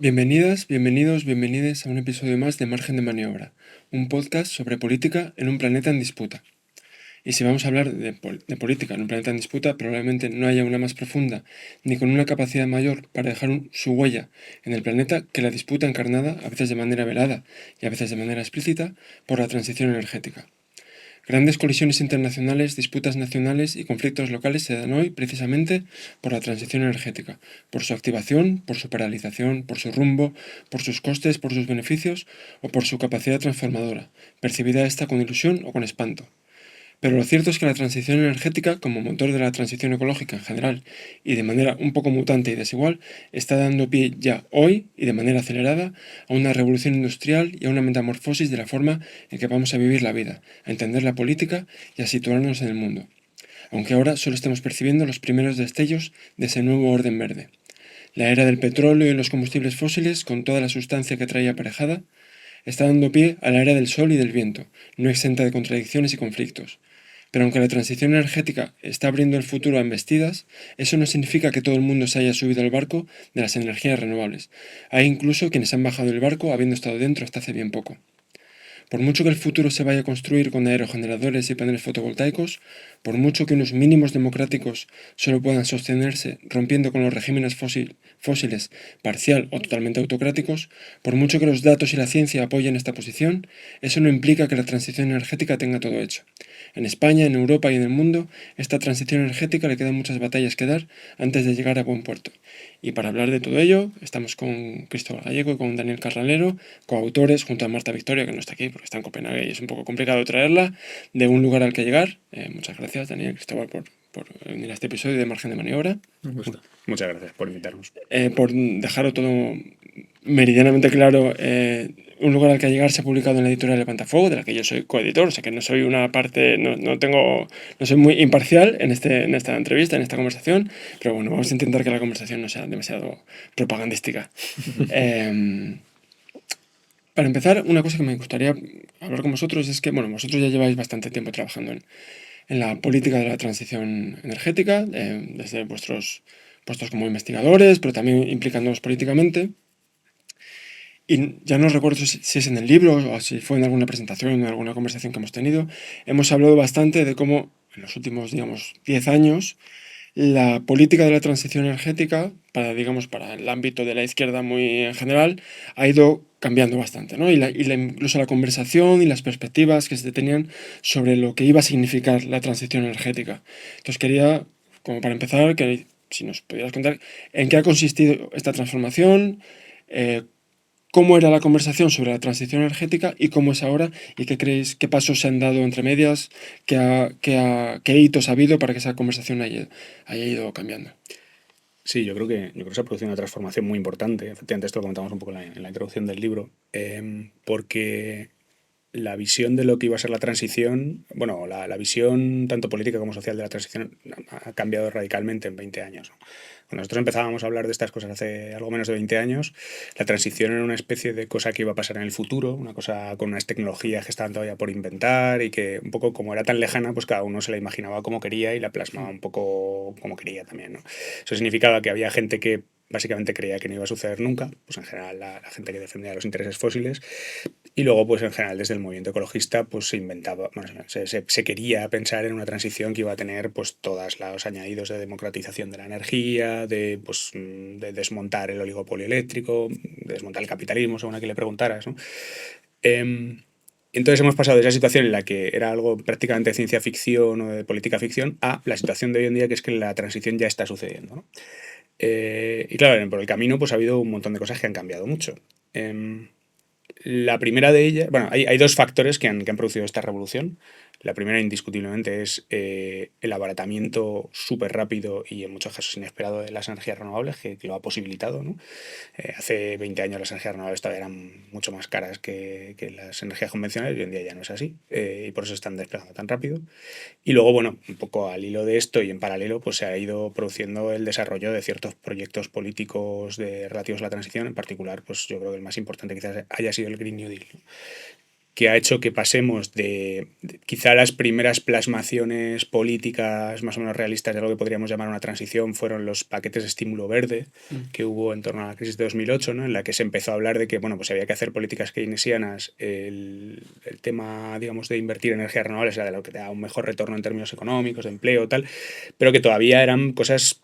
Bienvenidas, bienvenidos, bienvenides a un episodio más de Margen de Maniobra, un podcast sobre política en un planeta en disputa. Y si vamos a hablar de política en un planeta en disputa, probablemente no haya una más profunda ni con una capacidad mayor para dejar su huella en el planeta que la disputa encarnada, a veces de manera velada y a veces de manera explícita, por la transición energética. Grandes colisiones internacionales, disputas nacionales y conflictos locales se dan hoy precisamente por la transición energética, por su activación, por su paralización, por su rumbo, por sus costes, por sus beneficios o por su capacidad transformadora, percibida esta con ilusión o con espanto. Pero lo cierto es que la transición energética, como motor de la transición ecológica en general y de manera un poco mutante y desigual, está dando pie ya hoy y de manera acelerada a una revolución industrial y a una metamorfosis de la forma en que vamos a vivir la vida, a entender la política y a situarnos en el mundo. Aunque ahora solo estemos percibiendo los primeros destellos de ese nuevo orden verde. La era del petróleo y los combustibles fósiles, con toda la sustancia que trae aparejada, está dando pie a la era del sol y del viento, no exenta de contradicciones y conflictos. Pero aunque la transición energética está abriendo el futuro a embestidas, eso no significa que todo el mundo se haya subido al barco de las energías renovables. Hay incluso quienes han bajado el barco habiendo estado dentro hasta hace bien poco. Por mucho que el futuro se vaya a construir con aerogeneradores y paneles fotovoltaicos, por mucho que unos mínimos democráticos solo puedan sostenerse rompiendo con los regímenes fósiles parcial o totalmente autocráticos, por mucho que los datos y la ciencia apoyen esta posición, eso no implica que la transición energética tenga todo hecho. En España, en Europa y en el mundo, esta transición energética le quedan muchas batallas que dar antes de llegar a buen puerto. Y para hablar de todo ello, estamos con Cristóbal Gallego y con Daniel Carralero, coautores, junto a Marta Victoria, que no está aquí porque está en Copenhague y es un poco complicado traerla, de Un lugar al que llegar. Muchas gracias, Daniel y Cristóbal, por venir a este episodio de Margen de Maniobra. Un gusto. Muchas gracias por invitarnos. Por dejarlo todo meridianamente claro, Un lugar al que llegar se ha publicado en la editorial Levantafuego, de la que yo soy coeditor, o sea que no soy una parte, no soy muy imparcial en esta entrevista, en esta conversación, pero bueno, vamos a intentar que la conversación no sea demasiado propagandística. Para empezar, una cosa que me gustaría hablar con vosotros es que, bueno, vosotros ya lleváis bastante tiempo trabajando en la política de la transición energética, desde vuestros puestos como investigadores, pero también implicándoos políticamente. Y ya no recuerdo si es en el libro o si fue en alguna presentación, en alguna conversación que hemos tenido, hemos hablado bastante de cómo en los últimos, digamos, 10 años, la política de la transición energética, para el ámbito de la izquierda muy en general, ha ido cambiando bastante, ¿no? Incluso la conversación y las perspectivas que se tenían sobre lo que iba a significar la transición energética. Entonces quería, como para empezar, que si nos pudieras contar en qué ha consistido esta transformación, eh, cómo era la conversación sobre la transición energética y cómo es ahora y qué creéis, qué pasos se han dado entre medias, qué hitos ha habido para que esa conversación haya ido cambiando. Sí, yo creo que se ha producido una transformación muy importante. Efectivamente, esto lo comentamos un poco en la introducción del libro, porque la visión de lo que iba a ser la transición, bueno, la visión tanto política como social de la transición ha cambiado radicalmente en 20 años, ¿no? Cuando nosotros empezábamos a hablar de estas cosas hace algo menos de 20 años, la transición era una especie de cosa que iba a pasar en el futuro, una cosa con unas tecnologías que estaban todavía por inventar y que un poco como era tan lejana, pues cada uno se la imaginaba como quería y la plasmaba un poco como quería también, ¿no? Eso significaba que había gente que básicamente creía que no iba a suceder nunca, pues en general la gente que defendía los intereses fósiles, y luego, pues en general, desde el movimiento ecologista, pues se inventaba, bueno, se quería pensar en una transición que iba a tener pues todos los añadidos de democratización de la energía, de desmontar el oligopolio eléctrico, de desmontar el capitalismo, según a quien le preguntaras, ¿no? Em, entonces hemos pasado de esa situación en la que era algo prácticamente de ciencia ficción o de política ficción a la situación de hoy en día, que es que la transición ya está sucediendo, ¿no? Y claro, por el camino pues ha habido un montón de cosas que han cambiado mucho. La primera de ellas, bueno, hay dos factores que han producido esta revolución. La primera, indiscutiblemente, es el abaratamiento súper rápido y en muchos casos inesperado de las energías renovables, que lo ha posibilitado, ¿no? Hace 20 años las energías renovables todavía eran mucho más caras que las energías convencionales, y hoy en día ya no es así, y por eso se están desplegando tan rápido. Y luego, bueno, un poco al hilo de esto y en paralelo, pues se ha ido produciendo el desarrollo de ciertos proyectos políticos relativos a la transición. En particular, pues yo creo que el más importante quizás haya sido el Green New Deal, ¿no? que ha hecho que pasemos de quizá las primeras plasmaciones políticas más o menos realistas de lo que podríamos llamar una transición fueron los paquetes de estímulo verde que hubo en torno a la crisis de 2008, ¿no? En la que se empezó a hablar de que bueno, pues había que hacer políticas keynesianas, el tema digamos de invertir en energías renovables era de lo que te da un mejor retorno en términos económicos, de empleo, tal, pero que todavía eran cosas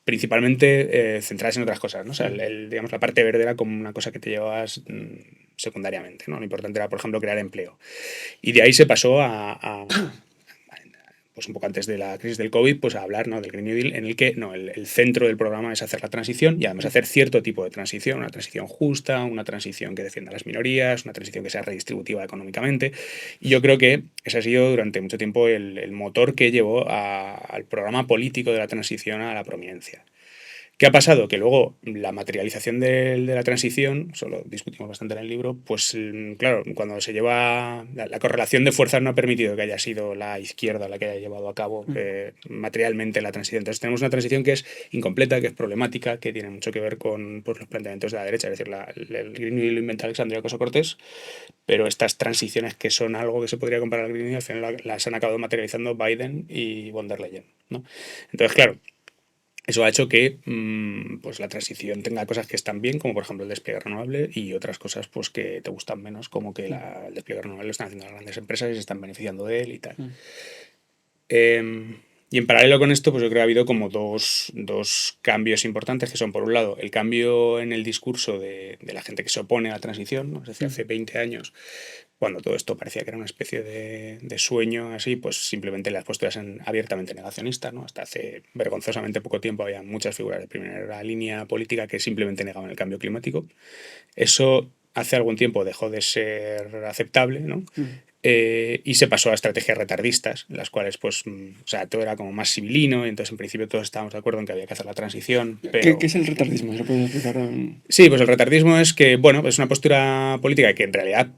principalmente centradas en otras cosas, ¿no? O sea, digamos, la parte verde era como una cosa que te llevabas secundariamente, ¿no? Lo importante era, por ejemplo, crear empleo. Y de ahí se pasó pues un poco antes de la crisis del COVID, pues a hablar, ¿no?, del Green New Deal, en el que no, el centro del programa es hacer la transición y además hacer cierto tipo de transición, una transición justa, una transición que defienda a las minorías, una transición que sea redistributiva económicamente. Y yo creo que ese ha sido durante mucho tiempo el motor que llevó al programa político de la transición a la prominencia. ¿Qué ha pasado? Que luego la materialización de la transición, eso lo discutimos bastante en el libro, pues claro, cuando se lleva la correlación de fuerzas no ha permitido que haya sido la izquierda la que haya llevado a cabo materialmente la transición. Entonces tenemos una transición que es incompleta, que es problemática, que tiene mucho que ver con pues, los planteamientos de la derecha, es decir, el Green New Deal lo inventa Alexandria Ocasio-Cortez, pero estas transiciones que son algo que se podría comparar al Green New Deal, al final las han acabado materializando Biden y von der Leyen, ¿no? Entonces, claro, eso ha hecho que pues la transición tenga cosas que están bien, como por ejemplo el despliegue renovable, y otras cosas pues que te gustan menos, como que el despliegue renovable lo están haciendo las grandes empresas y se están beneficiando de él y tal. Y en paralelo con esto, pues yo creo que ha habido como dos cambios importantes, que son, por un lado, el cambio en el discurso de la gente que se opone a la transición, ¿no? Es decir, hace 20 años, cuando todo esto parecía que era una especie de sueño así, pues simplemente las posturas eran abiertamente negacionistas, ¿no? Hasta hace vergonzosamente poco tiempo había muchas figuras de primera línea política que simplemente negaban el cambio climático. Eso hace algún tiempo dejó de ser aceptable, ¿no? Y se pasó a estrategias retardistas, en las cuales, pues, o sea, todo era como más civilino, y entonces en principio todos estábamos de acuerdo en que había que hacer la transición, pero... ¿Qué es el retardismo? ¿Se lo puedes explicar? Sí, pues el retardismo es que, bueno, es una postura política que en realidad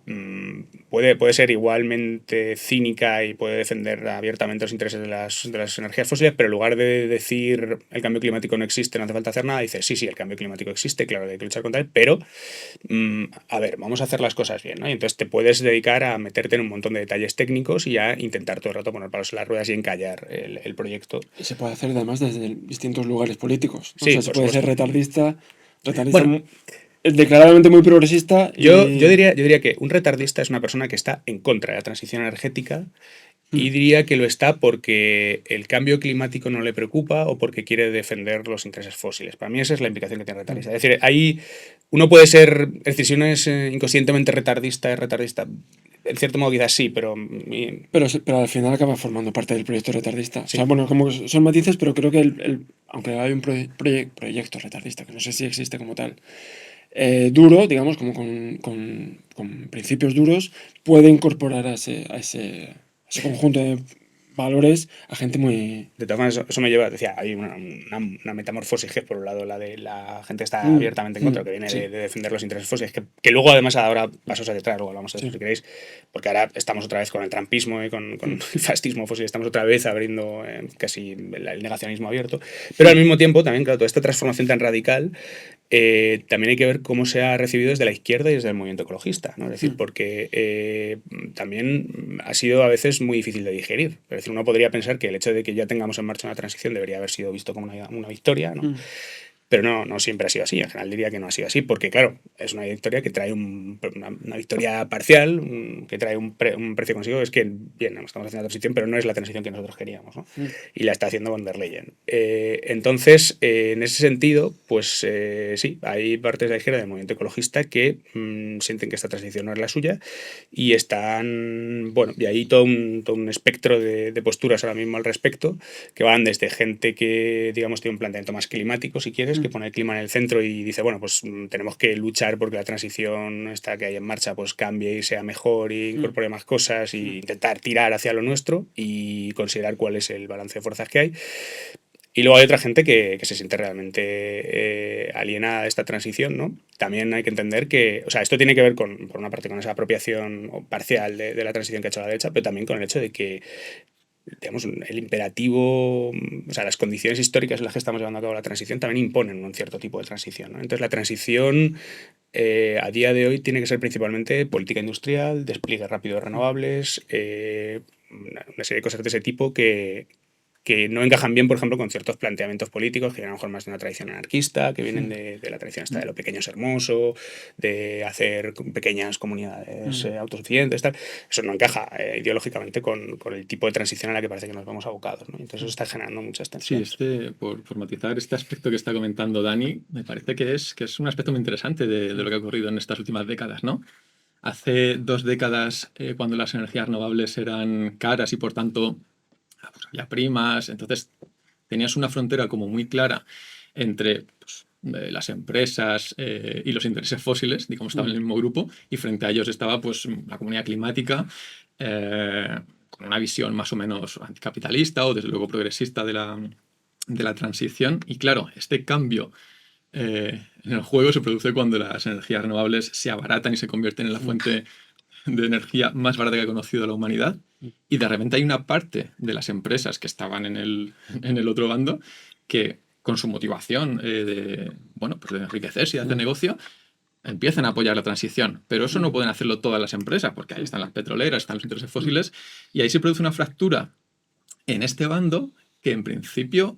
puede ser igualmente cínica y puede defender abiertamente los intereses de las energías fósiles, pero en lugar de decir el cambio climático no existe, no hace falta hacer nada, dice sí, el cambio climático existe, claro, hay que luchar contra él, pero a ver, vamos a hacer las cosas bien, ¿no? Y entonces te puedes dedicar a meterte en un montón de detalles técnicos y a intentar todo el rato poner palos en las ruedas y encallar el proyecto. Y se puede hacer además desde distintos lugares políticos, ¿no? O Sí, sea, se por puede ser supuesto. retardista Bueno, declaradamente muy progresista yo diría que un retardista es una persona que está en contra de la transición energética y diría que lo está porque el cambio climático no le preocupa o porque quiere defender los intereses fósiles. Para mí esa es la implicación que tiene retardista. Es decir, ahí uno puede ser, es decir, si uno es inconscientemente retardista, es retardista. En cierto modo quizás sí, pero pero al final acaba formando parte del proyecto retardista. O sea, sí. bueno, como que son matices, pero creo que aunque hay un proyecto retardista, que no sé si existe como tal, duro, digamos, como con principios duros, puede incorporar a ese conjunto de valores a gente muy... De todas maneras, eso me lleva, decía, hay una metamorfosis que es por un lado la de la gente que está Mm, abiertamente en contra, que viene de sí, defender los intereses fósiles, que luego además ahora pasos hacia atrás, luego hablamos de eso sí. si queréis, porque ahora estamos otra vez con el trampismo y con el fascismo fósil, estamos otra vez abriendo casi el negacionismo abierto, pero al mismo tiempo también, claro, toda esta transformación tan radical también hay que ver cómo se ha recibido desde la izquierda y desde el movimiento ecologista, ¿no? Es decir, porque también ha sido a veces muy difícil de digerir. Es decir, uno podría pensar que el hecho de que ya tengamos en marcha una transición debería haber sido visto como una victoria, ¿no? Pero no siempre ha sido así. En general diría que no ha sido así, porque claro, es una victoria que trae una victoria parcial, que trae un precio consigo. Es que, bien, estamos haciendo la transición, pero no es la transición que nosotros queríamos, ¿no? Y la está haciendo von der Leyen. Entonces, en ese sentido, pues sí, hay partes de la izquierda del movimiento ecologista que sienten que esta transición no es la suya y están, bueno, y hay todo un espectro de posturas ahora mismo al respecto, que van desde gente que, digamos, tiene un planteamiento más climático, si quieres, que pone el clima en el centro y dice, bueno, pues tenemos que luchar porque la transición esta que hay en marcha pues cambie y sea mejor y incorpore más cosas y intentar tirar hacia lo nuestro y considerar cuál es el balance de fuerzas que hay. Y luego hay otra gente que se siente realmente alienada de esta transición, ¿no? También hay que entender que, o sea, esto tiene que ver por una parte, con esa apropiación parcial de la transición que ha hecho la derecha, pero también con el hecho de que, digamos, el imperativo, o sea, las condiciones históricas en las que estamos llevando a cabo la transición también imponen un cierto tipo de transición, ¿no? Entonces la transición a día de hoy tiene que ser principalmente política industrial, despliegue rápido de renovables, una serie de cosas de ese tipo que no encajan bien, por ejemplo, con ciertos planteamientos políticos que vienen a lo mejor más de una tradición anarquista, que vienen de la tradición esta de lo pequeño es hermoso, de hacer pequeñas comunidades autosuficientes, tal. Eso no encaja ideológicamente con el tipo de transición a la que parece que nos vamos abocados, ¿no? Entonces eso está generando muchas Sí, tensiones. por matizar este aspecto que está comentando Dani, me parece que es un aspecto muy interesante de lo que ha ocurrido en estas últimas décadas, ¿no? Hace 2 décadas, cuando las energías renovables eran caras y por tanto pues, había primas, entonces tenías una frontera como muy clara entre pues, las empresas y los intereses fósiles, digamos, estaban en el mismo grupo, y frente a ellos estaba pues la comunidad climática, con una visión más o menos anticapitalista o desde luego progresista de la transición. Y claro, este cambio en el juego se produce cuando las energías renovables se abaratan y se convierten en la fuente de energía más barata que ha conocido la humanidad. Y de repente hay una parte de las empresas que estaban en el otro bando que, con su motivación bueno, pues de enriquecerse y de hacer negocio, empiezan a apoyar la transición. Pero eso no pueden hacerlo todas las empresas, porque ahí están las petroleras, están los intereses fósiles, y ahí se produce una fractura en este bando que en principio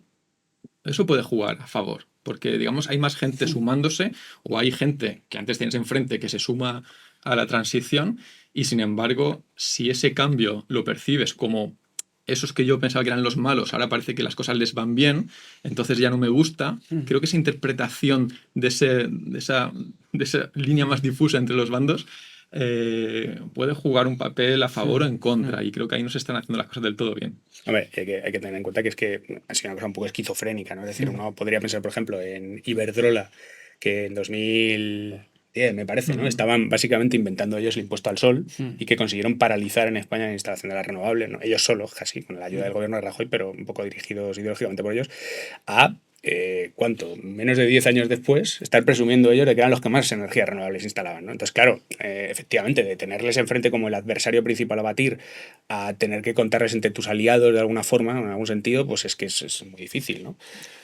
eso puede jugar a favor, porque digamos hay más gente sumándose o hay gente que antes tienes enfrente que se suma a la transición y sin embargo si ese cambio lo percibes como esos que yo pensaba que eran los malos, ahora parece que las cosas les van bien, entonces ya no me gusta. Creo que esa interpretación de esa línea más difusa entre los bandos puede jugar un papel a favor o en contra y creo que ahí no se están haciendo las cosas del todo bien. Hombre, hay que tener en cuenta que es que ha sido una cosa un poco esquizofrénica, ¿no? Es decir, uno podría pensar, por ejemplo, en Iberdrola, que en 2010, me parece, ¿no? Estaban básicamente inventando ellos el impuesto al sol y que consiguieron paralizar en España la instalación de las renovables, ¿no? Ellos solos, casi, con la ayuda del gobierno de Rajoy, pero un poco dirigidos ideológicamente por ellos, a ¿cuánto? Menos de 10 años después, estar presumiendo ellos de que eran los que más energías renovables instalaban, ¿no? Entonces, claro, efectivamente, de tenerles enfrente como el adversario principal a batir, a tener que contarles entre tus aliados de alguna forma, en algún sentido, pues es que es muy difícil, ¿no?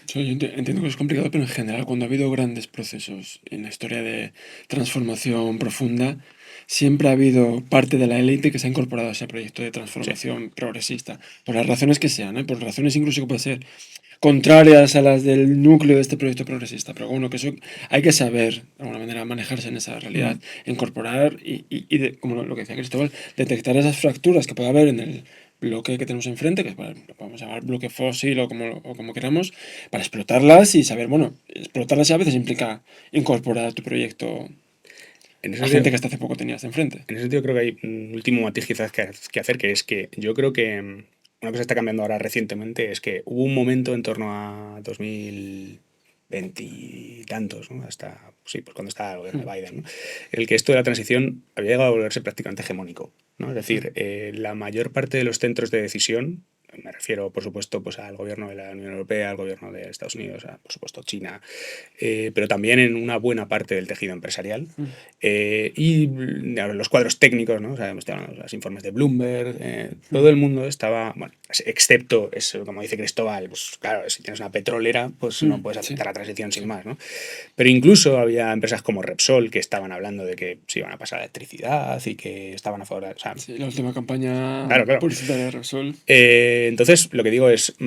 Sí, yo entiendo que es complicado, pero en general, cuando ha habido grandes procesos en la historia de transformación profunda, siempre ha habido parte de la élite que se ha incorporado a ese proyecto de transformación progresista, por las razones que sean, ¿eh? Por razones incluso que pueden ser contrarias a las del núcleo de este proyecto progresista, pero bueno, que eso hay que saber, de alguna manera, manejarse en esa realidad, incorporar como lo que decía Cristóbal, detectar esas fracturas que puede haber en el bloque que tenemos enfrente, que bueno, lo podemos llamar bloque fósil o como queramos, para explotarlas y saber, bueno, explotarlas a veces implica incorporar a tu proyecto En ese a sentido, gente que hasta hace poco tenías enfrente. en ese sentido creo que hay un último matiz quizás que hacer, que es que yo creo que una cosa que está cambiando ahora recientemente es que hubo un momento en torno a 2020 y tantos, ¿no? Hasta, sí, pues cuando estaba el gobierno de Biden, ¿no? En el que esto de la transición había llegado a volverse prácticamente hegemónico, ¿no? Es decir, la mayor parte de los centros de decisión, me refiero, por supuesto, pues al gobierno de la Unión Europea, al gobierno de Estados Unidos, por supuesto China, pero también en una buena parte del tejido empresarial y los cuadros técnicos, ¿no? O sea, estoy hablando de los informes de Bloomberg, todo el mundo estaba, bueno, excepto, eso, como dice Cristóbal, pues claro, si tienes una petrolera, pues no puedes Sí. aceptar la transición sin más, ¿no? Pero incluso había empresas como Repsol que estaban hablando de que se iban a pasar a electricidad y que estaban a favor de... O sea, Sí, la última campaña claro, claro. publicitaria de Repsol. Entonces, lo que digo es, hubo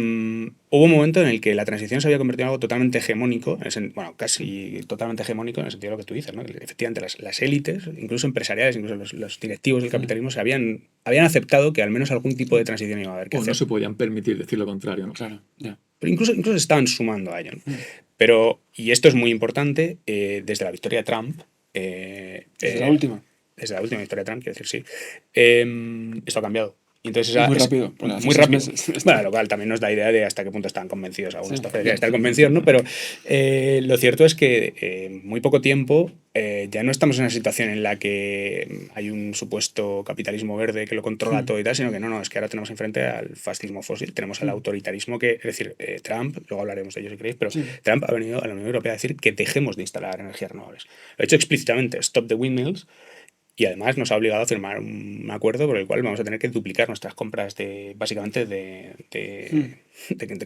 un momento en el que la transición se había convertido en algo totalmente hegemónico, bueno, casi totalmente hegemónico en el sentido de lo que tú dices, ¿no? Efectivamente, las élites, incluso empresariales, incluso los directivos del capitalismo, habían aceptado que al menos algún tipo de transición iba a haber que O no hacer. se podían permitir decir lo contrario, ¿no? Claro, ya. Pero incluso se estaban sumando a ello, ¿no? Pero, y esto es muy importante, desde la victoria de Trump, Desde la última. desde la última victoria de Trump, quiero decir, sí, esto ha cambiado. Y entonces Muy rápido, pues hace muy 6 rápido. meses. Bueno, lo cual también nos da idea de hasta qué punto están convencidos algunos. Sí. Esto debería estar convencidos, ¿no? Pero lo cierto es que en muy poco tiempo ya no estamos en una situación en la que hay un supuesto capitalismo verde que lo controla todo y tal, sino que no, es que ahora tenemos enfrente al fascismo fósil, tenemos al autoritarismo que, es decir, Trump, luego hablaremos de ello si queréis, pero Trump ha venido a la Unión Europea a decir que dejemos de instalar energías renovables. Lo ha hecho explícitamente, stop the windmills. Y además nos ha obligado a firmar un acuerdo por el cual vamos a tener que duplicar nuestras compras básicamente de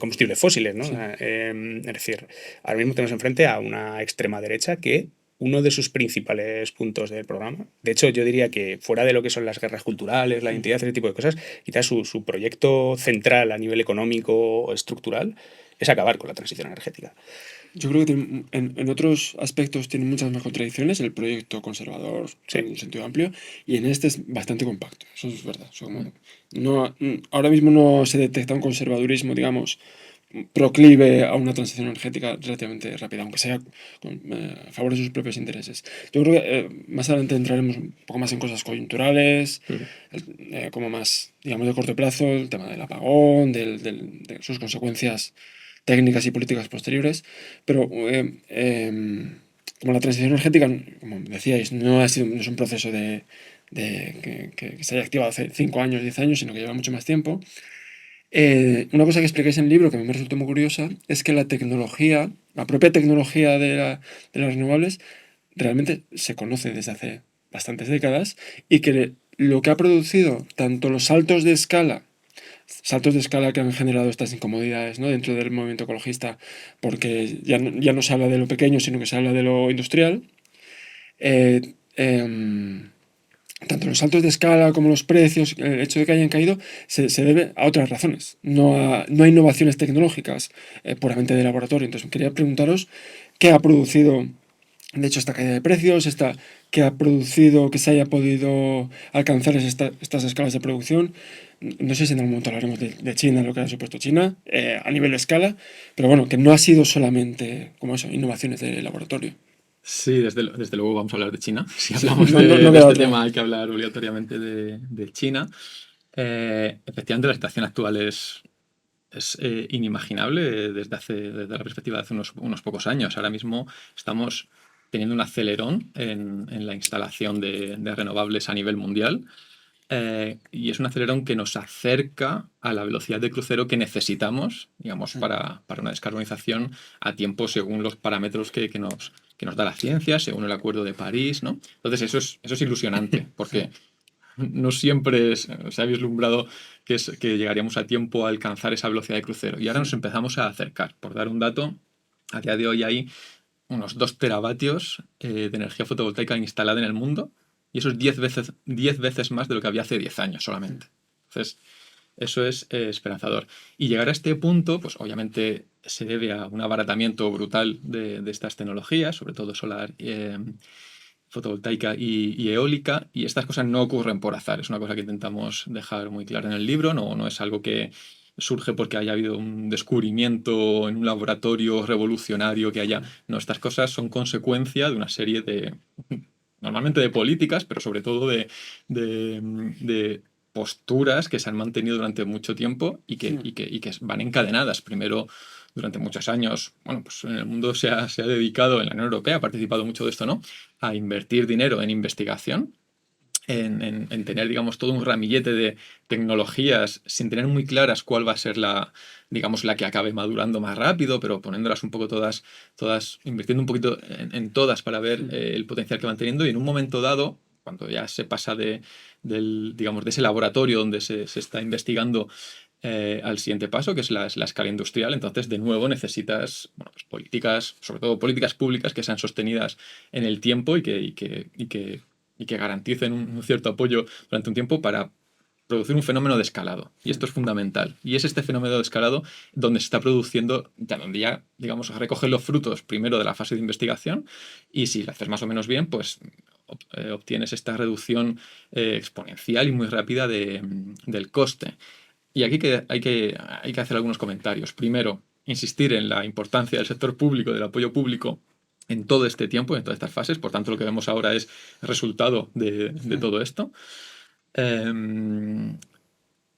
combustibles fósiles, ¿no? Sí. Es decir, ahora mismo tenemos enfrente a una extrema derecha que uno de sus principales puntos del programa. De hecho, yo diría que fuera de lo que son las guerras culturales, la identidad, ese tipo de cosas, quizás su proyecto central a nivel económico o estructural es acabar con la transición energética. Yo creo que en otros aspectos tiene muchas más contradicciones, el proyecto conservador Sí. en un sentido amplio, y en este es bastante compacto, eso es verdad. Ahora mismo no se detecta un conservadurismo, digamos, proclive a una transición energética relativamente rápida, aunque sea a favor de sus propios intereses. Yo creo que más adelante entraremos un poco más en cosas coyunturales, como más, digamos, de corto plazo, el tema del apagón, de sus consecuencias técnicas y políticas posteriores, pero como la transición energética, como decíais, no es un proceso que se haya activado hace 5 años, 10 años, sino que lleva mucho más tiempo. Una cosa que explicáis en el libro que a mí me resultó muy curiosa es que la tecnología, la propia tecnología de las renovables, realmente se conoce desde hace bastantes décadas y que lo que ha producido tanto los saltos de escala que han generado estas incomodidades, ¿no?, dentro del movimiento ecologista, porque ya no se habla de lo pequeño, sino que se habla de lo industrial. Eh, em, Tanto los saltos de escala como los precios, el hecho de que hayan caído, se debe a otras razones, no a innovaciones tecnológicas puramente de laboratorio. Entonces, quería preguntaros qué ha producido, de hecho, esta caída de precios, qué ha producido que se haya podido alcanzar estas escalas de producción. No sé si en algún momento hablaremos de China, lo que ha supuesto China, a nivel de escala, pero bueno, que no ha sido solamente, como eso, innovaciones de laboratorio. Sí, desde luego vamos a hablar de China. Si hablamos No de queda este otra. tema hay que hablar obligatoriamente de China. Efectivamente, la situación actual es inimaginable desde la perspectiva de hace unos pocos años. Ahora mismo estamos teniendo un acelerón en la instalación de renovables a nivel mundial. Y es un acelerón que nos acerca a la velocidad de crucero que necesitamos, digamos, para una descarbonización a tiempo según los parámetros que nos da la ciencia, según el Acuerdo de París, ¿no? Entonces eso es ilusionante, porque no siempre se ha vislumbrado que llegaríamos a tiempo a alcanzar esa velocidad de crucero. Y ahora nos empezamos a acercar. Por dar un dato, a día de hoy hay unos 2 teravatios de energía fotovoltaica instalada en el mundo, y eso es 10 veces más de lo que había hace 10 años solamente. Entonces, eso es esperanzador. Y llegar a este punto, pues obviamente se debe a un abaratamiento brutal de estas tecnologías, sobre todo solar, fotovoltaica y eólica, y estas cosas no ocurren por azar. Es una cosa que intentamos dejar muy clara en el libro, no es algo que surge porque haya habido un descubrimiento en un laboratorio revolucionario que haya... No, estas cosas son consecuencia de una serie normalmente de políticas, pero sobre todo de posturas que se han mantenido durante mucho tiempo y que van encadenadas. Primero, durante muchos años, bueno, pues en el mundo se ha dedicado, en la Unión Europea ha participado mucho de esto, ¿no?, a invertir dinero en investigación, en tener, digamos, todo un ramillete de tecnologías sin tener muy claras cuál va a ser digamos, la que acabe madurando más rápido, pero poniéndolas un poco todas invirtiendo un poquito en todas para ver el potencial que van teniendo, y en un momento dado, cuando ya se pasa digamos, de ese laboratorio donde se está investigando al siguiente paso, que es la escala industrial, entonces de nuevo necesitas, bueno, pues políticas, sobre todo políticas públicas que sean sostenidas en el tiempo y que garanticen un cierto apoyo durante un tiempo para producir un fenómeno de escalado. Y esto es fundamental. Y es este fenómeno de escalado donde se está produciendo, donde ya, digamos, recogen los frutos primero de la fase de investigación, y si lo haces más o menos bien, pues obtienes esta reducción exponencial y muy rápida del coste. Y aquí hay que hacer algunos comentarios. Primero, insistir en la importancia del sector público, del apoyo público en todo este tiempo, en todas estas fases. Por tanto, lo que vemos ahora es resultado de todo esto.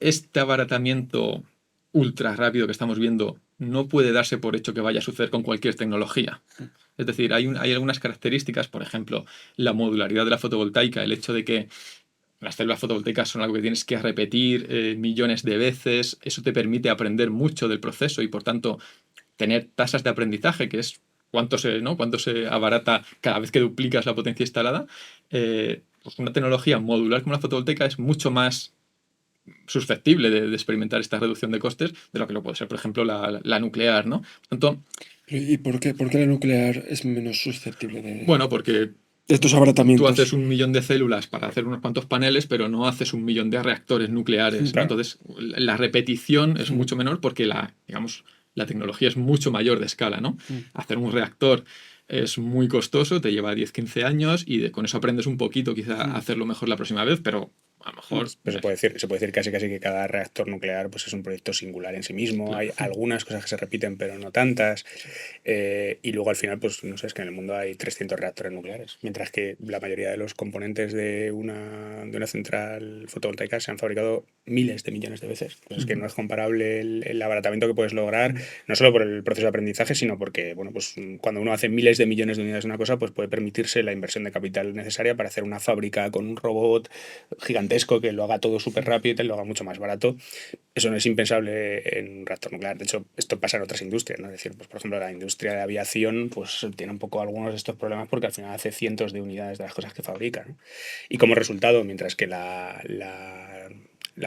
Este abaratamiento ultra rápido que estamos viendo no puede darse por hecho que vaya a suceder con cualquier tecnología. Es decir, hay algunas características, por ejemplo, la modularidad de la fotovoltaica, el hecho de que las células fotovoltaicas son algo que tienes que repetir millones de veces. Eso te permite aprender mucho del proceso y, por tanto, tener tasas de aprendizaje, que es cuánto se abarata cada vez que duplicas la potencia instalada. Pues una tecnología modular como la fotovoltaica es mucho más susceptible de experimentar esta reducción de costes de lo que lo puede ser, por ejemplo, la nuclear, ¿no? Por tanto, ¿Y por qué la nuclear es menos susceptible Bueno, porque de estos tú haces abaratamientos? 1 millón de células para hacer unos cuantos paneles, pero no haces 1 millón de reactores nucleares, ¿no? Claro. Entonces, la repetición es Mm, mucho menor porque digamos, la tecnología es mucho mayor de escala, ¿no? mm, Hacer un reactor es muy costoso, te lleva 10 15 años y con eso aprendes un poquito quizá a mm, hacerlo mejor la próxima vez, pero a lo mm, mejor... Pero se puede decir casi que cada reactor nuclear pues, es un proyecto singular en sí mismo. Hay Claro. algunas cosas que se repiten, pero no tantas. Y luego al final, pues no sé, es que en el mundo hay 300 reactores nucleares, mientras que la mayoría de los componentes de una central fotovoltaica se han fabricado miles de millones de veces. Pues es que Ujú. no es comparable el abaratamiento que puedes lograr, mm, no solo por el proceso de aprendizaje, sino porque, bueno, pues cuando uno hace miles de millones de unidades de una cosa, pues puede permitirse la inversión de capital necesaria para hacer una fábrica con un robot gigantesco que lo haga todo súper mm, rápido y te lo haga mucho más barato. Eso no es impensable en un reactor nuclear. De hecho, esto pasa en otras industrias, ¿no? Es decir, pues, por ejemplo, la industria de aviación pues, tiene un poco algunos de estos problemas porque al final hace cientos de unidades de las cosas que fabrica, ¿no? Y como resultado, mientras que la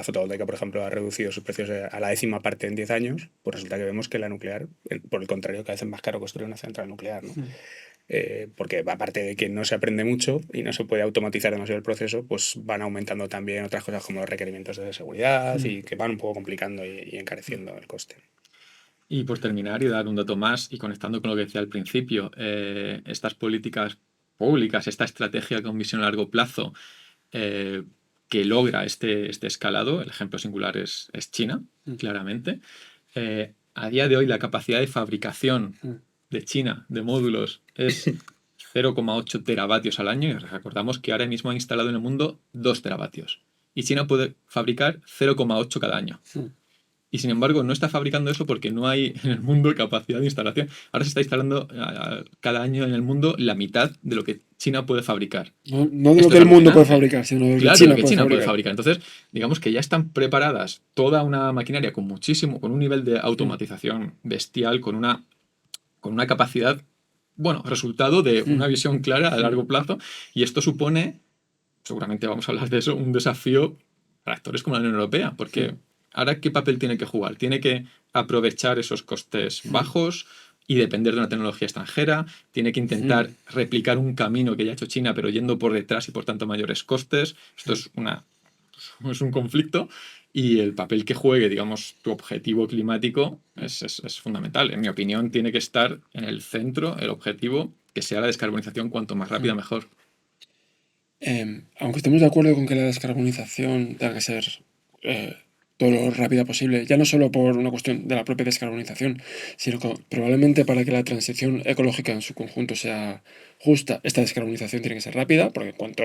fotovoltaica, por ejemplo, ha reducido sus precios a la 10ª parte en 10 años, pues resulta que vemos que la nuclear, por el contrario, cada vez es más caro construir una central nuclear, ¿no? mm, Porque aparte de que no se aprende mucho y no se puede automatizar demasiado el proceso, pues van aumentando también otras cosas como los requerimientos de seguridad mm, y que van un poco complicando y encareciendo el coste. Y por terminar y dar un dato más y conectando con lo que decía al principio, estas políticas públicas, esta estrategia con visión a largo plazo eh, que logra este escalado, el ejemplo singular es China, mm, claramente. A día de hoy la capacidad de fabricación mm. de China de módulos es 0,8 teravatios al año y recordamos que ahora mismo ha instalado en el mundo 2 teravatios y China puede fabricar 0,8 cada año. Mm. Y sin embargo, no está fabricando eso porque no hay en el mundo capacidad de instalación. Ahora se está instalando cada año en el mundo la mitad de lo que China puede fabricar. No de lo Esto que es el mundo puede alucinante. fabricar, sino de lo que Claro, lo China que puede China puede fabricar. fabricar. Entonces, digamos que ya están preparadas toda una maquinaria con muchísimo, con un nivel de Mm, automatización bestial, con una capacidad, bueno, resultado de una mm, visión clara a mm, largo plazo. Y esto supone, seguramente vamos a hablar de eso, un desafío para actores como la Unión Europea, mm, porque ahora ¿qué papel tiene que jugar? Tiene que aprovechar esos costes mm, bajos y depender de una tecnología extranjera, tiene que mm, intentar replicar un camino que ya ha hecho China, pero yendo por detrás y por tanto mayores costes. Esto mm. es un conflicto y el papel que juegue, digamos, tu objetivo climático es fundamental. En mi opinión, tiene que estar en el centro el objetivo que sea la descarbonización cuanto más rápida Mm. mejor. Aunque estemos de acuerdo con que la descarbonización tenga que ser eh, todo lo rápida posible, ya no solo por una cuestión de la propia descarbonización, sino que probablemente para que la transición ecológica en su conjunto sea justa, esta descarbonización tiene que ser rápida, porque cuanto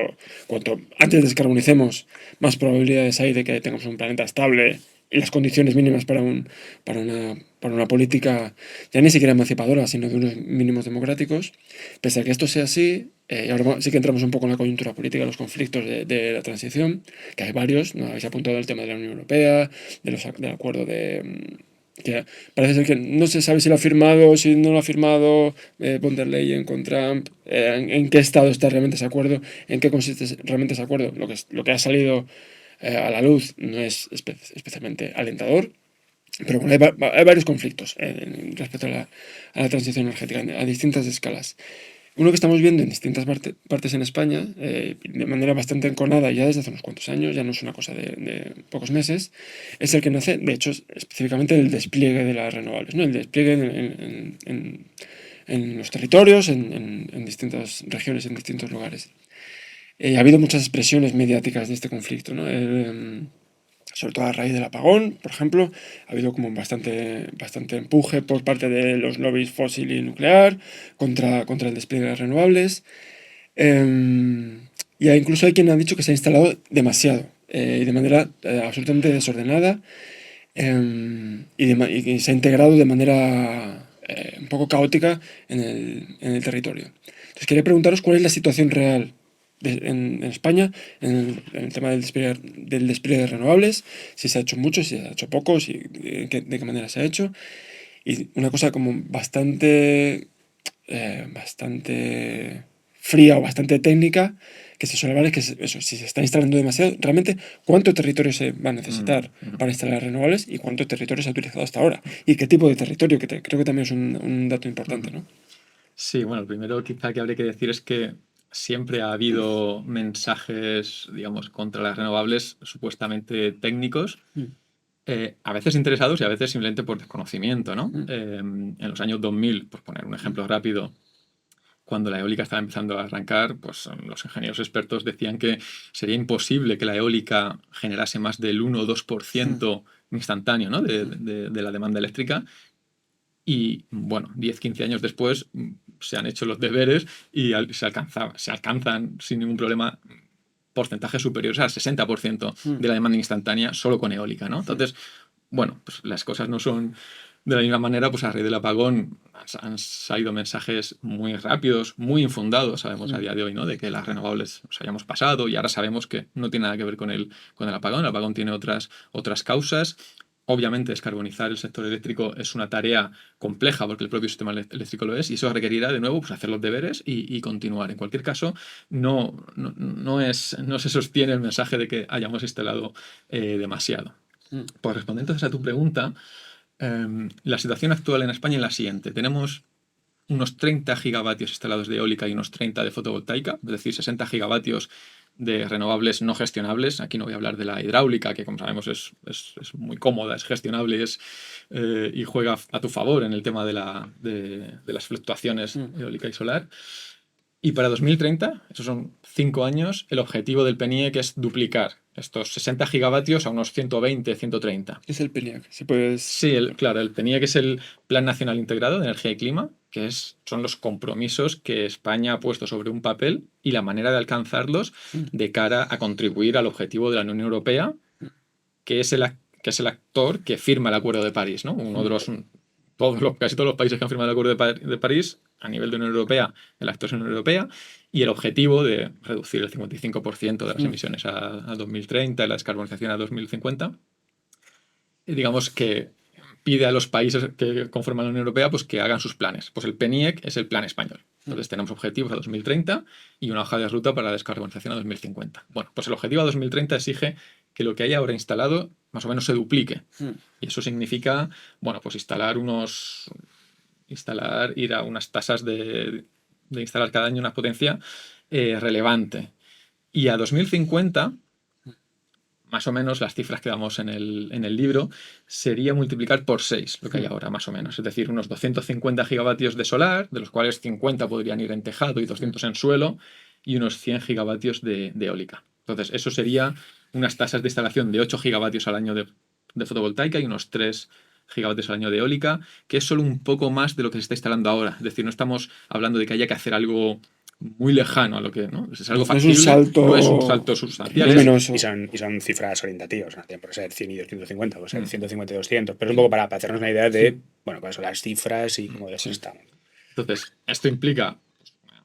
antes descarbonicemos, más probabilidades hay de que tengamos un planeta estable y las condiciones mínimas para una política ya ni siquiera emancipadora, sino de unos mínimos democráticos. Pese a que esto sea así, y ahora sí que entramos un poco en la coyuntura política, los conflictos de la transición, que hay varios, ¿no? Habéis apuntado el tema de la Unión Europea, del acuerdo que parece ser que no se sabe si lo ha firmado, si no lo ha firmado von der Leyen con Trump, en qué estado está realmente ese acuerdo, en qué consiste realmente ese acuerdo. Lo que ha salido a la luz no es especialmente alentador, pero bueno, hay varios conflictos respecto a la transición energética a distintas escalas. Uno que estamos viendo en distintas partes en España, de manera bastante enconada ya desde hace unos cuantos años, ya no es una cosa de pocos meses, es el que nace, de hecho, específicamente el despliegue de las renovables, ¿no? El despliegue en los territorios, en distintas regiones, en distintos lugares. Ha habido muchas expresiones mediáticas de este conflicto, ¿no? Sobre todo a raíz del apagón, por ejemplo, ha habido como bastante empuje por parte de los lobbies fósil y nuclear contra el despliegue de las renovables. Y incluso hay quien ha dicho que se ha instalado demasiado y de manera absolutamente desordenada y que se ha integrado de manera un poco caótica en el territorio. Entonces quería preguntaros cuál es la situación real en España en el tema del despliegue de renovables, si se ha hecho mucho, si se ha hecho poco, de qué manera se ha hecho. Y una cosa como bastante fría o bastante técnica, que se suele hablar es que eso, si se está instalando demasiado, realmente cuánto territorio se va a necesitar para instalar renovables y cuánto territorio se ha utilizado hasta ahora y qué tipo de territorio, creo que también es un dato importante, ¿no? Sí, bueno, lo primero quizá que habría que decir es que siempre ha habido mensajes, digamos, contra las renovables supuestamente técnicos, a veces interesados y a veces simplemente por desconocimiento, ¿no? En los años 2000, por poner un ejemplo rápido, cuando la eólica estaba empezando a arrancar, pues los ingenieros expertos decían que sería imposible que la eólica generase más del 1 o 2% instantáneo, ¿no? de la demanda eléctrica. Y bueno, 10-15 años después se han hecho los deberes y se alcanzan sin ningún problema porcentajes superiores al 60% de la demanda instantánea solo con eólica, ¿no? Entonces, bueno, pues las cosas no son de la misma manera, pues a raíz del apagón han salido mensajes muy rápidos, muy infundados, sabemos a día de hoy, ¿no? De que las renovables nos hayamos pasado y ahora sabemos que no tiene nada que ver con el apagón. El apagón tiene otras causas. Obviamente, descarbonizar el sector eléctrico es una tarea compleja porque el propio sistema eléctrico lo es y eso requerirá de nuevo pues, hacer los deberes y continuar. En cualquier caso, no se sostiene el mensaje de que hayamos instalado demasiado. Pues respondiendo entonces a tu pregunta, la situación actual en España es la siguiente. Tenemos unos 30 gigavatios instalados de eólica y unos 30 de fotovoltaica, es decir, 60 gigavatios de renovables no gestionables. Aquí no voy a hablar de la hidráulica, que como sabemos es muy cómoda, es gestionable y juega a tu favor en el tema de las fluctuaciones eólica y solar. Y para 2030, esos son 5 años, el objetivo del PNIEC es duplicar estos 60 gigavatios a unos 120, 130. ¿Qué es el PNIAC? Si puedes... Sí, claro, el PNIEC es el Plan Nacional Integrado de Energía y Clima, que son los compromisos que España ha puesto sobre un papel y la manera de alcanzarlos de cara a contribuir al objetivo de la Unión Europea, que es el actor que firma el Acuerdo de París, ¿no? Uno de los... casi todos los países que han firmado el Acuerdo de París, a nivel de Unión Europea, el actor es la Unión Europea, y el objetivo de reducir el 55% de las emisiones a 2030 y la descarbonización a 2050, digamos que pide a los países que conforman la Unión Europea pues, que hagan sus planes. Pues el PNIEC es el plan español. Entonces tenemos objetivos a 2030 y una hoja de ruta para la descarbonización a 2050. Bueno, pues el objetivo a 2030 exige que lo que hay ahora instalado más o menos se duplique. Y eso significa, bueno, pues ir a unas tasas de instalar cada año una potencia relevante. Y a 2050, más o menos las cifras que damos en el libro, sería multiplicar por 6 lo que hay ahora, más o menos. Es decir, unos 250 gigavatios de solar, de los cuales 50 podrían ir en tejado y 200 en suelo, y unos 100 gigavatios de eólica. Entonces, eso sería unas tasas de instalación de 8 gigavatios al año de fotovoltaica y unos 3 gigavatios al año de eólica, que es solo un poco más de lo que se está instalando ahora. Es decir, no estamos hablando de que haya que hacer algo muy lejano a lo que, ¿no? Es algo factible, no es un salto sustancial. Y son cifras orientativas, no tienen por ser 100 y 250, puede ser 150 y 200, pero es un poco para hacernos una idea de, bueno, cuáles son las cifras y cómo estamos. Entonces, esto implica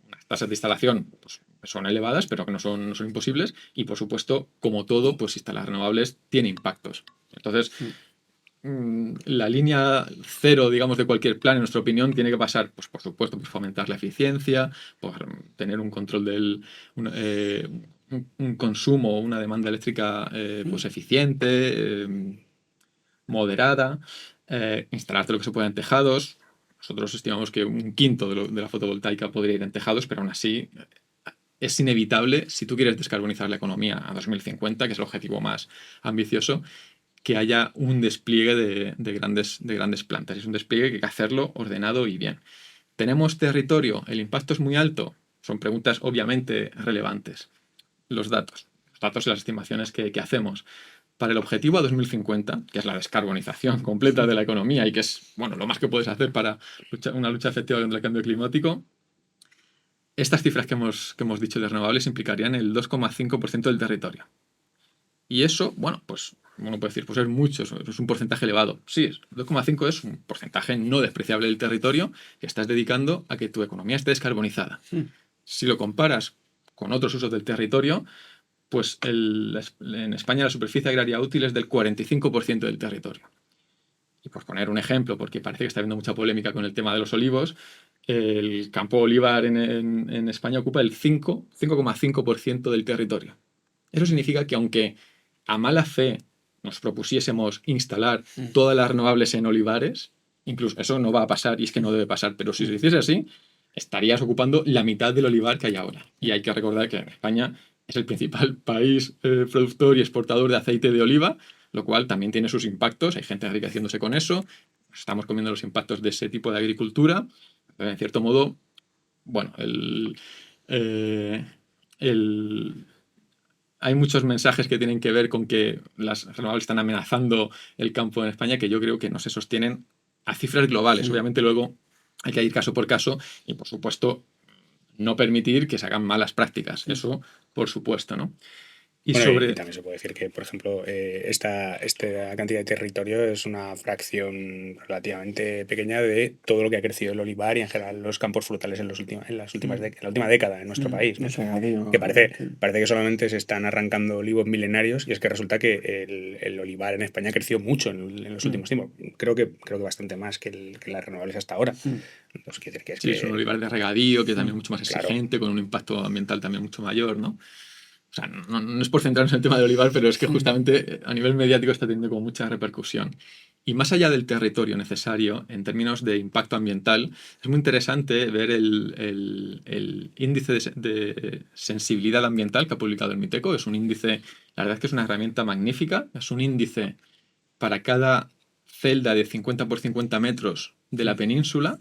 unas tasas de instalación pues, son elevadas, pero que no son imposibles, y por supuesto, como todo, pues instalar renovables tiene impactos. Entonces, la línea cero, digamos, de cualquier plan, en nuestra opinión, tiene que pasar, pues por supuesto, por fomentar la eficiencia, por tener un control un consumo, una demanda eléctrica pues eficiente, moderada, instalar todo lo que se pueda en tejados. Nosotros estimamos que un quinto de la fotovoltaica podría ir en tejados, pero aún así es inevitable, si tú quieres descarbonizar la economía a 2050, que es el objetivo más ambicioso, que haya un despliegue de grandes plantas. Es un despliegue que hay que hacerlo ordenado y bien. ¿Tenemos territorio? ¿El impacto es muy alto? Son preguntas obviamente relevantes. Los datos y las estimaciones que hacemos. Para el objetivo a 2050, que es la descarbonización completa de la economía y que es bueno, lo más que puedes hacer para una lucha efectiva contra el cambio climático, estas cifras que hemos dicho de renovables implicarían el 2,5% del territorio. Y eso, bueno, pues uno puede decir, pues es mucho, es un porcentaje elevado. Sí, 2,5 es un porcentaje no despreciable del territorio que estás dedicando a que tu economía esté descarbonizada. Si lo comparas con otros usos del territorio, pues en España la superficie agraria útil es del 45% del territorio. Y por poner un ejemplo, porque parece que está habiendo mucha polémica con el tema de los olivos, el campo olivar en España ocupa el 5,5% del territorio. Eso significa que aunque a mala fe nos propusiésemos instalar todas las renovables en olivares, incluso eso no va a pasar y es que no debe pasar, pero si se hiciese así, estarías ocupando la mitad del olivar que hay ahora. Y hay que recordar que España es el principal país productor y exportador de aceite de oliva, lo cual también tiene sus impactos. Hay gente enriqueciéndose con eso. Estamos comiendo los impactos de ese tipo de agricultura. Pero en cierto modo, bueno, eh, el, hay muchos mensajes que tienen que ver con que las renovables están amenazando el campo en España que yo creo que no se sostienen a cifras globales. Obviamente luego hay que ir caso por caso y, por supuesto, no permitir que se hagan malas prácticas. Eso, por supuesto, ¿no? Y Bueno, y también se puede decir que, por ejemplo, esta cantidad de territorio es una fracción relativamente pequeña de todo lo que ha crecido el olivar y en general los campos frutales en la última década en nuestro país, ¿no? O sea, aquí no- Que parece que solamente se están arrancando olivos milenarios y es que resulta que el olivar en España ha crecido mucho en los últimos tiempos. Creo que bastante más que las renovables hasta ahora. Entonces, quiere decir que es sí, es un que, olivar de regadío que también es mucho más claro, exigente, con un impacto ambiental también mucho mayor, ¿no? O sea, no es por centrarnos en el tema del olivar, pero es que justamente a nivel mediático está teniendo como mucha repercusión. Y más allá del territorio necesario, en términos de impacto ambiental, es muy interesante ver el índice de sensibilidad ambiental que ha publicado el MITECO. Es un índice, la verdad es que es una herramienta magnífica. Es un índice para cada celda de 50 por 50 metros de la península,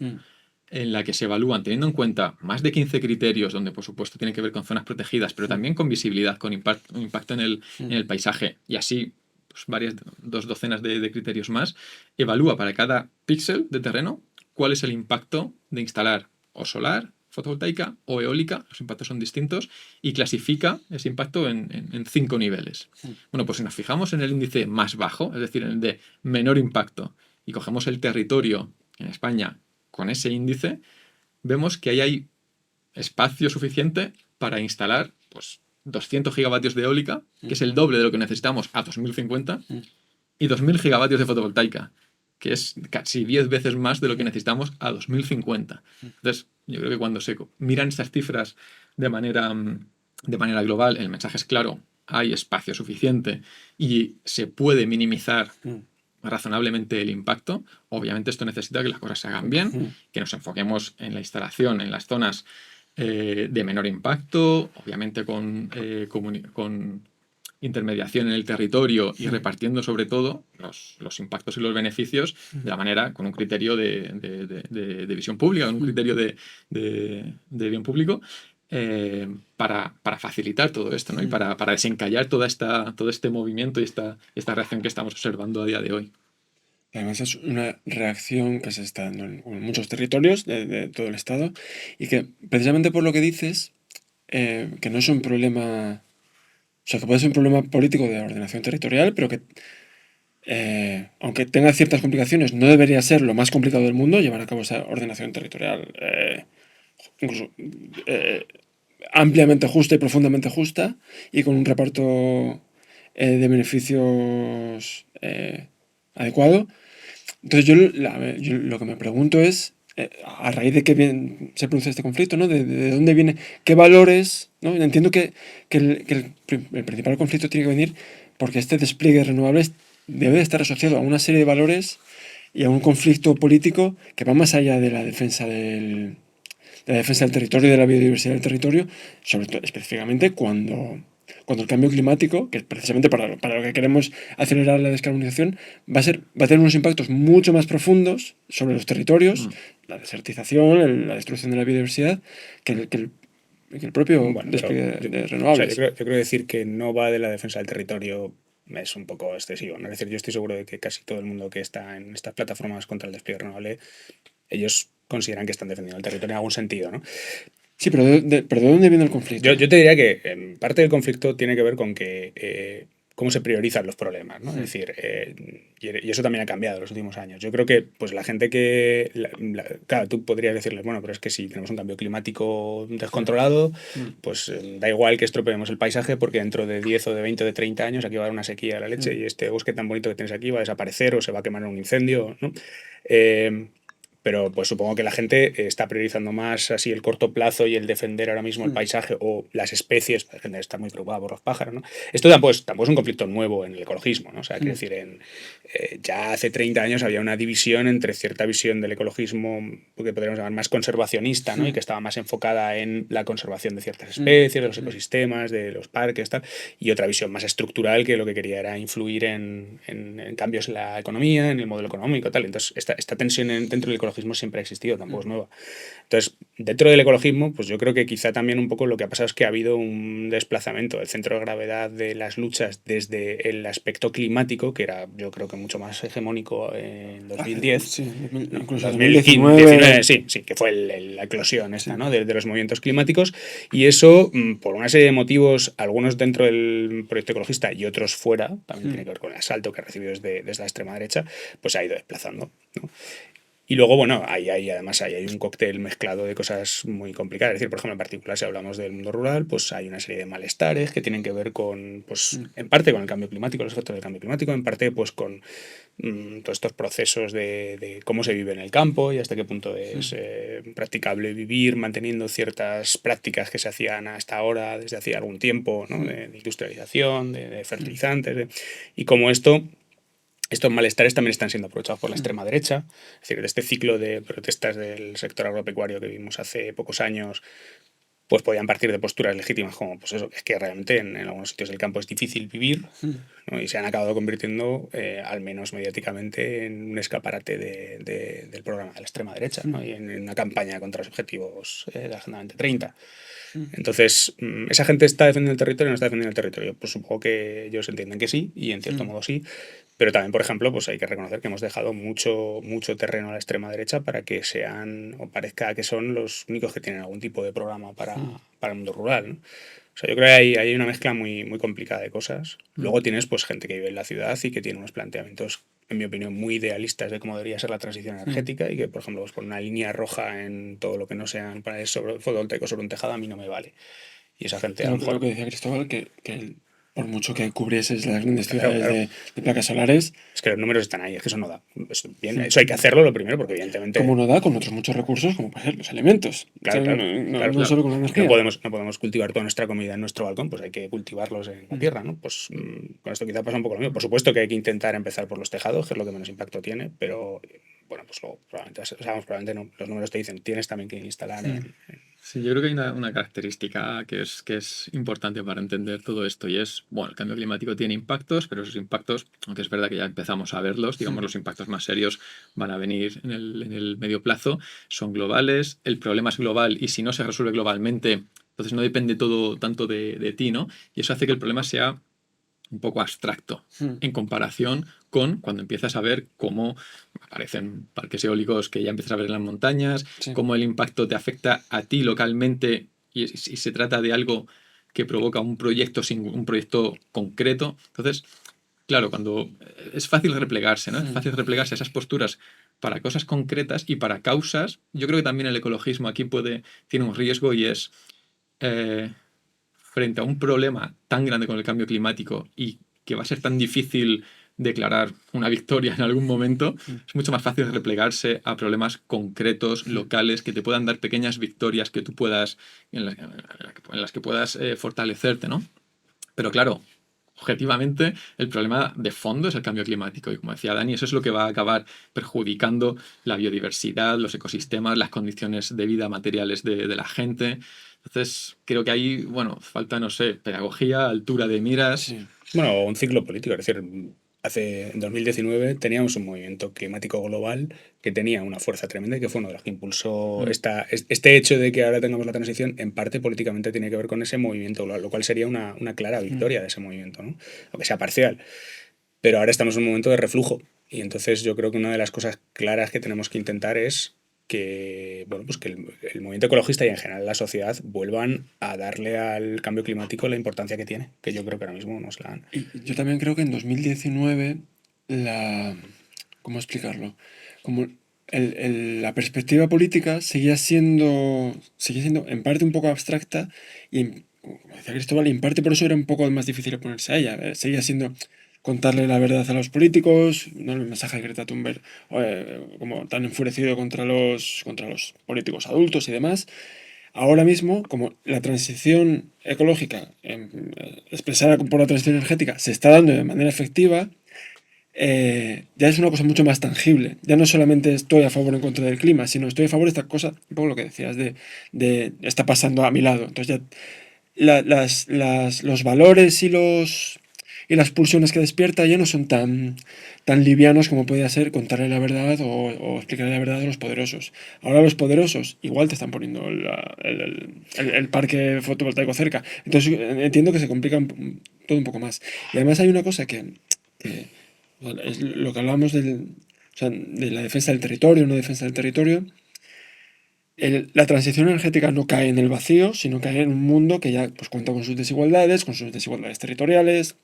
en la que se evalúan, teniendo en cuenta más de 15 criterios, donde por supuesto tiene que ver con zonas protegidas, pero también con visibilidad, con impacto en el paisaje, y así pues, dos docenas de criterios más, evalúa para cada píxel de terreno cuál es el impacto de instalar o solar, fotovoltaica o eólica, los impactos son distintos, y clasifica ese impacto en 5 niveles. Bueno, pues si nos fijamos en el índice más bajo, es decir, en el de menor impacto, y cogemos el territorio en España con ese índice, vemos que ahí hay espacio suficiente para instalar pues, 200 gigavatios de eólica, que es el doble de lo que necesitamos a 2050, y 2000 gigavatios de fotovoltaica, que es casi 10 veces más de lo que necesitamos a 2050. Entonces, yo creo que cuando se miran estas cifras de manera global, el mensaje es claro, hay espacio suficiente y se puede minimizar razonablemente el impacto. Obviamente esto necesita que las cosas se hagan bien, que nos enfoquemos en la instalación en las zonas de menor impacto, obviamente con intermediación en el territorio y repartiendo sobre todo los impactos y los beneficios de la manera, con un criterio de visión pública, con un criterio de bien público, para facilitar todo esto, ¿no? Y para desencallar todo este movimiento y esta reacción que estamos observando a día de hoy. Además es una reacción que se está dando en muchos territorios de todo el estado y que precisamente por lo que dices, que no es un problema, o sea, que puede ser un problema político de ordenación territorial, pero que aunque tenga ciertas complicaciones, no debería ser lo más complicado del mundo llevar a cabo esa ordenación territorial, incluso ampliamente justa y profundamente justa y con un reparto de beneficios adecuado. Entonces yo lo que me pregunto es, a raíz de que se produce este conflicto, ¿no? De dónde viene, qué valores, ¿no? Entiendo que el principal conflicto tiene que venir porque este despliegue de renovables debe de estar asociado a una serie de valores y a un conflicto político que va más allá de la defensa del territorio y de la biodiversidad del territorio, sobre todo específicamente cuando el cambio climático, que es precisamente para lo que queremos acelerar la descarbonización, va a tener unos impactos mucho más profundos sobre los territorios, la desertización, la destrucción de la biodiversidad, que el propio bueno, despliegue pero de o sea, renovables. yo creo decir que no va de la defensa del territorio es un poco excesivo, ¿no? Es decir, yo estoy seguro de que casi todo el mundo que está en estas plataformas contra el despliegue renovable, ellos consideran que están defendiendo el territorio en algún sentido, ¿no? Sí, pero ¿de dónde viene el conflicto? Yo te diría que parte del conflicto tiene que ver con que cómo se priorizan los problemas, ¿no? Es decir, y eso también ha cambiado en los últimos años. Yo creo que pues la gente que... claro, tú podrías decirles, bueno, pero es que si tenemos un cambio climático descontrolado, pues da igual que estropeemos el paisaje porque dentro de 10 o de 20 o de 30 años aquí va a haber una sequía de la leche y este bosque tan bonito que tienes aquí va a desaparecer o se va a quemar en un incendio, ¿no? Pero pues supongo que la gente está priorizando más así el corto plazo y el defender ahora mismo el paisaje o las especies. La gente está muy preocupada por los pájaros, ¿no? Esto tampoco es un conflicto nuevo en el ecologismo, ¿no? O sea, quiero decir, ya hace 30 años había una división entre cierta visión del ecologismo que podríamos llamar más conservacionista, ¿no? Y que estaba más enfocada en la conservación de ciertas especies, de los ecosistemas, de los parques, tal, y otra visión más estructural que lo que quería era influir en cambios en la economía, en el modelo económico, tal. Entonces, esta tensión dentro del ecologismo siempre ha existido, tampoco es nueva. Entonces, dentro del ecologismo, pues yo creo que quizá también un poco lo que ha pasado es que ha habido un desplazamiento del centro de gravedad de las luchas desde el aspecto climático, que era yo creo que mucho más hegemónico en 2010. Sí, ¿no? incluso 2019, sí, que fue la eclosión esta, ¿no? de los movimientos climáticos. Y eso, por una serie de motivos, algunos dentro del proyecto ecologista y otros fuera, también tiene que ver con el asalto que ha recibido desde la extrema derecha, pues se ha ido desplazando, ¿no? Y luego, bueno, además hay un cóctel mezclado de cosas muy complicadas. Es decir, por ejemplo, en particular, si hablamos del mundo rural, pues hay una serie de malestares que tienen que ver con, pues, en parte con el cambio climático, los efectos del cambio climático, en parte, pues, con todos estos procesos de cómo se vive en el campo y hasta qué punto es practicable vivir manteniendo ciertas prácticas que se hacían hasta ahora, desde hacía algún tiempo, ¿no? De industrialización, de fertilizantes, y cómo estos malestares también están siendo aprovechados por la extrema derecha. Es decir, de este ciclo de protestas del sector agropecuario que vimos hace pocos años, pues podían partir de posturas legítimas como, pues eso, es que realmente en algunos sitios del campo es difícil vivir, ¿no? Y se han acabado convirtiendo, al menos mediáticamente, en un escaparate del programa de la extrema derecha, ¿no? Y en una campaña contra los objetivos de la Agenda 2030. Entonces, ¿esa gente está defendiendo el territorio o no está defendiendo el territorio? Pues supongo que ellos entienden que sí, y en cierto modo sí. Pero también, por ejemplo, pues hay que reconocer que hemos dejado mucho terreno a la extrema derecha para que sean, o parezca que son los únicos que tienen algún tipo de programa para el mundo rural, ¿no? O sea, yo creo que hay una mezcla muy, muy complicada de cosas. Luego tienes pues gente que vive en la ciudad y que tiene unos planteamientos, en mi opinión, muy idealistas de cómo debería ser la transición energética y que, por ejemplo, pues por una línea roja en todo lo que no sean paneles fotovoltaicos sobre un tejado a mí no me vale. Y esa gente a lo mejor... Lo que decía Cristóbal, que por mucho que cubrieses las grandes Claro, ciudades claro. de placas solares, Es que los números están ahí, es que eso no da. Bien, eso hay que hacerlo lo primero, porque evidentemente... como no da con otros muchos recursos, como pueden ser los alimentos. Claro, O sea, claro, no claro. solo con la energía. No podemos cultivar toda nuestra comida en nuestro balcón, pues hay que cultivarlos en la tierra, ¿no? Pues con esto quizá pasa un poco lo mismo. Por supuesto que hay que intentar empezar por los tejados, que es lo que menos impacto tiene, pero bueno, pues luego probablemente no, los números te dicen, tienes también que instalar Sí, yo creo que hay una característica que es importante para entender todo esto y es, bueno, el cambio climático tiene impactos, pero esos impactos, aunque es verdad que ya empezamos a verlos, digamos, los impactos más serios van a venir en el medio plazo, son globales, el problema es global y si no se resuelve globalmente, entonces no depende todo tanto de ti, ¿no? Y eso hace que el problema sea un poco abstracto en comparación con cuando empiezas a ver cómo aparecen parques eólicos que ya empiezas a ver en las montañas, Sí. cómo el impacto te afecta a ti localmente y se trata de algo que provoca un proyecto concreto. Entonces, claro, cuando es fácil replegarse, ¿no? Es fácil replegarse a esas posturas para cosas concretas y para causas. Yo creo que también el ecologismo aquí tiene un riesgo y es eh, frente a un problema tan grande con el cambio climático y que va a ser tan difícil declarar una victoria en algún momento, es mucho más fácil replegarse a problemas concretos, locales, que te puedan dar pequeñas victorias que tú puedas, en las que puedas fortalecerte, ¿no? Pero claro, objetivamente, el problema de fondo es el cambio climático. Y como decía Dani, eso es lo que va a acabar perjudicando la biodiversidad, los ecosistemas, las condiciones de vida materiales de la gente. Entonces, creo que ahí, bueno, falta, no sé, pedagogía, altura de miras. Sí. Bueno, un ciclo político, es decir, en 2019 teníamos un movimiento climático global que tenía una fuerza tremenda y que fue uno de los que impulsó este hecho de que ahora tengamos la transición, en parte políticamente tiene que ver con ese movimiento global, lo cual sería una clara victoria de ese movimiento, ¿no? Aunque sea parcial. Pero ahora estamos en un momento de reflujo y entonces yo creo que una de las cosas claras que tenemos que intentar es bueno, pues que el movimiento ecologista y en general la sociedad vuelvan a darle al cambio climático la importancia que tiene, que yo creo que ahora mismo no se la dan. Y yo también creo que en 2019 ¿cómo explicarlo? Como la perspectiva política seguía siendo en parte un poco abstracta y, como decía Cristóbal, y en parte por eso era un poco más difícil oponerse a ella. Seguía siendo contarle la verdad a los políticos, no el mensaje de Greta Thunberg como tan enfurecido contra los políticos adultos y demás. Ahora mismo, como la transición ecológica expresada por la transición energética se está dando de manera efectiva, ya es una cosa mucho más tangible. Ya no solamente estoy a favor o en contra del clima, sino estoy a favor de esta cosa, un poco lo que decías, de está pasando a mi lado. Entonces ya los valores y las pulsiones que despierta ya no son tan livianos como podía ser contarle la verdad o explicarle la verdad a los poderosos. Ahora los poderosos igual te están poniendo el parque fotovoltaico cerca. Entonces entiendo que se complica todo un poco más. Y además hay una cosa que es lo que hablábamos o sea, de la defensa del territorio, no defensa del territorio. La transición energética no cae en el vacío, sino cae en un mundo que ya pues, cuenta con sus desigualdades territoriales,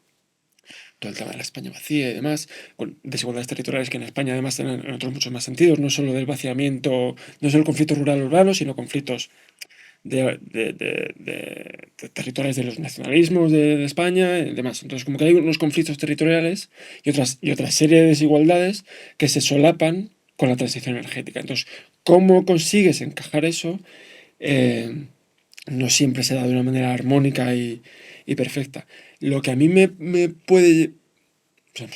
todo el tema de la España vacía y demás, con desigualdades territoriales que en España además tienen en otros muchos más sentidos, no solo del vaciamiento, no solo el conflicto rural-urbano, sino conflictos de territoriales de los nacionalismos de España y demás. Entonces, como que hay unos conflictos territoriales y otra serie de desigualdades que se solapan con la transición energética. Entonces, ¿cómo consigues encajar eso? No siempre se da de una manera armónica y perfecta. Lo que a mí me puede... o sea,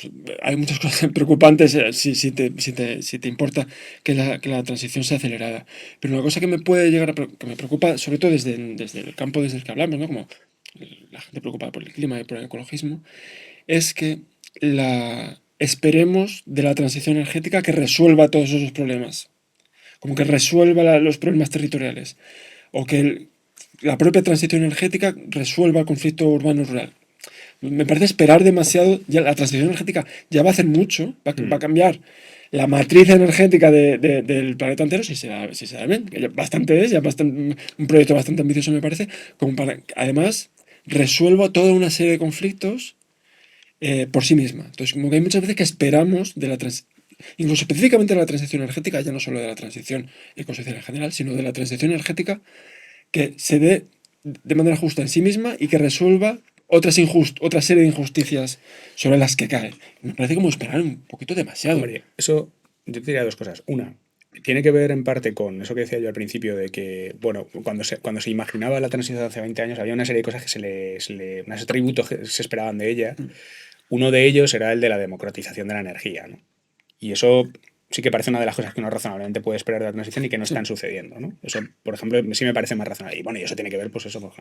hay muchas cosas preocupantes si te importa que la transición sea acelerada. Pero una cosa que me puede llegar que me preocupa, sobre todo desde el campo desde el que hablamos, ¿no? Como la gente preocupada por el clima y por el ecologismo, es que esperemos de la transición energética que resuelva todos esos problemas. Como que resuelva los problemas territoriales. O que la propia transición energética resuelva el conflicto urbano-rural. Me parece esperar demasiado. Ya la transición energética ya va a hacer mucho, va a cambiar la matriz energética del planeta entero, si se da bien, que ya bastante es, un proyecto bastante ambicioso me parece, como para que además resuelva toda una serie de conflictos por sí misma. Entonces, como que hay muchas veces que esperamos incluso específicamente de la transición energética, ya no solo de la transición ecosocial en general, sino de la transición energética, que se dé de manera justa en sí misma y que resuelva otra serie de injusticias sobre las que cae. Me parece como esperar un poquito demasiado. Hombre, eso yo te diría dos cosas. Una, tiene que ver en parte con eso que decía yo al principio de que, bueno, cuando se imaginaba la transición hace 20 años había una serie de cosas que unos atributos que se esperaban de ella. Uno de ellos era el de la democratización de la energía, ¿no? Y eso sí que parece una de las cosas que uno razonablemente puede esperar de la transición y que no están sucediendo, ¿no? Eso, por ejemplo, sí me parece más razonable. Y bueno, y eso tiene que ver, pues eso,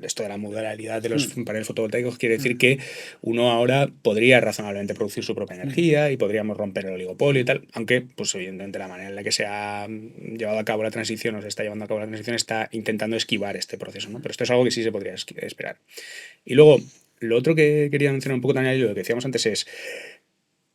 esto de la modalidad de los paneles fotovoltaicos quiere decir que uno ahora podría razonablemente producir su propia energía y podríamos romper el oligopolio y tal, aunque, pues evidentemente, la manera en la que se ha llevado a cabo la transición o se está llevando a cabo la transición está intentando esquivar este proceso, ¿no? Pero esto es algo que sí se podría esperar. Y luego, lo otro que quería mencionar un poco también, lo que decíamos antes es,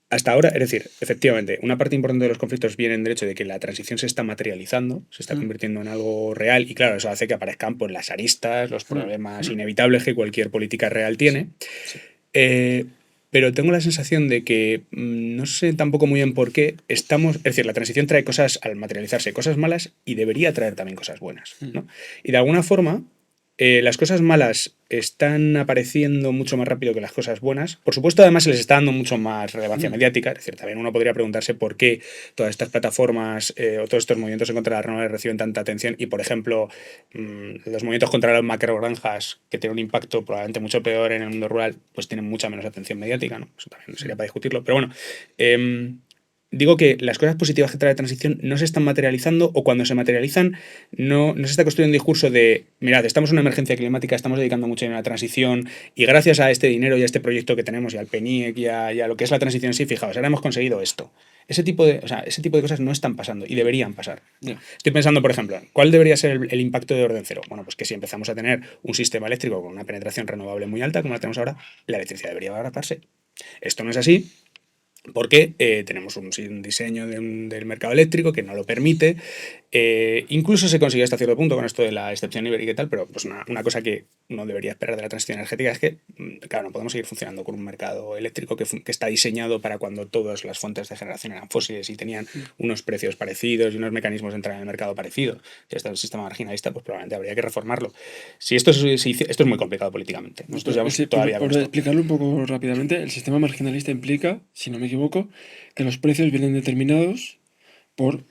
hasta ahora, es decir, efectivamente, una parte importante de los conflictos viene del hecho de que la transición se está materializando, se está convirtiendo en algo real y claro, eso hace que aparezcan pues, las aristas, los problemas inevitables que cualquier política real tiene. Pero tengo la sensación de que no sé tampoco muy bien por qué es decir, la transición trae cosas, al materializarse, cosas malas y debería traer también cosas buenas, ¿no? Y de alguna forma, las cosas malas están apareciendo mucho más rápido que las cosas buenas. Por supuesto, además se les está dando mucho más relevancia mediática. Es decir, también uno podría preguntarse por qué todas estas plataformas o todos estos movimientos en contra de las renovables reciben tanta atención y, por ejemplo, los movimientos contra las macrogranjas, que tienen un impacto probablemente mucho peor en el mundo rural, pues tienen mucha menos atención mediática, ¿no? Eso también sería para discutirlo. Pero bueno, digo que las cosas positivas que trae la transición no se están materializando o cuando se materializan no se está construyendo un discurso de, mirad, estamos en una emergencia climática, estamos dedicando mucho dinero a la transición y gracias a este dinero y a este proyecto que tenemos y al PNIEC y a lo que es la transición en sí, fijaos, ahora hemos conseguido esto. Ese tipo de cosas no están pasando y deberían pasar. Yeah. Estoy pensando, por ejemplo, ¿cuál debería ser el impacto de orden cero? Bueno, pues que si empezamos a tener un sistema eléctrico con una penetración renovable muy alta, como la tenemos ahora, la electricidad debería abaratarse. Esto no es así. porque tenemos un diseño del mercado eléctrico que no lo permite. Incluso se consiguió hasta cierto punto con esto de la excepción ibérica y tal, pero pues una cosa que uno debería esperar de la transición energética es que, claro, no podemos seguir funcionando con un mercado eléctrico que está diseñado para cuando todas las fuentes de generación eran fósiles y tenían unos precios parecidos y unos mecanismos de entrada en el mercado parecido. Si está el sistema marginalista, pues probablemente habría que reformarlo. Si esto esto es muy complicado políticamente. Nosotros llevamos Sí, todavía con por esto. explicarlo un poco rápidamente, el sistema marginalista implica, si no me equivoco, que los precios vienen determinados por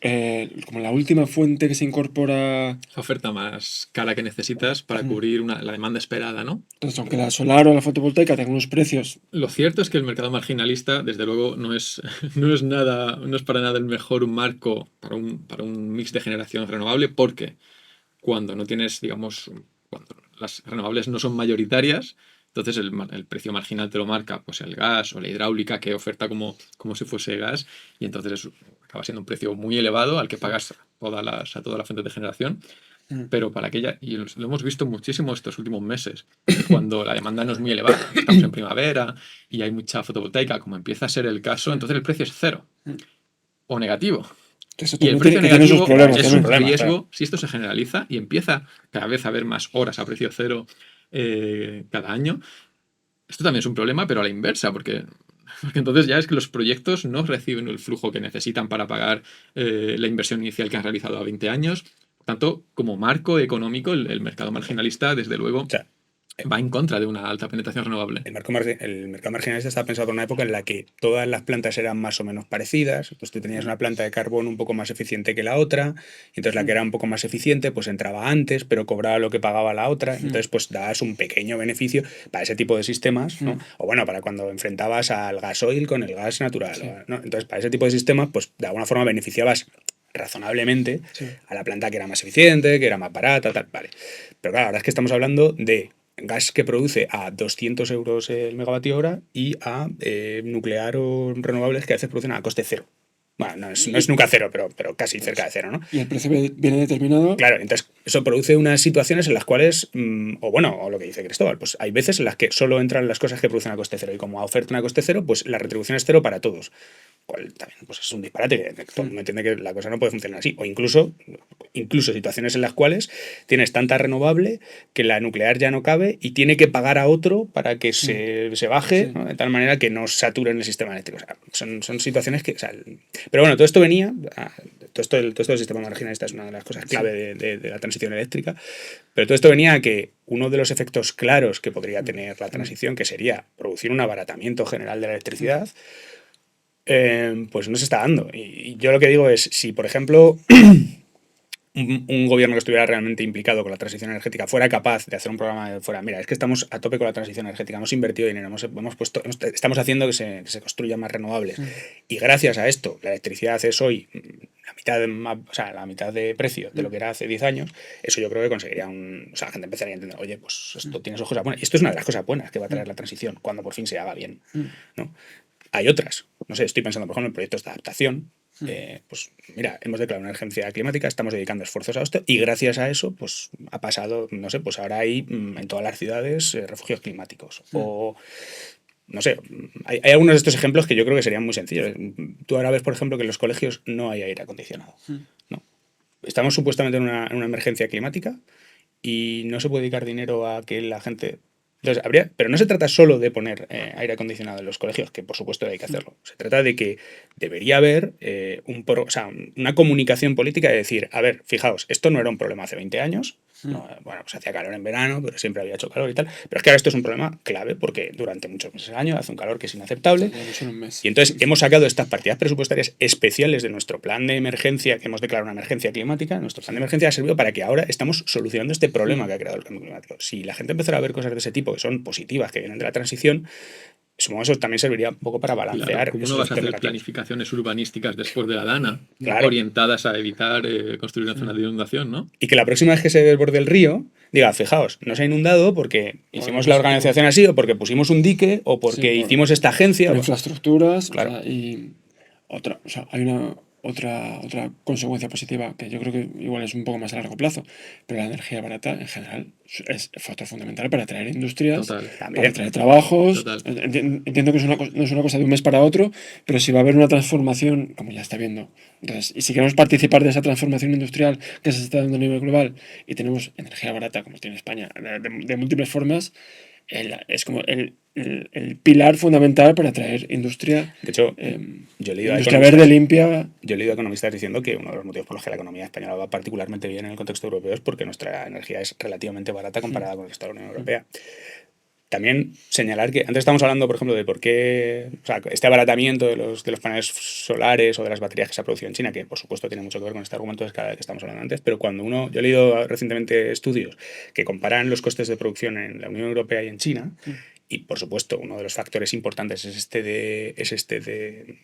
como la última fuente que se incorpora. La oferta más cara que necesitas para cubrir la demanda esperada, ¿no? Entonces, aunque la solar o la fotovoltaica tengan unos precios. Lo cierto es que el mercado marginalista, desde luego, no es, no es para nada el mejor marco para un mix de generación renovable, porque cuando no tienes, digamos, cuando las renovables no son mayoritarias, entonces el precio marginal te lo marca pues el gas o la hidráulica que oferta como si fuese gas, y entonces acaba siendo un precio muy elevado al que pagas a toda la fuente de generación. Pero para aquella, y lo hemos visto muchísimo estos últimos meses, cuando la demanda no es muy elevada, estamos en primavera y hay mucha fotovoltaica, como empieza a ser el caso, entonces el precio es cero o negativo. Eso Y el también precio tiene sus negativo problemas es también. un riesgo si esto se generaliza y empieza cada vez a haber más horas a precio cero cada año. Esto también es un problema, pero a la inversa, porque entonces ya es que los proyectos no reciben el flujo que necesitan para pagar la inversión inicial que han realizado a 20 años. Por tanto, como marco económico, el mercado marginalista, desde luego, O sea, va en contra de una alta penetración renovable. el mercado marginalista estaba pensado por una época en la que todas las plantas eran más o menos parecidas. Entonces tú tenías una planta de carbón un poco más eficiente que la otra, y entonces la que era un poco más eficiente pues entraba antes, pero cobraba lo que pagaba la otra. Entonces pues dabas un pequeño beneficio para ese tipo de sistemas, ¿no? O bueno, para cuando enfrentabas al gasoil con el gas natural, ¿no? Entonces para ese tipo de sistemas pues de alguna forma beneficiabas razonablemente a la planta que era más eficiente, que era más barata, tal, vale. Pero claro, ahora es que estamos hablando de gas que produce a 200 euros el megavatio hora y a nuclear o renovables que a veces producen a coste cero. Bueno, no es nunca cero, pero casi cerca de cero, ¿no? Y el precio viene determinado. Claro, entonces eso produce unas situaciones en las cuales, o lo que dice Cristóbal, pues hay veces en las que solo entran las cosas que producen a coste cero y como ofertan a coste cero, pues la retribución es cero para todos. Cual también pues es un disparate, que todo el mundo entiende que la cosa no puede funcionar así. O incluso situaciones en las cuales tienes tanta renovable que la nuclear ya no cabe y tiene que pagar a otro para que se baje, ¿no? De tal manera que no saturen el sistema eléctrico. O sea, son situaciones que... pero bueno, todo esto venía... Todo esto del sistema marginalista es una de las cosas clave de la transición eléctrica, pero todo esto venía a que uno de los efectos claros que podría tener la transición, que sería producir un abaratamiento general de la electricidad, pues no se está dando. Y yo lo que digo es, si por ejemplo un gobierno que estuviera realmente implicado con la transición energética fuera capaz de hacer un programa de fuera, mira, es que estamos a tope con la transición energética, hemos invertido dinero, estamos haciendo que se construyan más renovables, y gracias a esto la electricidad es hoy la mitad de precio de lo que era hace 10 años, eso yo creo que conseguiría la gente empezaría a entender, oye, pues esto tiene sus cosas buenas, y esto es una de las cosas buenas que va a traer la transición cuando por fin se haga bien, ¿no? Hay otras, no sé, estoy pensando por ejemplo en proyectos de adaptación. Pues mira, hemos declarado una emergencia climática, estamos dedicando esfuerzos a esto y gracias a eso pues ha pasado, no sé, pues ahora hay en todas las ciudades refugios climáticos o no sé, hay algunos de estos ejemplos que yo creo que serían muy sencillos. Tú ahora ves, por ejemplo, que en los colegios no hay aire acondicionado, ¿no? Estamos supuestamente en una emergencia climática y no se puede dedicar dinero a que la gente... Entonces, pero no se trata solo de poner aire acondicionado en los colegios, que por supuesto hay que hacerlo. Se trata de que debería haber una comunicación política de decir, a ver, fijaos, esto no era un problema hace 20 años, no, bueno, pues hacía calor en verano, pero siempre había hecho calor y tal, pero es que ahora esto es un problema clave porque durante muchos meses al año hace un calor que es inaceptable. Y entonces hemos sacado estas partidas presupuestarias especiales de nuestro plan de emergencia, que hemos declarado una emergencia climática. Nuestro plan de emergencia ha servido para que ahora estamos solucionando este problema que ha creado el cambio climático. Si la gente empezara a ver cosas de ese tipo que son positivas, que vienen de la transición, supongo que eso también serviría un poco para balancear. Claro, ¿cómo no vas a hacer planificaciones urbanísticas después de la Dana, claro, orientadas a evitar construir una zona de inundación, ¿no? Y que la próxima vez que se desborde el río, diga, fijaos, no se ha inundado porque hicimos la organización así, o porque pusimos un dique, o porque hicimos esta agencia. Infraestructuras, claro. Y otra, hay una otra consecuencia positiva, que yo creo que igual es un poco más a largo plazo, pero la energía barata en general es factor fundamental para atraer industrias, Total. para atraer trabajos. Total. Entiendo que no es una cosa de un mes para otro, pero si va a haber una transformación, como ya está viendo. Entonces, y si queremos participar de esa transformación industrial que se está dando a nivel global y tenemos energía barata, como tiene España, de múltiples formas, es como el pilar fundamental para atraer industria, De hecho, yo he leído a industria economistas- verde, limpia. Yo he leído a economistas diciendo que uno de los motivos por los que la economía española va particularmente bien en el contexto europeo es porque nuestra energía es relativamente barata comparada con el resto de la Unión Europea. También señalar que antes estamos hablando, por ejemplo, de por qué, o sea, este abaratamiento de los paneles solares o de las baterías que se ha producido en China, que por supuesto tiene mucho que ver con este argumento que estamos hablando antes, pero yo he leído recientemente estudios que comparan los costes de producción en la Unión Europea y en China. Y por supuesto, uno de los factores importantes es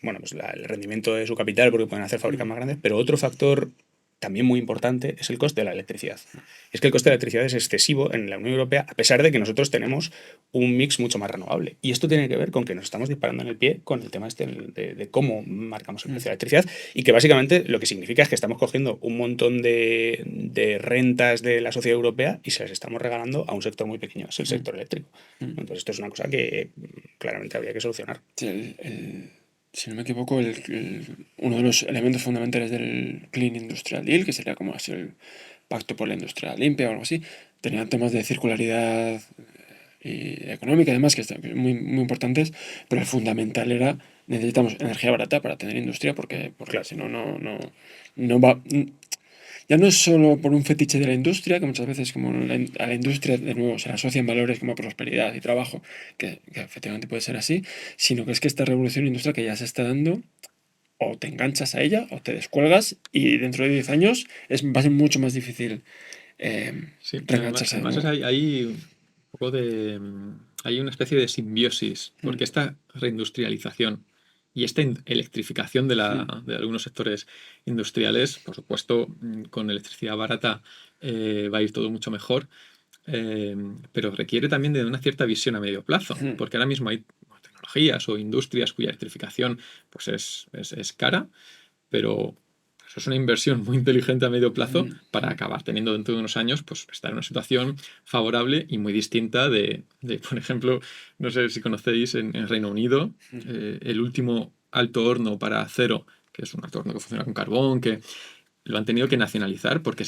bueno, pues el rendimiento de su capital, porque pueden hacer fábricas más grandes, pero otro factor también muy importante es el coste de la electricidad. Es que el coste de la electricidad es excesivo en la Unión Europea, a pesar de que nosotros tenemos un mix mucho más renovable. Y esto tiene que ver con que nos estamos disparando en el pie con el tema de cómo marcamos el precio de la electricidad, y que básicamente lo que significa es que estamos cogiendo un montón de rentas de la sociedad europea y se las estamos regalando a un sector muy pequeño, es el sector eléctrico. Entonces esto es una cosa que claramente habría que solucionar. Sí, si no me equivoco, uno de los elementos fundamentales del Clean Industrial Deal, que sería como así el pacto por la industria limpia o algo así, tenía temas de circularidad y económica y demás, que están muy importantes, pero el fundamental era: necesitamos energía barata para tener industria, porque Claro. si no, no va. Ya no es solo por un fetiche de la industria, que muchas veces como a la industria de nuevo se le asocian valores como prosperidad y trabajo, que efectivamente puede ser así, sino que es que esta revolución industrial que ya se está dando, o te enganchas a ella o te descuelgas, y dentro de 10 años va a ser mucho más difícil Sí, reengancharse de además nuevo. hay un poco de... Hay una especie de simbiosis, porque esta reindustrialización y esta electrificación de algunos sectores industriales, por supuesto, con electricidad barata va a ir todo mucho mejor, pero requiere también de una cierta visión a medio plazo, porque ahora mismo hay tecnologías o industrias cuya electrificación pues es cara, pero eso es una inversión muy inteligente a medio plazo para acabar teniendo dentro de unos años, pues estar en una situación favorable y muy distinta por ejemplo, no sé si conocéis en Reino Unido, el último alto horno para acero, que es un alto horno que funciona con carbón, que lo han tenido que nacionalizar porque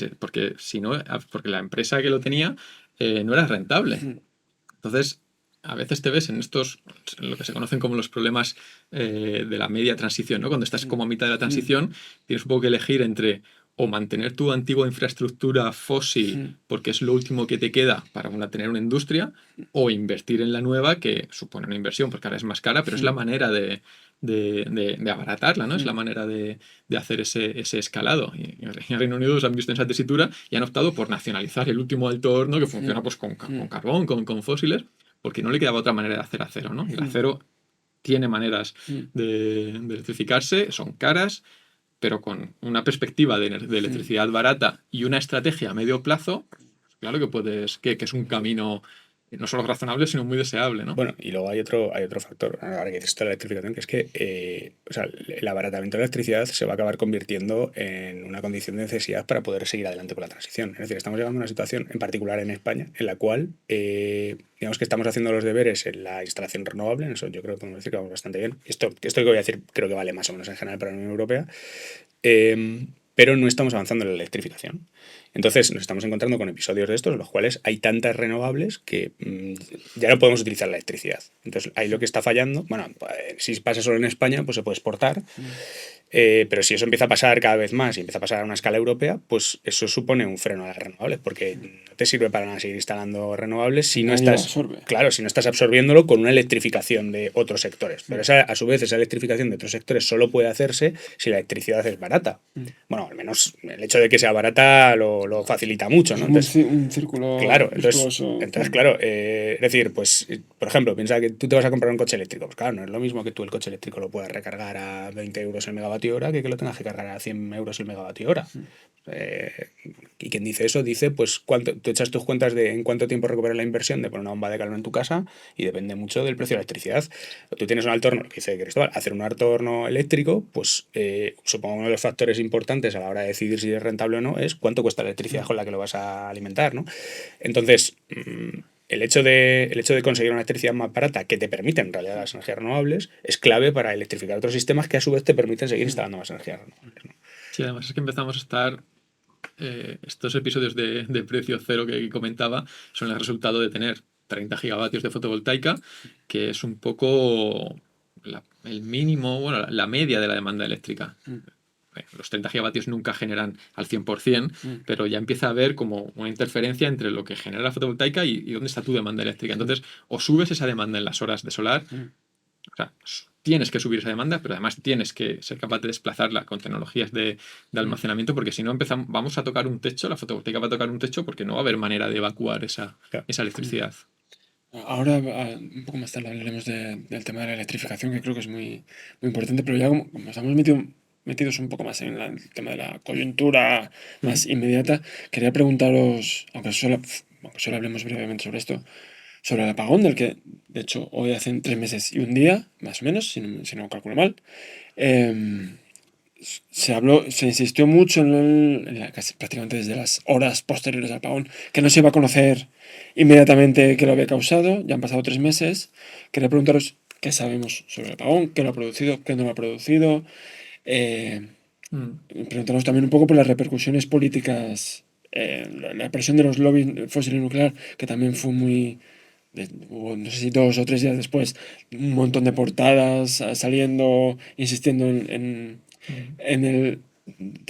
si no, porque la empresa que lo tenía no era rentable. Entonces, a veces te ves en lo que se conocen como los problemas de la media transición, ¿no? Cuando estás como a mitad de la transición, tienes un poco que elegir entre o mantener tu antigua infraestructura fósil porque es lo último que te queda para tener una industria, o invertir en la nueva, que supone una inversión porque ahora es más cara, pero es la manera de abaratarla, ¿no? Es la manera de hacer ese escalado. Y en Reino Unido se han visto en esa tesitura y han optado por nacionalizar el último alto horno que funciona pues con carbón, con fósiles, porque no le quedaba otra manera de hacer acero, ¿no? El acero tiene maneras de electrificarse, son caras, pero con una perspectiva de electricidad barata y una estrategia a medio plazo, claro que es un camino no solo razonable, sino muy deseable, ¿no? Bueno, y luego hay otro factor, ahora que dices esto de la electrificación, que es que o sea, el abaratamiento de la electricidad se va a acabar convirtiendo en una condición de necesidad para poder seguir adelante con la transición. Es decir, estamos llegando a una situación, en particular en España, en la cual digamos que estamos haciendo los deberes en la instalación renovable. En eso yo creo que podemos decir que vamos bastante bien. Esto que voy a decir creo que vale más o menos en general para la Unión Europea. Pero no estamos avanzando en la electrificación. Entonces nos estamos encontrando con episodios de estos en los cuales hay tantas renovables que ya no podemos utilizar la electricidad. Entonces ahí lo que está fallando, bueno, si pasa solo en España, pues se puede exportar. Pero si eso empieza a pasar cada vez más y empieza a pasar a una escala europea, pues eso supone un freno a las renovables, porque no te sirve para nada seguir instalando renovables si no estás, claro, si no estás absorbiéndolo con una electrificación de otros sectores. Pero a su vez, esa electrificación de otros sectores solo puede hacerse si la electricidad es barata. Bueno, al menos el hecho de que sea barata lo lo facilita mucho, ¿no? Es un círculo Claro, virtuoso. claro, es decir, pues, por ejemplo, piensa que tú te vas a comprar un coche eléctrico. Pues claro, no es lo mismo que tú el coche eléctrico lo puedas recargar a 20 euros el megavatio hora que lo tengas que cargar a 100 euros el megavatio hora. Eh, y quien dice eso dice, pues, tú echas tus cuentas de en cuánto tiempo recuperas la inversión de poner una bomba de calor en tu casa y depende mucho del precio de la electricidad. Tú tienes un alto horno, lo que dice Cristóbal, hacer un alto horno eléctrico, pues supongo que uno de los factores importantes a la hora de decidir si es rentable o no es cuánto cuesta la electricidad con la que lo vas a alimentar, ¿no? Entonces, el hecho de conseguir una electricidad más barata que te permite en realidad las energías renovables es clave para electrificar otros sistemas que a su vez te permiten seguir instalando más energías renovables, ¿no? Sí, además es que empezamos a estar. Estos episodios de precio cero que comentaba son el resultado de tener 30 gigavatios de fotovoltaica, que es un poco el mínimo, bueno, la media de la demanda eléctrica. Los 30 gigavatios nunca generan al 100%, pero ya empieza a haber como una interferencia entre lo que genera la fotovoltaica y dónde está tu demanda eléctrica. Entonces, o subes esa demanda en las horas de solar, o sea, tienes que subir esa demanda, pero además tienes que ser capaz de desplazarla con tecnologías de almacenamiento, porque si no vamos a tocar un techo, la fotovoltaica va a tocar un techo porque no va a haber manera de evacuar esa electricidad. Ahora, un poco más tarde, hablaremos del tema de la electrificación, que creo que es muy, muy importante, pero ya como estamos metidos un poco más en el tema de la coyuntura más inmediata, quería preguntaros, aunque solo hablemos brevemente sobre esto, sobre el apagón, del que, de hecho, hoy hacen 3 meses y un día, más o menos, si no calculo mal. Se insistió mucho casi prácticamente desde las horas posteriores al apagón, que no se iba a conocer inmediatamente qué lo había causado. Ya han pasado 3 meses. Quería preguntaros qué sabemos sobre el apagón, qué lo ha producido, qué no lo ha producido. Preguntaros también un poco por las repercusiones políticas, la presión de los lobbies fósil y nuclear, que también fue muy... Hubo, no sé si 2 o 3 días después, un montón de portadas saliendo, insistiendo de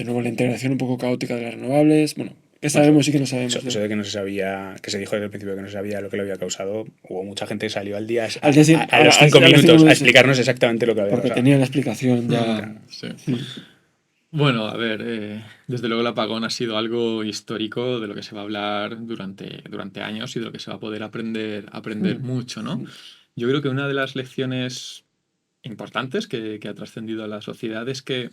nuevo, la integración un poco caótica de las renovables. Bueno, ¿qué sabemos y qué no sabemos? Eso de que no se sabía, que se dijo desde el principio que no se sabía lo que lo había causado, hubo mucha gente que salió al día Al día siguiente, a los 5 minutos a explicarnos exactamente lo que había porque pasado. tenía la explicación ya. Sí. Bueno, a ver, desde luego el apagón ha sido algo histórico de lo que se va a hablar durante años y de lo que se va a poder aprender mucho, ¿no? Yo creo que una de las lecciones importantes que ha trascendido a la sociedad es que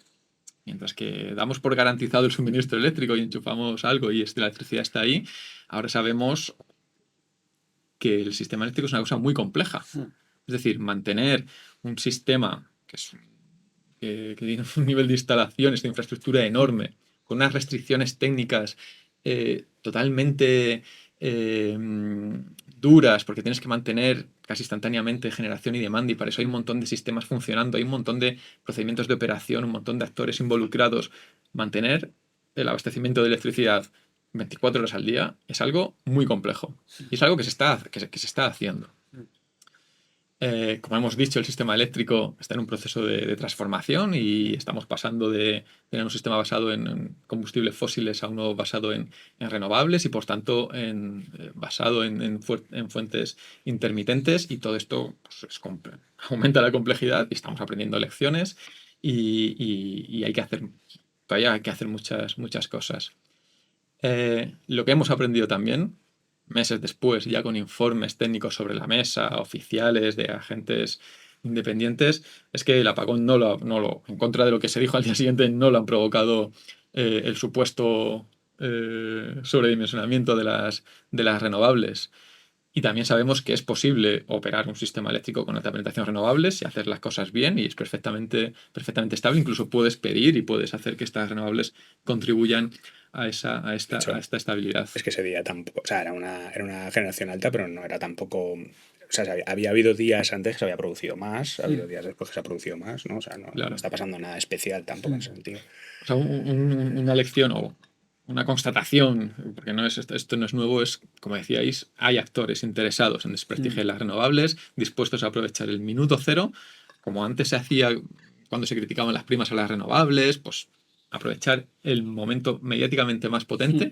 mientras que damos por garantizado el suministro eléctrico y enchufamos algo y la electricidad está ahí, ahora sabemos que el sistema eléctrico es una cosa muy compleja. Es decir, mantener un sistema que tiene un nivel de instalaciones, de infraestructura enorme, con unas restricciones técnicas totalmente duras, porque tienes que mantener casi instantáneamente generación y demanda, y para eso hay un montón de sistemas funcionando, hay un montón de procedimientos de operación, un montón de actores involucrados. Mantener el abastecimiento de electricidad 24 horas al día es algo muy complejo, y es algo que se está haciendo. Como hemos dicho, el sistema eléctrico está en un proceso de transformación y estamos pasando de tener un sistema basado en combustibles fósiles a uno basado en renovables y, por tanto, basado en fuentes intermitentes, y todo esto pues, aumenta la complejidad y estamos aprendiendo lecciones y todavía hay que hacer muchas cosas. Lo que hemos aprendido también meses después, ya con informes técnicos sobre la mesa, oficiales, de agentes independientes, es que el apagón en contra de lo que se dijo al día siguiente, no lo han provocado el supuesto sobredimensionamiento de las renovables. Y también sabemos que es posible operar un sistema eléctrico con alta penetración renovables y hacer las cosas bien, y es perfectamente estable. Incluso puedes pedir y puedes hacer que estas renovables contribuyan a esta estabilidad. Es que ese día tampoco, o sea, era una generación alta, pero no era tampoco. O sea, había habido días antes que se había producido más, ha habido días después que se ha producido más, ¿no? O sea, no está pasando nada especial tampoco en ese sentido. O sea, una lección o una constatación, porque esto no es nuevo, es, como decíais, hay actores interesados en desprestigiar las renovables, dispuestos a aprovechar el minuto cero, como antes se hacía cuando se criticaban las primas a las renovables, pues aprovechar el momento mediáticamente más potente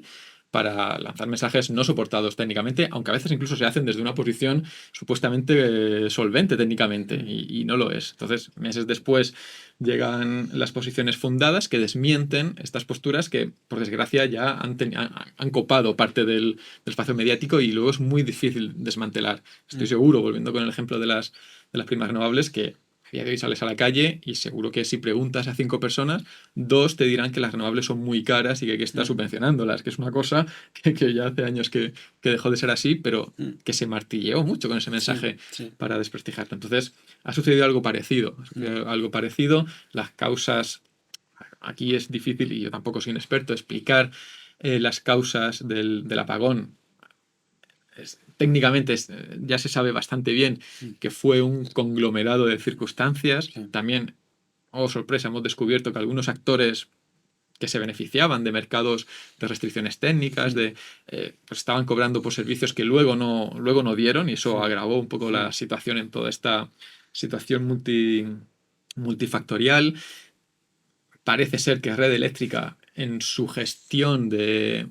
para lanzar mensajes no soportados técnicamente, aunque a veces incluso se hacen desde una posición supuestamente solvente técnicamente y no lo es. Entonces, meses después llegan las posiciones fundadas que desmienten estas posturas que, por desgracia, ya han copado parte del espacio mediático y luego es muy difícil desmantelar. Estoy seguro, volviendo con el ejemplo de las primas renovables, que a día de hoy sales a la calle y seguro que si preguntas a 5 personas, 2 te dirán que las renovables son muy caras y que hay que estar subvencionándolas, que es una cosa que ya hace años que dejó de ser así, pero que se martilleó mucho con ese mensaje para desprestigiarlo. Entonces, ha sucedido algo parecido. Las causas, aquí es difícil, y yo tampoco soy un experto, explicar las causas del apagón. Técnicamente ya se sabe bastante bien que fue un conglomerado de circunstancias. También, oh sorpresa, hemos descubierto que algunos actores que se beneficiaban de mercados de restricciones técnicas, pues estaban cobrando por servicios que luego no dieron, y eso agravó un poco la situación en toda esta situación multifactorial. Parece ser que Red Eléctrica, en su gestión de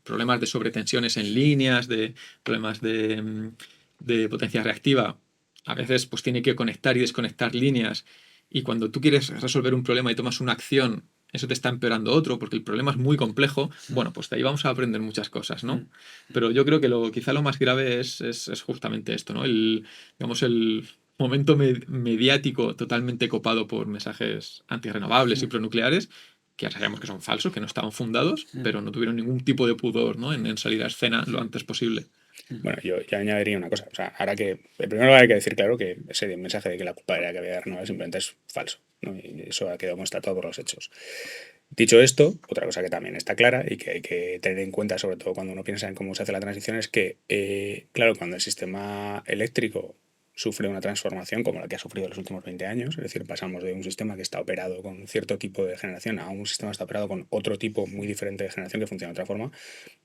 problemas de sobretensiones en líneas, de problemas de potencia reactiva, a veces pues tiene que conectar y desconectar líneas, y cuando tú quieres resolver un problema y tomas una acción, eso te está empeorando otro, porque el problema es muy complejo. Bueno, pues de ahí vamos a aprender muchas cosas, ¿no? Pero yo creo que quizá lo más grave es justamente esto, ¿no? El momento mediático totalmente copado por mensajes antirrenovables y pronucleares, que ya sabemos que son falsos, que no estaban fundados, pero no tuvieron ningún tipo de pudor, ¿no? en salir a escena lo antes posible. Bueno, yo añadiría una cosa. O sea, ahora que. Primero hay que decir claro que ese mensaje de que la culpa era que había renovables simplemente es falso, ¿no? Y eso ha quedado constatado por los hechos. Dicho esto, otra cosa que también está clara y que hay que tener en cuenta, sobre todo cuando uno piensa en cómo se hace la transición, es que, claro, cuando el sistema eléctrico sufre una transformación como la que ha sufrido en los últimos 20 años, es decir, pasamos de un sistema que está operado con cierto tipo de generación a un sistema que está operado con otro tipo muy diferente de generación que funciona de otra forma,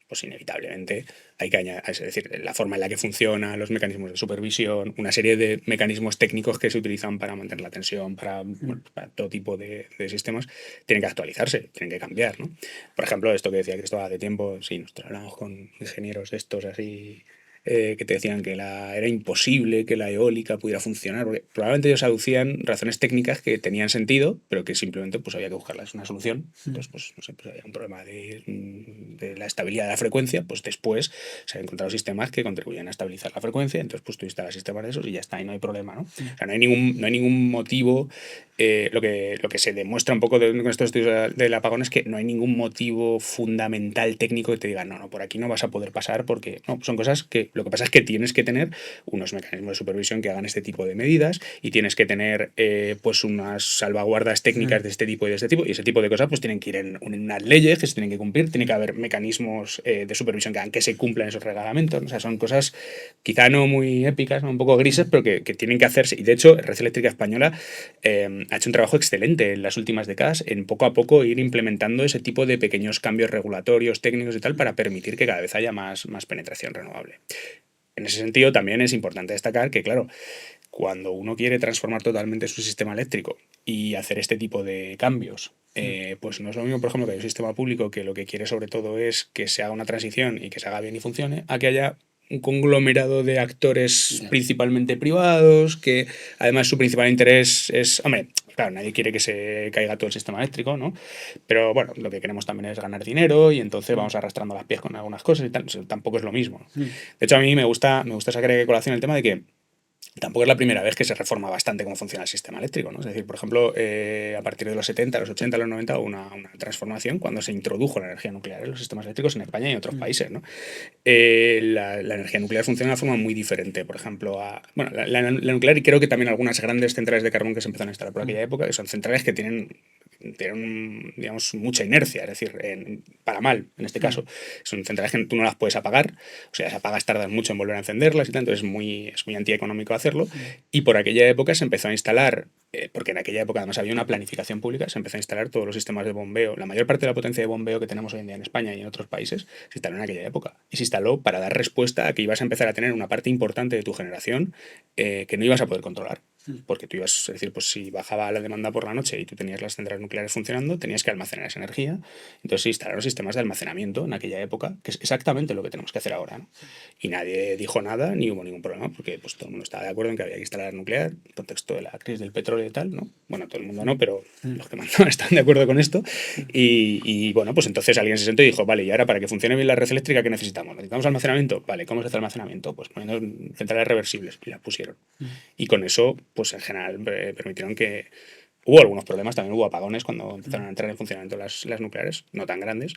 pues inevitablemente hay que añadir, es decir, la forma en la que funciona, los mecanismos de supervisión, una serie de mecanismos técnicos que se utilizan para mantener la tensión, para todo tipo de sistemas, tienen que actualizarse, tienen que cambiar, ¿no? Por ejemplo, esto que decía Cristóbal hace tiempo, sí, nosotros hablamos con ingenieros de estos así, que te decían que era imposible que la eólica pudiera funcionar, porque probablemente ellos aducían razones técnicas que tenían sentido, pero que simplemente pues había que buscarles una solución. Entonces, pues no sé, pues había un problema de la estabilidad de la frecuencia, pues después se han encontrado sistemas que contribuyen a estabilizar la frecuencia, entonces pues tú instalas sistemas de esos y ya está, y no hay problema, ¿no? O sea, no hay ningún motivo. Lo que se demuestra un poco con estos estudios del apagón es que no hay ningún motivo fundamental técnico que te diga, no, por aquí no vas a poder pasar, porque no, son cosas que lo que pasa es que tienes que tener unos mecanismos de supervisión que hagan este tipo de medidas, y tienes que tener pues unas salvaguardas técnicas de este tipo y de este tipo, y ese tipo de cosas pues tienen que ir en unas leyes que se tienen que cumplir, tiene que haber mecanismos de supervisión que hagan que se cumplan esos reglamentos, ¿no? O sea, son cosas quizá no muy épicas, ¿no? Un poco grises, pero que tienen que hacerse, y de hecho Red Eléctrica Española ha hecho un trabajo excelente en las últimas décadas en poco a poco ir implementando ese tipo de pequeños cambios regulatorios, técnicos y tal, para permitir que cada vez haya más penetración renovable. En ese sentido, también es importante destacar que, claro, cuando uno quiere transformar totalmente su sistema eléctrico y hacer este tipo de cambios, pues no es lo mismo, por ejemplo, que hay un sistema público que lo que quiere sobre todo es que se haga una transición y que se haga bien y funcione, a que haya un conglomerado de actores principalmente privados, que además su principal interés es, hombre, claro, nadie quiere que se caiga todo el sistema eléctrico, ¿no? Pero bueno, lo que queremos también es ganar dinero, y entonces vamos arrastrando las pies con algunas cosas y tal. Eso tampoco es lo mismo. De hecho, a mí me gusta sacar a colación el tema de que tampoco es la primera vez que se reforma bastante cómo funciona el sistema eléctrico, ¿no? Es decir, por ejemplo, a partir de los 70, los 80, los 90 hubo una transformación cuando se introdujo la energía nuclear en los sistemas eléctricos en España y en otros países, ¿no? La energía nuclear funciona de una forma muy diferente, por ejemplo, la nuclear, y creo que también algunas grandes centrales de carbón que se empezaron a instalar por aquella época, que son centrales que tienen, digamos, mucha inercia, es decir, para mal, en este caso. Son centrales que tú no las puedes apagar, o sea, si apagas tardas mucho en volver a encenderlas y tal, entonces es muy antieconómico hacerlo. Y por aquella época se empezó a instalar, porque en aquella época además había una planificación pública, se empezó a instalar todos los sistemas de bombeo. La mayor parte de la potencia de bombeo que tenemos hoy en día en España y en otros países se instaló en aquella época. Y se instaló para dar respuesta a que ibas a empezar a tener una parte importante de tu generación que no ibas a poder controlar. porque tú ibas, es decir, pues si bajaba la demanda por la noche y tú tenías las centrales nucleares funcionando, tenías que almacenar esa energía. Entonces se instalaron sistemas de almacenamiento en aquella época, que es exactamente lo que tenemos que hacer ahora, ¿no? Y nadie dijo nada, ni hubo ningún problema, porque pues todo el mundo estaba de acuerdo en que había que instalar nuclear, en el contexto de la crisis del petróleo y tal, ¿no? Bueno, todo el mundo no, pero los que mandaban están de acuerdo con esto. Y bueno, pues entonces alguien se sentó y dijo, vale, y ahora para que funcione bien la red eléctrica, ¿qué necesitamos? ¿Necesitamos almacenamiento? Vale, ¿cómo se hace almacenamiento? Pues poniendo centrales reversibles, y las pusieron. Y con eso, pues en general permitieron que... Hubo algunos problemas, también hubo apagones cuando empezaron a entrar en funcionamiento las nucleares, no tan grandes,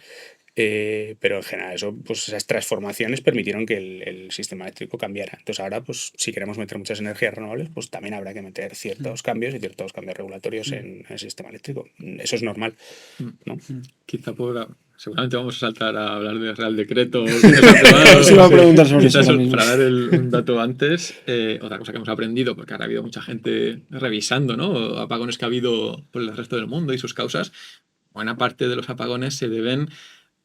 pero en general eso, pues esas transformaciones permitieron que el sistema eléctrico cambiara. Entonces ahora, pues si queremos meter muchas energías renovables, pues también habrá que meter ciertos cambios y ciertos cambios regulatorios en el sistema eléctrico. Eso es normal, ¿no? Quizá seguramente vamos a saltar a hablar de Real Decreto. Que Se iba a preguntar sobre eso quizás ahora mismo. para dar un dato antes, otra cosa que hemos aprendido, porque ahora ha habido mucha gente revisando, ¿no? Apagones que ha habido por el resto del mundo y sus causas. Buena parte de los apagones se deben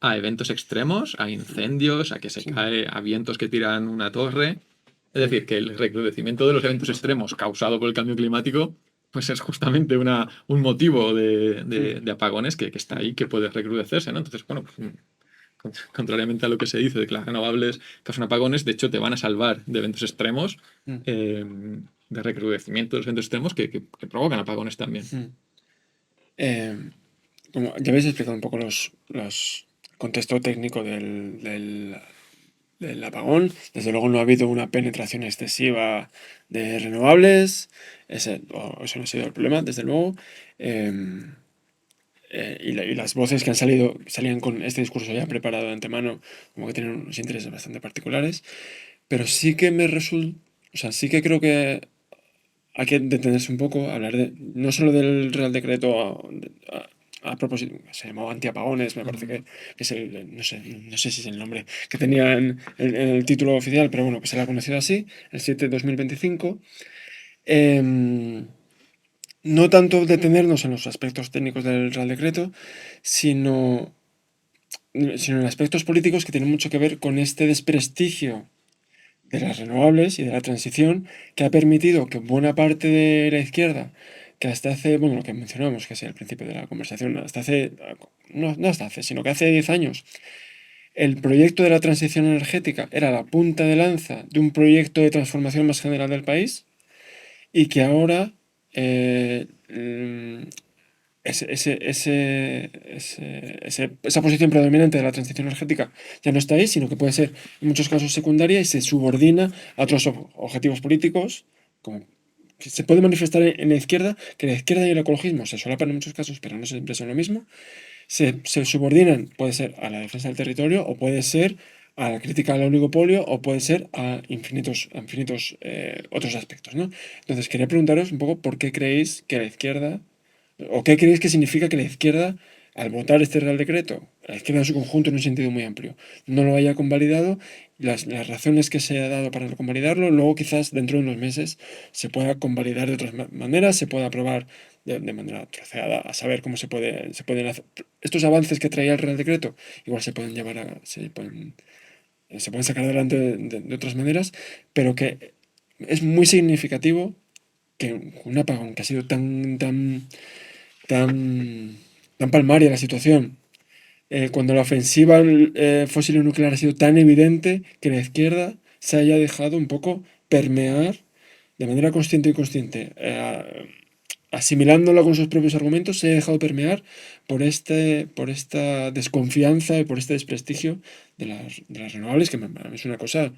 a eventos extremos, a incendios, a que se cae, a vientos que tiran una torre. Es decir, que el recrudecimiento de los eventos extremos causado por el cambio climático pues es justamente un motivo de apagones que está ahí, que puede recrudecerse, ¿no? Entonces, bueno, pues, contrariamente a lo que se dice de que las renovables causan apagones, de hecho te van a salvar de eventos extremos, de recrudecimiento de los eventos extremos que provocan apagones también. Eh, Como ya habéis explicado un poco los contexto técnico del apagón, desde luego no ha habido una penetración excesiva de renovables, eso no ha sido el problema, desde luego. Y las voces que salían con este discurso ya preparado de antemano, como que tienen unos intereses bastante particulares, pero sí que o sea, sí que creo que hay que detenerse un poco, hablar no solo del Real Decreto a propósito, se llamaba antiapagones, me parece que es no sé si es el nombre que tenía en el título oficial, pero bueno, pues se le ha conocido así, el 7/2025. No tanto detenernos en los aspectos técnicos del Real Decreto, sino en aspectos políticos que tienen mucho que ver con este desprestigio de las renovables y de la transición que ha permitido que buena parte de la izquierda, que hasta hace, bueno, lo que mencionamos, que es el principio de la conversación, no hasta hace, sino que hace 10 años, el proyecto de la transición energética era la punta de lanza de un proyecto de transformación más general del país y que ahora esa posición predominante de la transición energética ya no está ahí, sino que puede ser en muchos casos secundaria y se subordina a otros objetivos políticos, como que se puede manifestar en la izquierda, que la izquierda y el ecologismo se solapan en muchos casos, pero no siempre son lo mismo, se subordinan, puede ser a la defensa del territorio o puede ser a la crítica al oligopolio o puede ser a infinitos otros aspectos, ¿no? Entonces quería preguntaros un poco por qué creéis que la izquierda ¿o qué creéis que significa que la izquierda, al votar este Real Decreto, la izquierda en su conjunto en un sentido muy amplio, no lo haya convalidado, las razones que se ha dado para no convalidarlo, luego quizás dentro de unos meses se pueda convalidar de otras maneras, se pueda aprobar de manera troceada, a saber cómo se pueden hacer. Estos avances que traía el Real Decreto, igual se pueden se pueden sacar adelante de otras maneras, pero que es muy significativo que un apagón que ha sido tan palmaria la situación, cuando la ofensiva fósil y nuclear ha sido tan evidente que la izquierda se haya dejado un poco permear de manera consciente y inconsciente, asimilándola con sus propios argumentos, se ha dejado permear por esta desconfianza y por este desprestigio de las renovables, que para mí es una cosa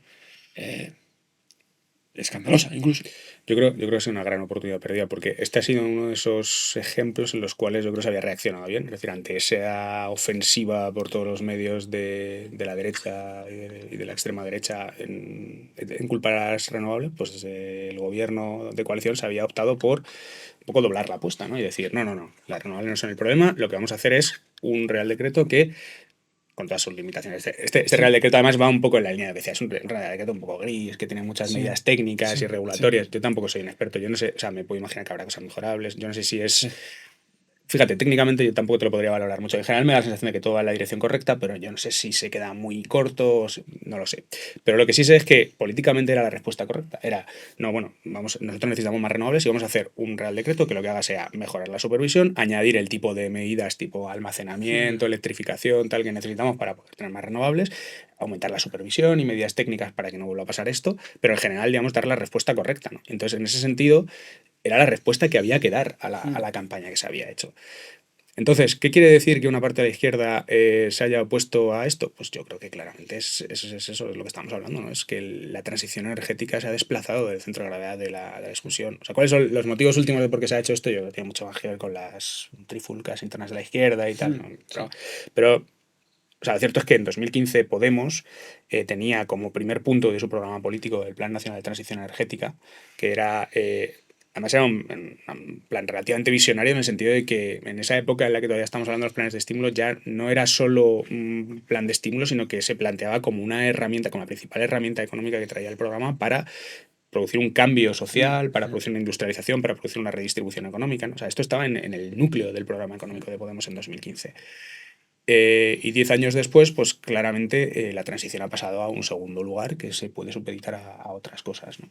escandalosa, incluso. Yo creo que es una gran oportunidad perdida, porque este ha sido uno de esos ejemplos en los cuales yo creo que se había reaccionado bien. Es decir, ante esa ofensiva por todos los medios de la derecha y de la extrema derecha en culpar a las renovables, pues el gobierno de coalición se había optado por un poco doblar la apuesta, ¿no? Y decir, no, las renovables no son el problema, lo que vamos a hacer es un Real Decreto que con todas sus limitaciones. Este Real Decreto además va un poco en la línea que decía, es un Real Decreto un poco gris, que tiene muchas medidas técnicas y regulatorias. Yo tampoco soy un experto, yo no sé, o sea, me puedo imaginar que habrá cosas mejorables, yo no sé si es Fíjate, técnicamente yo tampoco te lo podría valorar mucho. En general me da la sensación de que todo va en la dirección correcta, pero yo no sé si se queda muy corto, no lo sé. Pero lo que sí sé es que políticamente era la respuesta correcta. Era, no, bueno, nosotros necesitamos más renovables y vamos a hacer un real decreto que lo que haga sea mejorar la supervisión, añadir el tipo de medidas tipo almacenamiento, electrificación, tal que necesitamos para poder tener más renovables, aumentar la supervisión y medidas técnicas para que no vuelva a pasar esto, pero en general, digamos, dar la respuesta correcta, ¿no? Entonces, en ese sentido, era la respuesta que había que dar a la campaña que se había hecho. Entonces, ¿qué quiere decir que una parte de la izquierda se haya opuesto a esto? Pues yo creo que claramente es eso, es lo que estamos hablando, ¿no? Es que la transición energética se ha desplazado del centro de gravedad de la discusión. O sea, ¿cuáles son los motivos últimos de por qué se ha hecho esto? Yo creo que tiene mucho más que ver con las trifulcas internas de la izquierda y tal, ¿no? Pero o sea, lo cierto es que en 2015 Podemos tenía como primer punto de su programa político el Plan Nacional de Transición Energética, que era además era un plan relativamente visionario en el sentido de que en esa época en la que todavía estamos hablando de los planes de estímulo ya no era solo un plan de estímulo, sino que se planteaba como una herramienta, como la principal herramienta económica que traía el programa para producir un cambio social, para producir una industrialización, para producir una redistribución económica, ¿no? O sea, esto estaba en el núcleo del programa económico de Podemos en 2015. Y 10 años después, pues claramente la transición ha pasado a un segundo lugar que se puede supeditar a otras cosas, ¿no?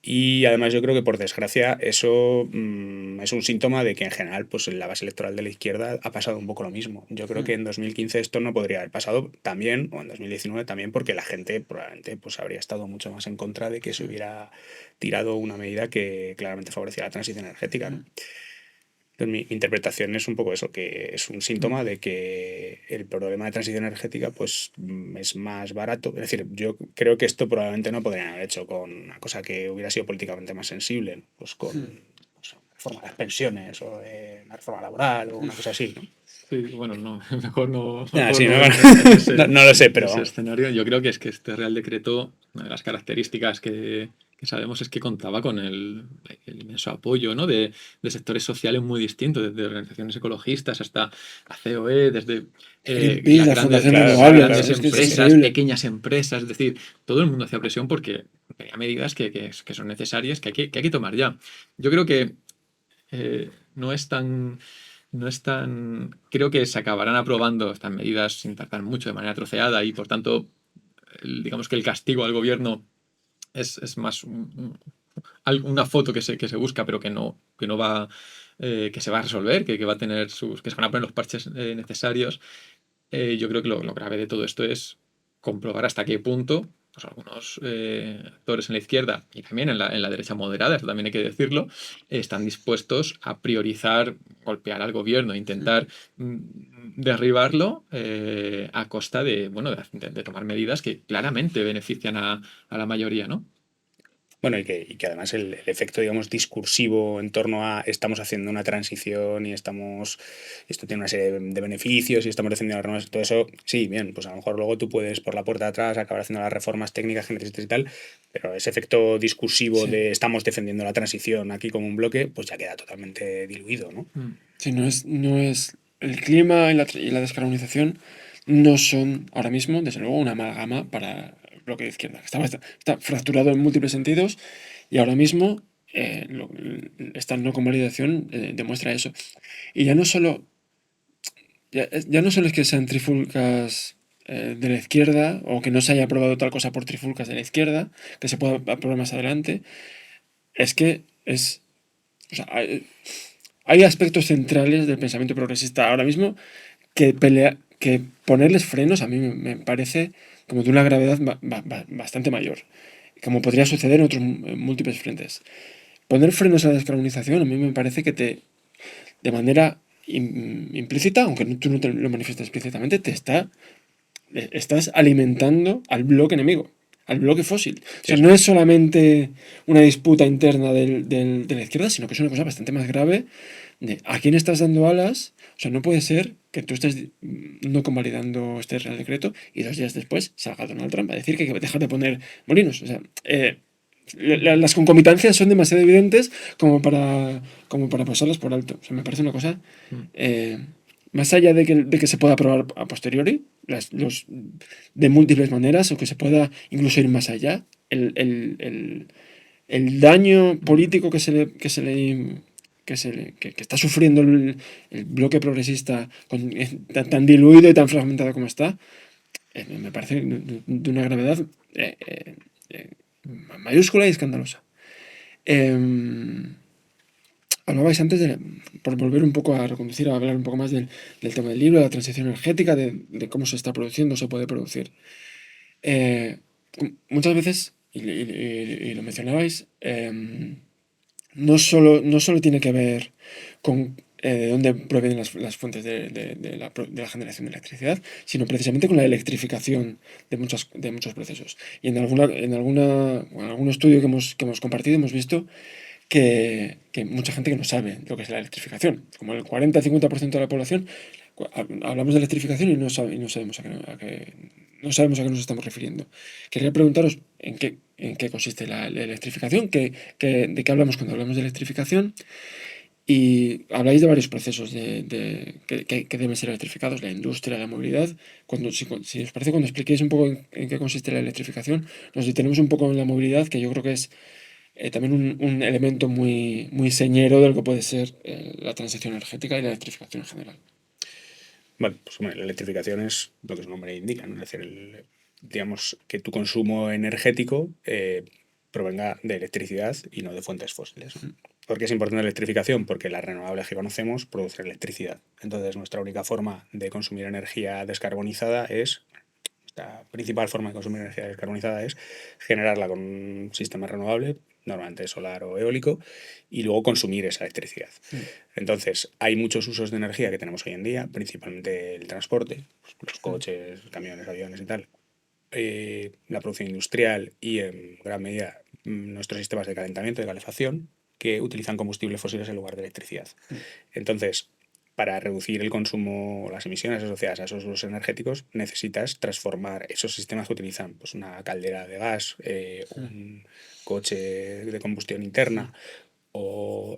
Y además yo creo que por desgracia eso es un síntoma de que en general pues en la base electoral de la izquierda ha pasado un poco lo mismo. Yo creo que en 2015 esto no podría haber pasado también, o en 2019 también, porque la gente probablemente pues habría estado mucho más en contra de que se hubiera tirado una medida que claramente favorecía la transición energética, ¿no? Entonces, mi interpretación es un poco eso, que es un síntoma de que el problema de transición energética pues es más barato. Es decir, yo creo que esto probablemente no podrían haber hecho con una cosa que hubiera sido políticamente más sensible, ¿no? Pues con pues, una reforma de las pensiones o una reforma laboral o una cosa así, ¿no? Sí, bueno, no, mejor no, Ah, mejor sí, no, no bueno, en ese, no lo sé, en pero ese vamos. escenario. Yo creo que es que este Real Decreto, una de las características que sabemos es que contaba con el inmenso apoyo, ¿no? de sectores sociales muy distintos, desde organizaciones ecologistas hasta la COE, desde Greenpeace, la Fundación Claro, las claro, Renovables, grandes claro. es que es Sí, sí. empresas, increíble. pequeñas empresas, es decir, todo el mundo hacía presión porque había medidas que son necesarias, que hay que tomar ya. Yo creo que no es tan no es tan. Creo que se acabarán aprobando estas medidas sin tardar mucho de manera troceada y por tanto, digamos que el castigo al gobierno es más una foto que se busca, pero que no va. Que se va a resolver, que va a tener que se van a poner los parches necesarios. Yo creo que lo grave de todo esto es comprobar hasta qué punto pues, algunos actores en la izquierda y también en la derecha moderada, eso también hay que decirlo, están dispuestos a priorizar golpear al gobierno, intentar derribarlo a costa de, bueno, de tomar medidas que claramente benefician a la mayoría, ¿no? Bueno, y que además el efecto, digamos, discursivo en torno a estamos haciendo una transición y esto tiene una serie de beneficios y estamos defendiendo las normas, todo eso, sí, bien, pues a lo mejor luego tú puedes por la puerta de atrás acabar haciendo las reformas técnicas que necesites y tal, pero ese efecto discursivo Sí, de estamos defendiendo la transición aquí como un bloque, pues ya queda totalmente diluido, ¿no? Mm. sí, no es el clima y la descarbonización no son ahora mismo, desde luego, una amalgama para el bloque de izquierda. Está fracturado en múltiples sentidos y ahora mismo esta no convalidación demuestra eso. Y ya no solo es que sean trifulcas de la izquierda o que no se haya aprobado tal cosa por trifulcas de la izquierda, que se pueda aprobar más adelante, es que o sea, hay aspectos centrales del pensamiento progresista ahora mismo que ponerles frenos a mí me parece como de una gravedad bastante mayor, como podría suceder en otros múltiples frentes. Poner frenos a la descarbonización a mí me parece que de manera implícita, aunque tú no te lo manifiestas explícitamente, estás alimentando al bloque enemigo, al bloque fósil. O Sí, sea, sí. no es solamente una disputa interna de la izquierda, sino que es una cosa bastante más grave de a quién estás dando alas. O sea, no puede ser que tú estés no convalidando este Real Decreto y 2 días después salga Donald Trump a decir que hay que dejar de poner molinos. O sea, las concomitancias son demasiado evidentes como para pasarlas por alto. O sea, me parece una cosa Mm. eh, más allá de que se pueda aprobar a posteriori, de múltiples maneras, o que se pueda incluso ir más allá, el daño político que se le que está sufriendo el bloque progresista tan diluido y tan fragmentado como está, me parece de una gravedad mayúscula y escandalosa. Hablabais antes, por volver un poco a reconducir, a hablar un poco más del tema del libro, de la transición energética, de cómo se está produciendo, se puede producir. Muchas veces, y lo mencionabais, no solo tiene que ver con de dónde provienen las fuentes de la generación de electricidad, sino precisamente con la electrificación de muchos procesos. Y en algún estudio que hemos compartido hemos visto que hay mucha gente que no sabe lo que es la electrificación. Como el 40-50% de la población, hablamos de electrificación y no sabemos a qué nos estamos refiriendo. Quería preguntaros en qué consiste la electrificación, de qué hablamos cuando hablamos de electrificación, y habláis de varios procesos que deben ser electrificados, la industria, la movilidad. Si os parece, cuando expliquéis un poco en qué consiste la electrificación, nos detenemos un poco en la movilidad, que yo creo que es también un elemento muy señero de lo que puede ser la transición energética y la electrificación en general. Bueno, pues hombre, la electrificación es lo que su nombre indica, ¿no? Es decir, digamos que tu consumo energético provenga de electricidad y no de fuentes fósiles, ¿no? ¿Por qué es importante la electrificación? Porque las renovables que conocemos producen electricidad. Entonces, nuestra única forma de consumir energía descarbonizada la principal forma de consumir energía descarbonizada es generarla con un sistema renovable, normalmente solar o eólico, y luego consumir esa electricidad. Entonces, hay muchos usos de energía que tenemos hoy en día, principalmente el transporte, los coches, camiones, aviones y tal, la producción industrial y, en gran medida, nuestros sistemas de calentamiento, de calefacción, que utilizan combustibles fósiles en lugar de electricidad. Entonces, para reducir el consumo, las emisiones asociadas a esos usos energéticos, necesitas transformar esos sistemas que utilizan pues, una caldera de gas, un coche de combustión interna o,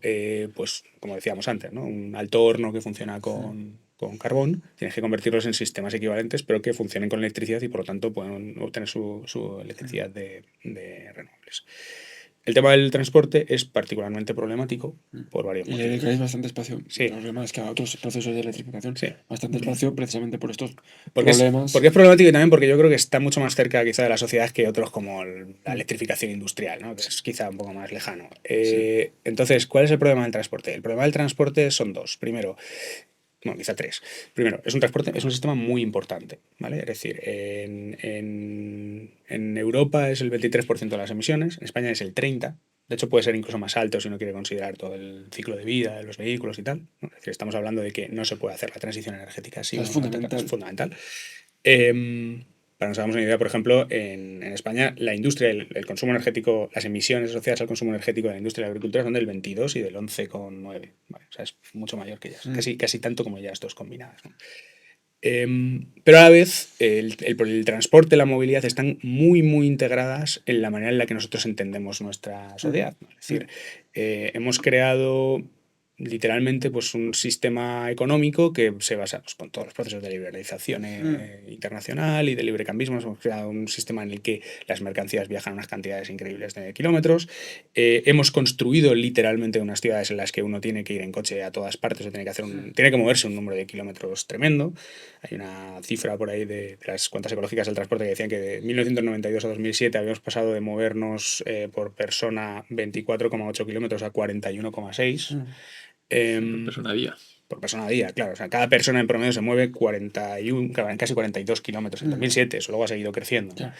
pues, como decíamos antes, ¿no? Un alto horno que funciona con carbón. Tienes que convertirlos en sistemas equivalentes, pero que funcionen con electricidad y por lo tanto puedan obtener su electricidad de renovables. El tema del transporte es particularmente problemático por varios Y le motivos. dedicáis bastante espacio, Sí. los demás que a otros procesos de electrificación, Sí. bastante espacio precisamente por estos Porque problemas. porque es problemático y también porque yo creo que está mucho más cerca quizá de la sociedad que otros como la electrificación industrial, ¿no? Que es quizá un poco más lejano. Entonces, ¿cuál es el problema del transporte? El problema del transporte son dos. Primero, bueno, quizá tres. Primero, es un sistema muy importante, ¿vale? Es decir, en Europa es el 23% de las emisiones, en España es el 30%. De hecho, puede ser incluso más alto si uno quiere considerar todo el ciclo de vida de los vehículos y tal, ¿no? Es decir, estamos hablando de que no se puede hacer la transición energética así. Es fundamental. Es fundamental. Para que nos hagamos una idea, por ejemplo, en España la industria, el consumo energético, las emisiones asociadas al consumo energético de la industria de la agricultura son del 22 y del 11,9. ¿Vale? O sea, es mucho mayor que ellas, casi tanto como ya estos combinadas, ¿no? Pero a la vez el transporte, la movilidad están muy integradas en la manera en la que nosotros entendemos nuestra sociedad, ¿no? Es decir, hemos creado literalmente pues, un sistema económico que se basa pues, con todos los procesos de liberalización internacional y de librecambismo. Hemos creado un sistema en el que las mercancías viajan unas cantidades increíbles de kilómetros. Hemos construido literalmente unas ciudades en las que uno tiene que ir en coche a todas partes o tiene que moverse un número de kilómetros tremendo. Hay una cifra por ahí de las cuentas ecológicas del transporte que decían que de 1992 a 2007 habíamos pasado de movernos por persona 24,8 kilómetros a 41,6. Por persona a día. Por persona a día, claro. O sea, cada persona en promedio se mueve 41, casi 42 kilómetros en 2007. Eso luego ha seguido creciendo, ¿no?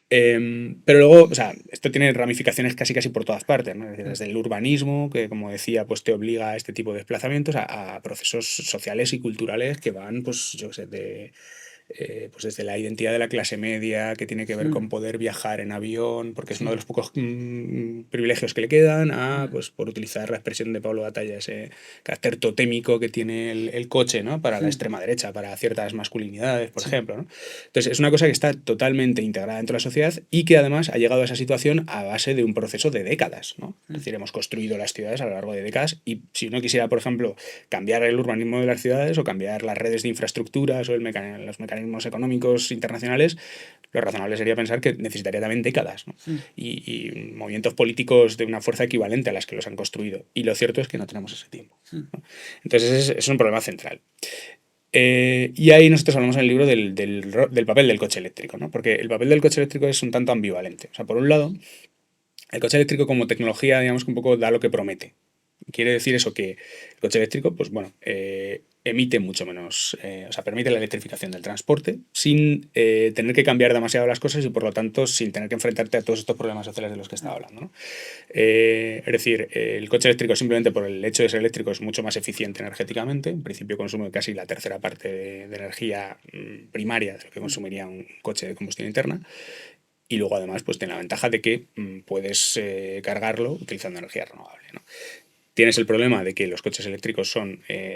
Pero luego, o sea, esto tiene ramificaciones casi por todas partes, ¿no? Es decir, desde el urbanismo, que como decía, pues te obliga a este tipo de desplazamientos, a procesos sociales y culturales que van, pues yo qué sé, pues desde la identidad de la clase media, que tiene que ver con poder viajar en avión, porque es uno de los pocos privilegios que le quedan, pues por utilizar la expresión de Pablo Batalla, ese carácter totémico que tiene el coche, ¿no? Para la extrema derecha, para ciertas masculinidades, por ejemplo, ¿no? Entonces, es una cosa que está totalmente integrada dentro de la sociedad y que además ha llegado a esa situación a base de un proceso de décadas, ¿no? Es decir, hemos construido las ciudades a lo largo de décadas y si uno quisiera, por ejemplo, cambiar el urbanismo de las ciudades o cambiar las redes de infraestructuras o los mecanismos mecanismos económicos internacionales, lo razonable sería pensar que necesitaría también décadas, ¿no? Y movimientos políticos de una fuerza equivalente a las que los han construido. Y lo cierto es que no tenemos ese tiempo, ¿no? Entonces ese es un problema central. Y ahí nosotros hablamos en el libro del papel del coche eléctrico, ¿no? Porque el papel del coche eléctrico es un tanto ambivalente. O sea, por un lado, el coche eléctrico como tecnología, digamos que un poco da lo que promete. Quiere decir eso que el coche eléctrico, pues bueno, emite mucho menos, o sea, permite la electrificación del transporte sin tener que cambiar demasiado las cosas y por lo tanto sin tener que enfrentarte a todos estos problemas sociales de los que estaba hablando, ¿no? Es decir, el coche eléctrico simplemente por el hecho de ser eléctrico es mucho más eficiente energéticamente. En principio consume casi la tercera parte de energía primaria de lo que consumiría un coche de combustión interna. Y luego además pues tiene la ventaja de que puedes cargarlo utilizando energía renovable, ¿no? Tienes el problema de que los coches eléctricos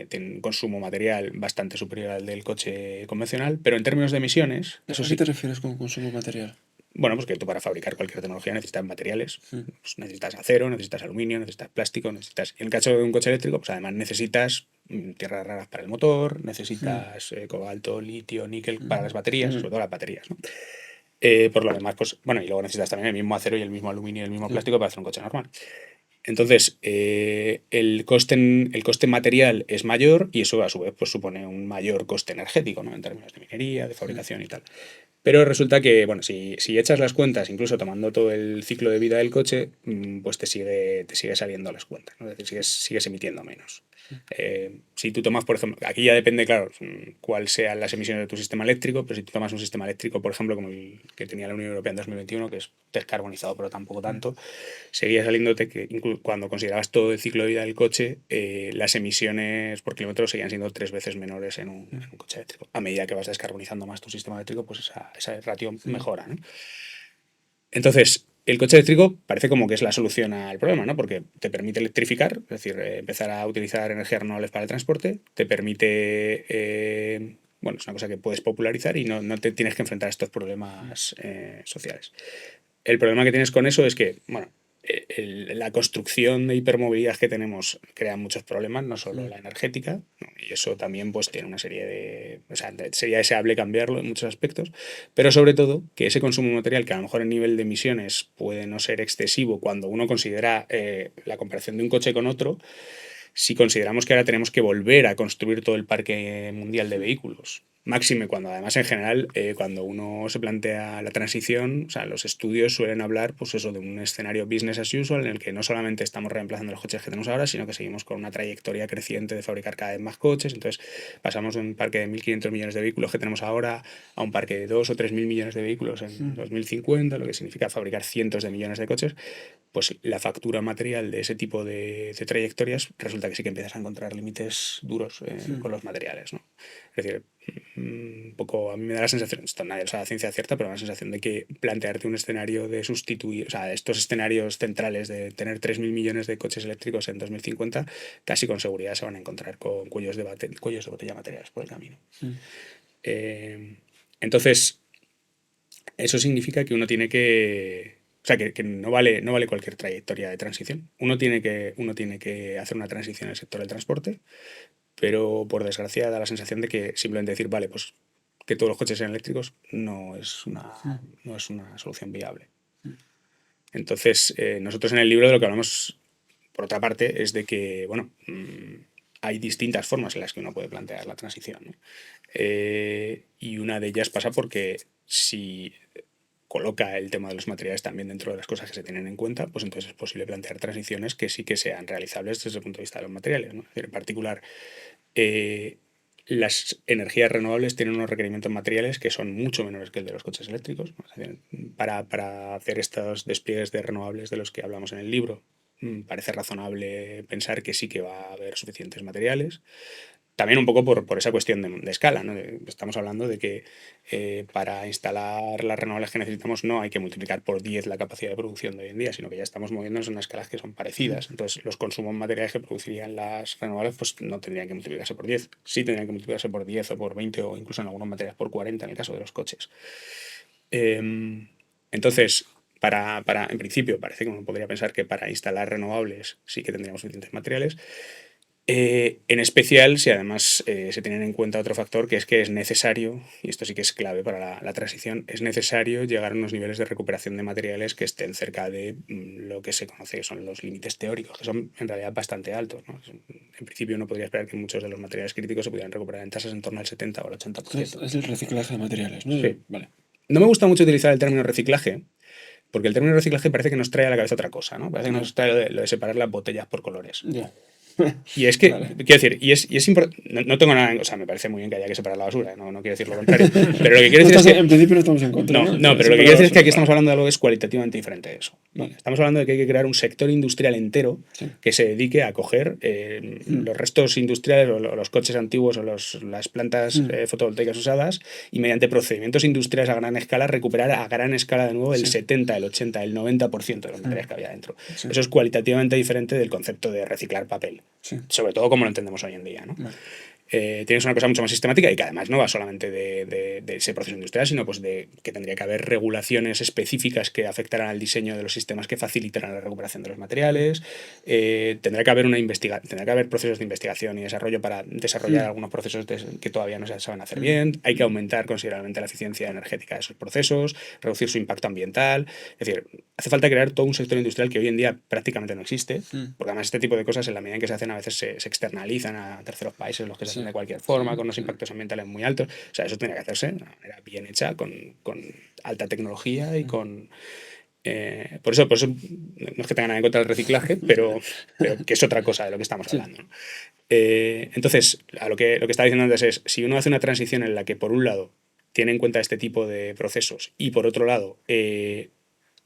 tienen un consumo material bastante superior al del coche convencional, pero en términos de emisiones, ¿A eso qué sí. te refieres con consumo material? Bueno, pues que tú para fabricar cualquier tecnología necesitas materiales. Pues necesitas acero, necesitas aluminio, necesitas plástico, necesitas... En el caso de un coche eléctrico, pues además necesitas tierras raras para el motor, necesitas cobalto, litio, níquel para las baterías, sobre todo las baterías, ¿no? Por lo demás, pues bueno, y luego necesitas también el mismo acero y el mismo aluminio y el mismo plástico para hacer un coche normal. Entonces, el coste material es mayor y eso a su vez pues, supone un mayor coste energético, ¿no? En términos de minería, de fabricación y tal. Pero resulta que, bueno, si echas las cuentas, incluso tomando todo el ciclo de vida del coche, pues te sigue saliendo las cuentas, ¿no? Es decir, sigues emitiendo menos. Si tú tomas, por ejemplo, aquí ya depende, claro, cuál sean las emisiones de tu sistema eléctrico, pero si tú tomas un sistema eléctrico, por ejemplo, como el que tenía la Unión Europea en 2021, que es descarbonizado, pero tampoco tanto, seguía saliéndote que cuando considerabas todo el ciclo de vida del coche, las emisiones por kilómetro seguían siendo 3 veces menores en un coche eléctrico. A medida que vas descarbonizando más tu sistema eléctrico, pues esa ratio mejora, ¿no? Entonces, el coche eléctrico parece como que es la solución al problema, ¿no? Porque te permite electrificar, es decir, empezar a utilizar energías renovables para el transporte, te permite, bueno, es una cosa que puedes popularizar y no te tienes que enfrentar a estos problemas sociales. El problema que tienes con eso es que, bueno, la construcción de hipermovilidad que tenemos crea muchos problemas, no solo la energética, ¿no? Y eso también pues tiene una serie de... O sea, sería deseable cambiarlo en muchos aspectos, pero sobre todo que ese consumo material, que a lo mejor en nivel de emisiones puede no ser excesivo cuando uno considera la comparación de un coche con otro, si consideramos que ahora tenemos que volver a construir todo el parque mundial de vehículos. Máxime cuando además en general cuando uno se plantea la transición, o sea, los estudios suelen hablar pues eso de un escenario business as usual en el que no solamente estamos reemplazando los coches que tenemos ahora, sino que seguimos con una trayectoria creciente de fabricar cada vez más coches. Entonces pasamos de un parque de 1.500 millones de vehículos que tenemos ahora a un parque de 2 o 3.000 millones de vehículos en 2050, lo que significa fabricar cientos de millones de coches. Pues la factura material de ese tipo de trayectorias resulta que sí que empiezas a encontrar límites duros con los materiales, ¿no? Es decir, un poco a mí me da la sensación, esto nadie lo sabe a ciencia cierta, pero me da la sensación de que plantearte un escenario de sustituir, o sea, estos escenarios centrales de tener 3.000 millones de coches eléctricos en 2050, casi con seguridad se van a encontrar con cuellos de botella materiales por el camino. Entonces, eso significa que uno tiene que... O sea, que no vale cualquier trayectoria de transición. Uno tiene que hacer una transición en el sector del transporte, pero por desgracia da la sensación de que simplemente decir, vale, pues que todos los coches sean eléctricos no es una solución viable. Entonces, nosotros en el libro de lo que hablamos, por otra parte, es de que, bueno, hay distintas formas en las que uno puede plantear la transición, ¿no? Y una de ellas pasa porque si coloca el tema de los materiales también dentro de las cosas que se tienen en cuenta, pues entonces es posible plantear transiciones que sí que sean realizables desde el punto de vista de los materiales, ¿no? Es decir, en particular, las energías renovables tienen unos requerimientos materiales que son mucho menores que el de los coches eléctricos, ¿no? Es decir, para hacer estos despliegues de renovables de los que hablamos en el libro, parece razonable pensar que sí que va a haber suficientes materiales. También un poco por esa cuestión de escala, ¿no? Estamos hablando de que para instalar las renovables que necesitamos no hay que multiplicar por 10 la capacidad de producción de hoy en día, sino que ya estamos moviéndonos en unas escalas que son parecidas. Entonces, los consumos materiales que producirían las renovables pues no tendrían que multiplicarse por 10. Sí tendrían que multiplicarse por 10 o por 20 o incluso en algunos materiales por 40 en el caso de los coches. Entonces, en principio, parece que uno podría pensar que para instalar renovables sí que tendríamos suficientes materiales. En especial si además se tiene en cuenta otro factor que es necesario, y esto sí que es clave para la transición, es necesario llegar a unos niveles de recuperación de materiales que estén cerca de lo que se conoce que son los límites teóricos, que son en realidad bastante altos, ¿no? En principio uno podría esperar que muchos de los materiales críticos se pudieran recuperar en tasas en torno al 70 o al 80%. Es el reciclaje de materiales, ¿no? Sí. Vale. No me gusta mucho utilizar el término reciclaje, porque el término reciclaje parece que nos trae a la cabeza otra cosa, ¿no? Parece que nos trae lo de separar las botellas por colores. Ya. Y es que, Vale. quiero decir, y es importante, no tengo nada, o sea, me parece muy bien que haya que separar la basura, no quiero decir lo contrario, pero lo que quiero decir es que... En principio no estamos en contra. No, pero lo que quiero decir es que aquí estamos hablando de algo que es cualitativamente diferente de eso. Vale. Estamos hablando de que hay que crear un sector industrial entero Sí. que se dedique a coger los restos industriales o los coches antiguos o las plantas fotovoltaicas usadas y mediante procedimientos industriales a gran escala recuperar a gran escala de nuevo el 70, el 80, el 90% de los materiales que había dentro. Sí. Eso es cualitativamente diferente del concepto de reciclar papel. Sí. Sobre todo como lo entendemos hoy en día, ¿no? Vale. Tienes una cosa mucho más sistemática y que además no va solamente de ese proceso industrial, sino pues de que tendría que haber regulaciones específicas que afectaran al diseño de los sistemas que facilitaran la recuperación de los materiales. Tendrá que haber procesos de investigación y desarrollo para desarrollar algunos procesos que todavía no se saben hacer bien. Hay que aumentar considerablemente la eficiencia energética de esos procesos, reducir su impacto ambiental. Es decir, hace falta crear todo un sector industrial que hoy en día prácticamente no existe, porque además este tipo de cosas en la medida en que se hacen a veces se externalizan a terceros países, los que se hacen de cualquier forma, con unos impactos ambientales muy altos. O sea, eso tiene que hacerse de una manera bien hecha, con alta tecnología y con... por eso no es que tenga nada en contra del reciclaje, pero que es otra cosa de lo que estamos hablando, ¿no? Entonces, lo que estaba diciendo antes es, si uno hace una transición en la que, por un lado, tiene en cuenta este tipo de procesos y, por otro lado,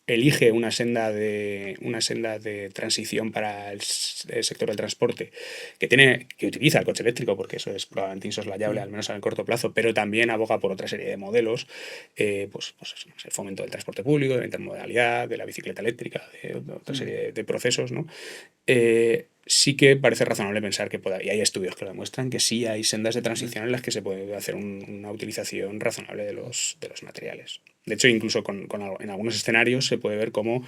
elige una senda de transición para el sector del transporte que utiliza el coche eléctrico, porque eso es probablemente insoslayable, al menos a corto plazo, pero también aboga por otra serie de modelos, pues eso, el fomento del transporte público, de la intermodalidad, de la bicicleta eléctrica, de otra serie de procesos, ¿no? Sí que parece razonable pensar que y hay estudios que lo demuestran, que sí hay sendas de transición en las que se puede hacer una utilización razonable de los materiales. De hecho, incluso en algunos escenarios se puede ver cómo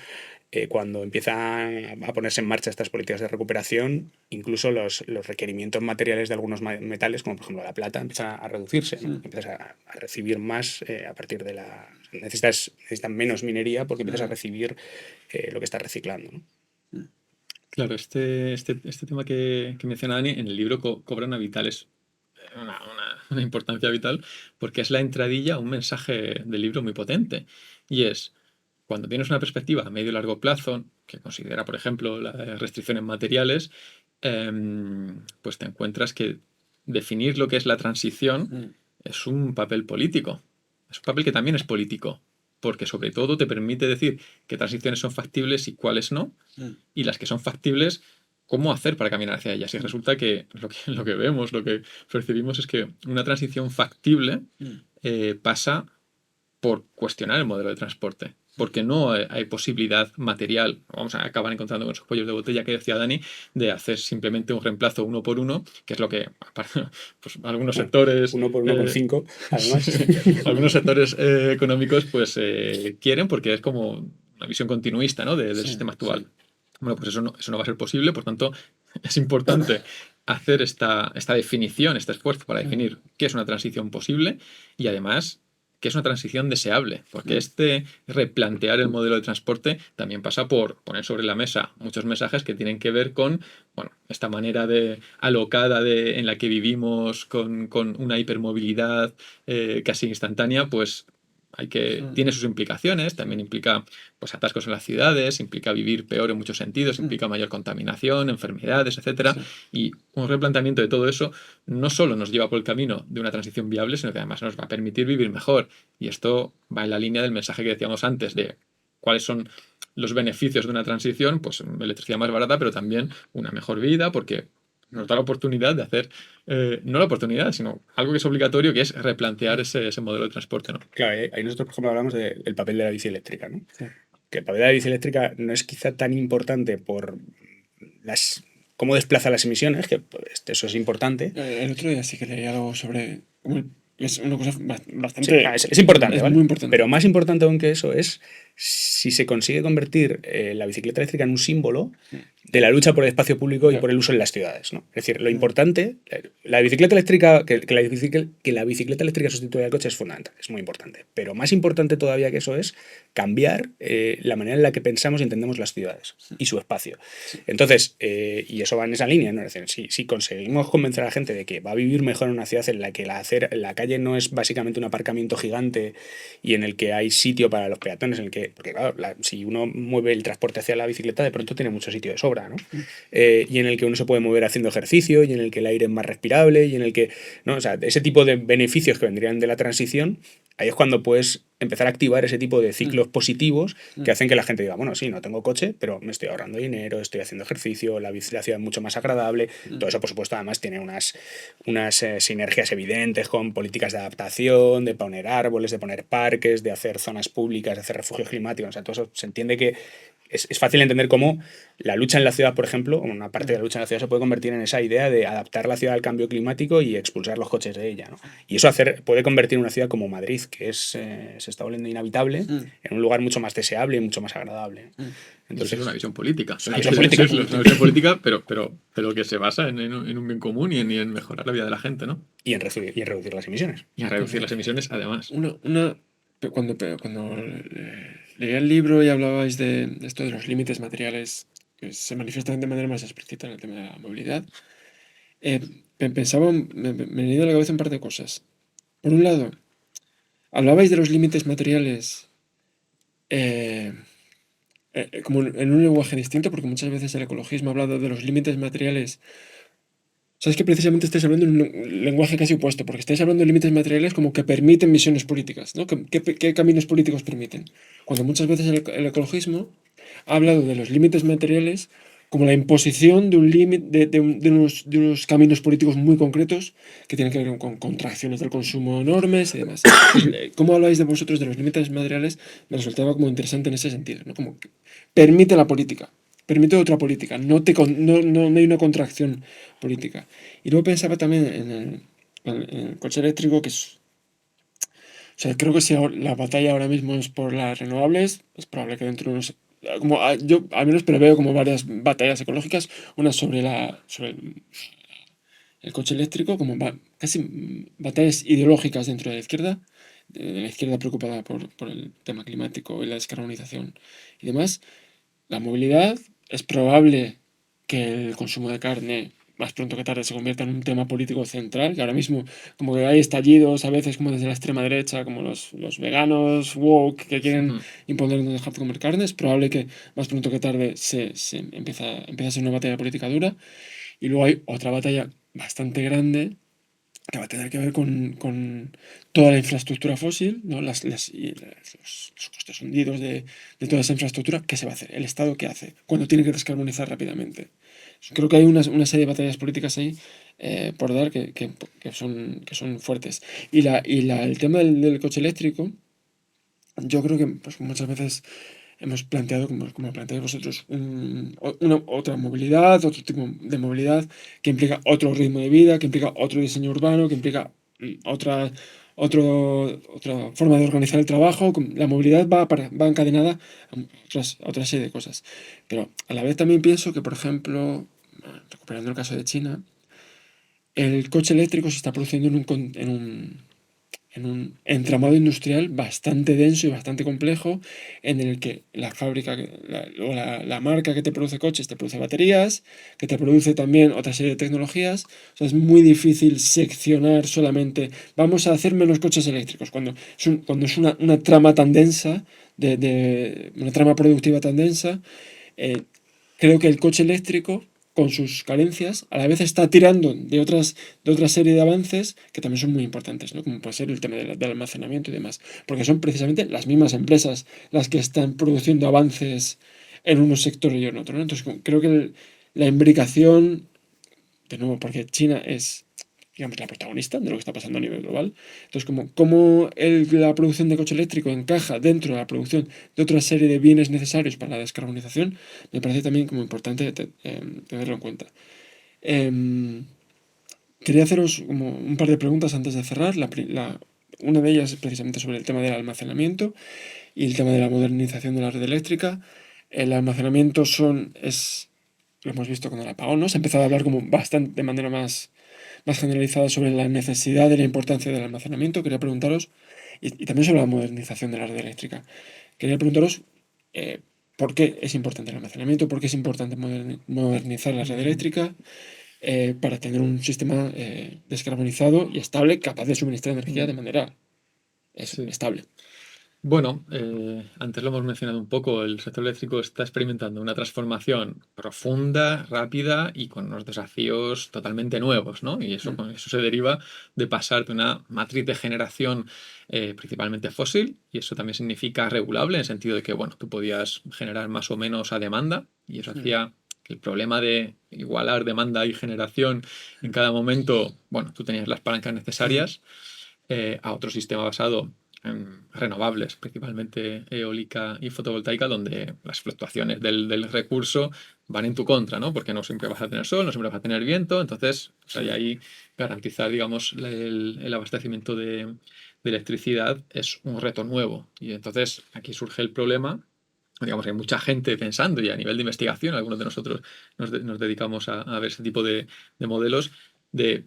cuando empiezan a ponerse en marcha estas políticas de recuperación, incluso los requerimientos materiales de algunos metales, como por ejemplo la plata, empiezan a reducirse, ¿no? Empiezas a recibir más a partir de necesitan menos minería porque empiezas a recibir lo que estás reciclando, ¿no? Claro, este tema que menciona Dani en el libro cobra una importancia vital porque es la entradilla a un mensaje del libro muy potente. Y es, cuando tienes una perspectiva a medio y largo plazo, que considera, por ejemplo, las restricciones materiales, pues te encuentras que definir lo que es la transición es un papel político. Es un papel que también es político, porque sobre todo te permite decir qué transiciones son factibles y cuáles no, y las que son factibles, cómo hacer para caminar hacia ellas. Y resulta que lo que vemos, lo que percibimos es que una transición factible pasa por cuestionar el modelo de transporte, porque no hay posibilidad material, vamos a acabar encontrando con esos cuellos de botella que decía Dani, de hacer simplemente un reemplazo uno por uno, que es lo que pues, algunos sectores... 1 por 1,5, además. Algunos sectores económicos pues quieren, porque es como una visión continuista, ¿no? del sistema actual. Sí. Bueno, pues eso no va a ser posible, por tanto, es importante hacer esta definición, este esfuerzo para definir qué es una transición posible y además qué es una transición deseable, porque replantear el modelo de transporte también pasa por poner sobre la mesa muchos mensajes que tienen que ver con, bueno, esta manera alocada en la que vivimos con una hipermovilidad casi instantánea, pues tiene sus implicaciones, también implica pues, atascos en las ciudades, implica vivir peor en muchos sentidos, implica mayor contaminación, enfermedades, etc. Sí. Y un replanteamiento de todo eso no solo nos lleva por el camino de una transición viable, sino que además nos va a permitir vivir mejor. Y esto va en la línea del mensaje que decíamos antes de cuáles son los beneficios de una transición, pues electricidad más barata, pero también una mejor vida, porque nos da la oportunidad de hacer, no la oportunidad, sino algo que es obligatorio, que es replantear ese modelo de transporte, ¿no? Claro, ahí nosotros, por ejemplo, hablamos del papel de la bici eléctrica, ¿no? Sí. Que el papel de la bici eléctrica no es quizá tan importante por cómo desplaza las emisiones, que pues, eso es importante. El otro día sí que leí algo sobre... Es una cosa bastante... Sí, es importante, es ¿vale? muy importante. Pero más importante aún que eso es si se consigue convertir la bicicleta eléctrica en un símbolo de la lucha por el espacio público y por el uso en las ciudades, ¿no? Es decir, lo importante, la bicicleta eléctrica, que la bicicleta eléctrica sustituya al coche es fundamental, es muy importante. Pero más importante todavía que eso es cambiar la manera en la que pensamos y entendemos las ciudades y su espacio. Entonces, y eso va en esa línea, ¿no? Es decir, si conseguimos convencer a la gente de que va a vivir mejor en una ciudad en la que la calle no es básicamente un aparcamiento gigante y en el que hay sitio para los peatones, en el que, porque claro, si uno mueve el transporte hacia la bicicleta, de pronto tiene mucho sitio de sobra, ¿no? Y en el que uno se puede mover haciendo ejercicio, y en el que el aire es más respirable, y en el que, ¿no? O sea, ese tipo de beneficios que vendrían de la transición, ahí es cuando puedes empezar a activar ese tipo de ciclos positivos que hacen que la gente diga, bueno, sí, no tengo coche, pero me estoy ahorrando dinero, estoy haciendo ejercicio, la ciudad es mucho más agradable. Todo eso, por supuesto, además tiene unas sinergias evidentes con políticas de adaptación, de poner árboles, de poner parques, de hacer zonas públicas, de hacer refugios climáticos. O sea, todo eso se entiende que es fácil entender cómo la lucha en la ciudad, por ejemplo, una parte de la lucha en la ciudad se puede convertir en esa idea de adaptar la ciudad al cambio climático y expulsar los coches de ella, ¿no? Y eso puede convertir una ciudad como Madrid, que se está volviendo inhabitable, en un lugar mucho más deseable y mucho más agradable. Entonces es una visión política. Es una visión política. Es una visión política, pero que se basa en un bien común y en mejorar la vida de la gente, ¿no? Y en reducir las emisiones. Y en reducir las emisiones, además. Cuando leía el libro y hablabais de esto de los límites materiales que se manifiestan de manera más explícita en el tema de la movilidad, pensaba, me venía a la cabeza un par de cosas. Por un lado, hablabais de los límites materiales como en un lenguaje distinto, porque muchas veces el ecologismo ha hablado de los límites materiales. Sabes que precisamente estáis hablando en un lenguaje casi opuesto, porque estáis hablando de límites materiales como que permiten misiones políticas, ¿no? ¿Qué caminos políticos permiten? Cuando muchas veces el ecologismo ha hablado de los límites materiales como la imposición de un límite de unos caminos políticos muy concretos que tienen que ver con contracciones del consumo enormes y demás. ¿Cómo habláis de vosotros de los límites materiales? Me resultaba como interesante en ese sentido, ¿no? Como que permite la política. Permite otra política, no hay una contracción política. Y luego pensaba también en el coche eléctrico, que es... O sea, creo que si la batalla ahora mismo es por las renovables, es probable que dentro de unos... yo al menos preveo como varias batallas ecológicas, una sobre el coche eléctrico, como casi batallas ideológicas dentro de la izquierda preocupada por el tema climático y la descarbonización y demás. La movilidad, es probable que el consumo de carne más pronto que tarde se convierta en un tema político central, que ahora mismo como que hay estallidos a veces como desde la extrema derecha, como los veganos woke que quieren imponer no dejar de comer carne. Es probable que más pronto que tarde se empieza a ser una batalla política dura. Y luego hay otra batalla bastante grande que va a tener que ver con toda la infraestructura fósil, ¿no? Los costes hundidos de toda esa infraestructura. ¿Qué se va a hacer? ¿El Estado qué hace cuando tiene que descarbonizar rápidamente? Creo que hay una serie de batallas políticas ahí por dar que son fuertes. Y el tema del coche eléctrico, yo creo que pues, muchas veces hemos planteado, como planteáis vosotros, otra movilidad, otro tipo de movilidad que implica otro ritmo de vida, que implica otro diseño urbano, que implica otra forma de organizar el trabajo. La movilidad va encadenada a otra serie de cosas. Pero a la vez también pienso que, por ejemplo, recuperando el caso de China, el coche eléctrico se está produciendo en un entramado industrial bastante denso y bastante complejo, en el que la fábrica o la marca que te produce coches te produce baterías, que te produce también otra serie de tecnologías. O sea, es muy difícil seccionar solamente, vamos a hacer menos coches eléctricos, cuando es una trama tan densa, una trama productiva tan densa. Creo que el coche eléctrico, con sus carencias, a la vez está tirando de otra serie de avances que también son muy importantes, ¿no? Como puede ser el tema del almacenamiento y demás, porque son precisamente las mismas empresas las que están produciendo avances en un sector y en otro, ¿no? Entonces creo que la imbricación, de nuevo, porque China es, digamos, la protagonista de lo que está pasando a nivel global. Entonces, cómo la producción de coche eléctrico encaja dentro de la producción de otra serie de bienes necesarios para la descarbonización, me parece también como importante tenerlo en cuenta. Quería haceros como un par de preguntas antes de cerrar. Una de ellas es precisamente sobre el tema del almacenamiento. y el tema de la modernización de la red eléctrica. El almacenamiento lo hemos visto con el apagón, ¿no? Se ha empezado a hablar como bastante, de manera más generalizada sobre la necesidad y la importancia del almacenamiento. Quería preguntaros, y también sobre la modernización de la red eléctrica. Quería preguntaros eh, por qué es importante el almacenamiento, por qué es importante modernizar la red eléctrica para tener un sistema descarbonizado y estable, capaz de suministrar energía de manera Sí. estable. Bueno, antes lo hemos mencionado un poco, el sector eléctrico está experimentando una transformación profunda, rápida y con unos desafíos totalmente nuevos, ¿no? Y eso, eso se deriva de pasar de una matriz de generación principalmente fósil, y eso también significa regulable, en el sentido de que, bueno, tú podías generar más o menos a demanda, y eso hacía que el problema de igualar demanda y generación en cada momento, bueno, tú tenías las palancas necesarias a otro sistema basado en renovables, principalmente eólica y fotovoltaica, donde las fluctuaciones del recurso van en tu contra, ¿no? Porque no siempre vas a tener sol, no siempre vas a tener viento, entonces o sea, y ahí garantizar, digamos, el abastecimiento de electricidad es un reto nuevo. Y entonces aquí surge el problema. Digamos, hay mucha gente pensando, y a nivel de investigación, algunos de nosotros nos dedicamos a ver ese tipo de modelos, de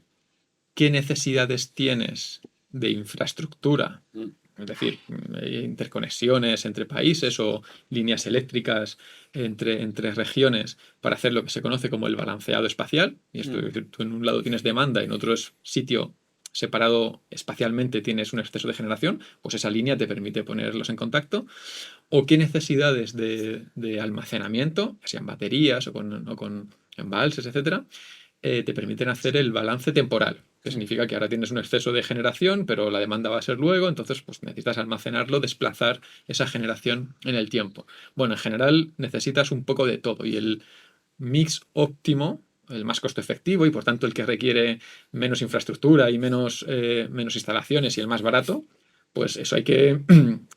qué necesidades tienes de infraestructura, es decir, interconexiones entre países o líneas eléctricas entre regiones para hacer lo que se conoce como el balanceado espacial. Y esto es decir, tú en un lado tienes demanda y en otro sitio separado espacialmente tienes un exceso de generación, pues esa línea te permite ponerlos en contacto. O qué necesidades de almacenamiento, sean baterías o con embalses, etcétera, te permiten hacer el balance temporal, que significa que ahora tienes un exceso de generación, pero la demanda va a ser luego, entonces pues necesitas almacenarlo, desplazar esa generación en el tiempo. Bueno, en general necesitas un poco de todo, y el mix óptimo, el más costo efectivo y por tanto el que requiere menos infraestructura y menos instalaciones y el más barato, pues eso hay que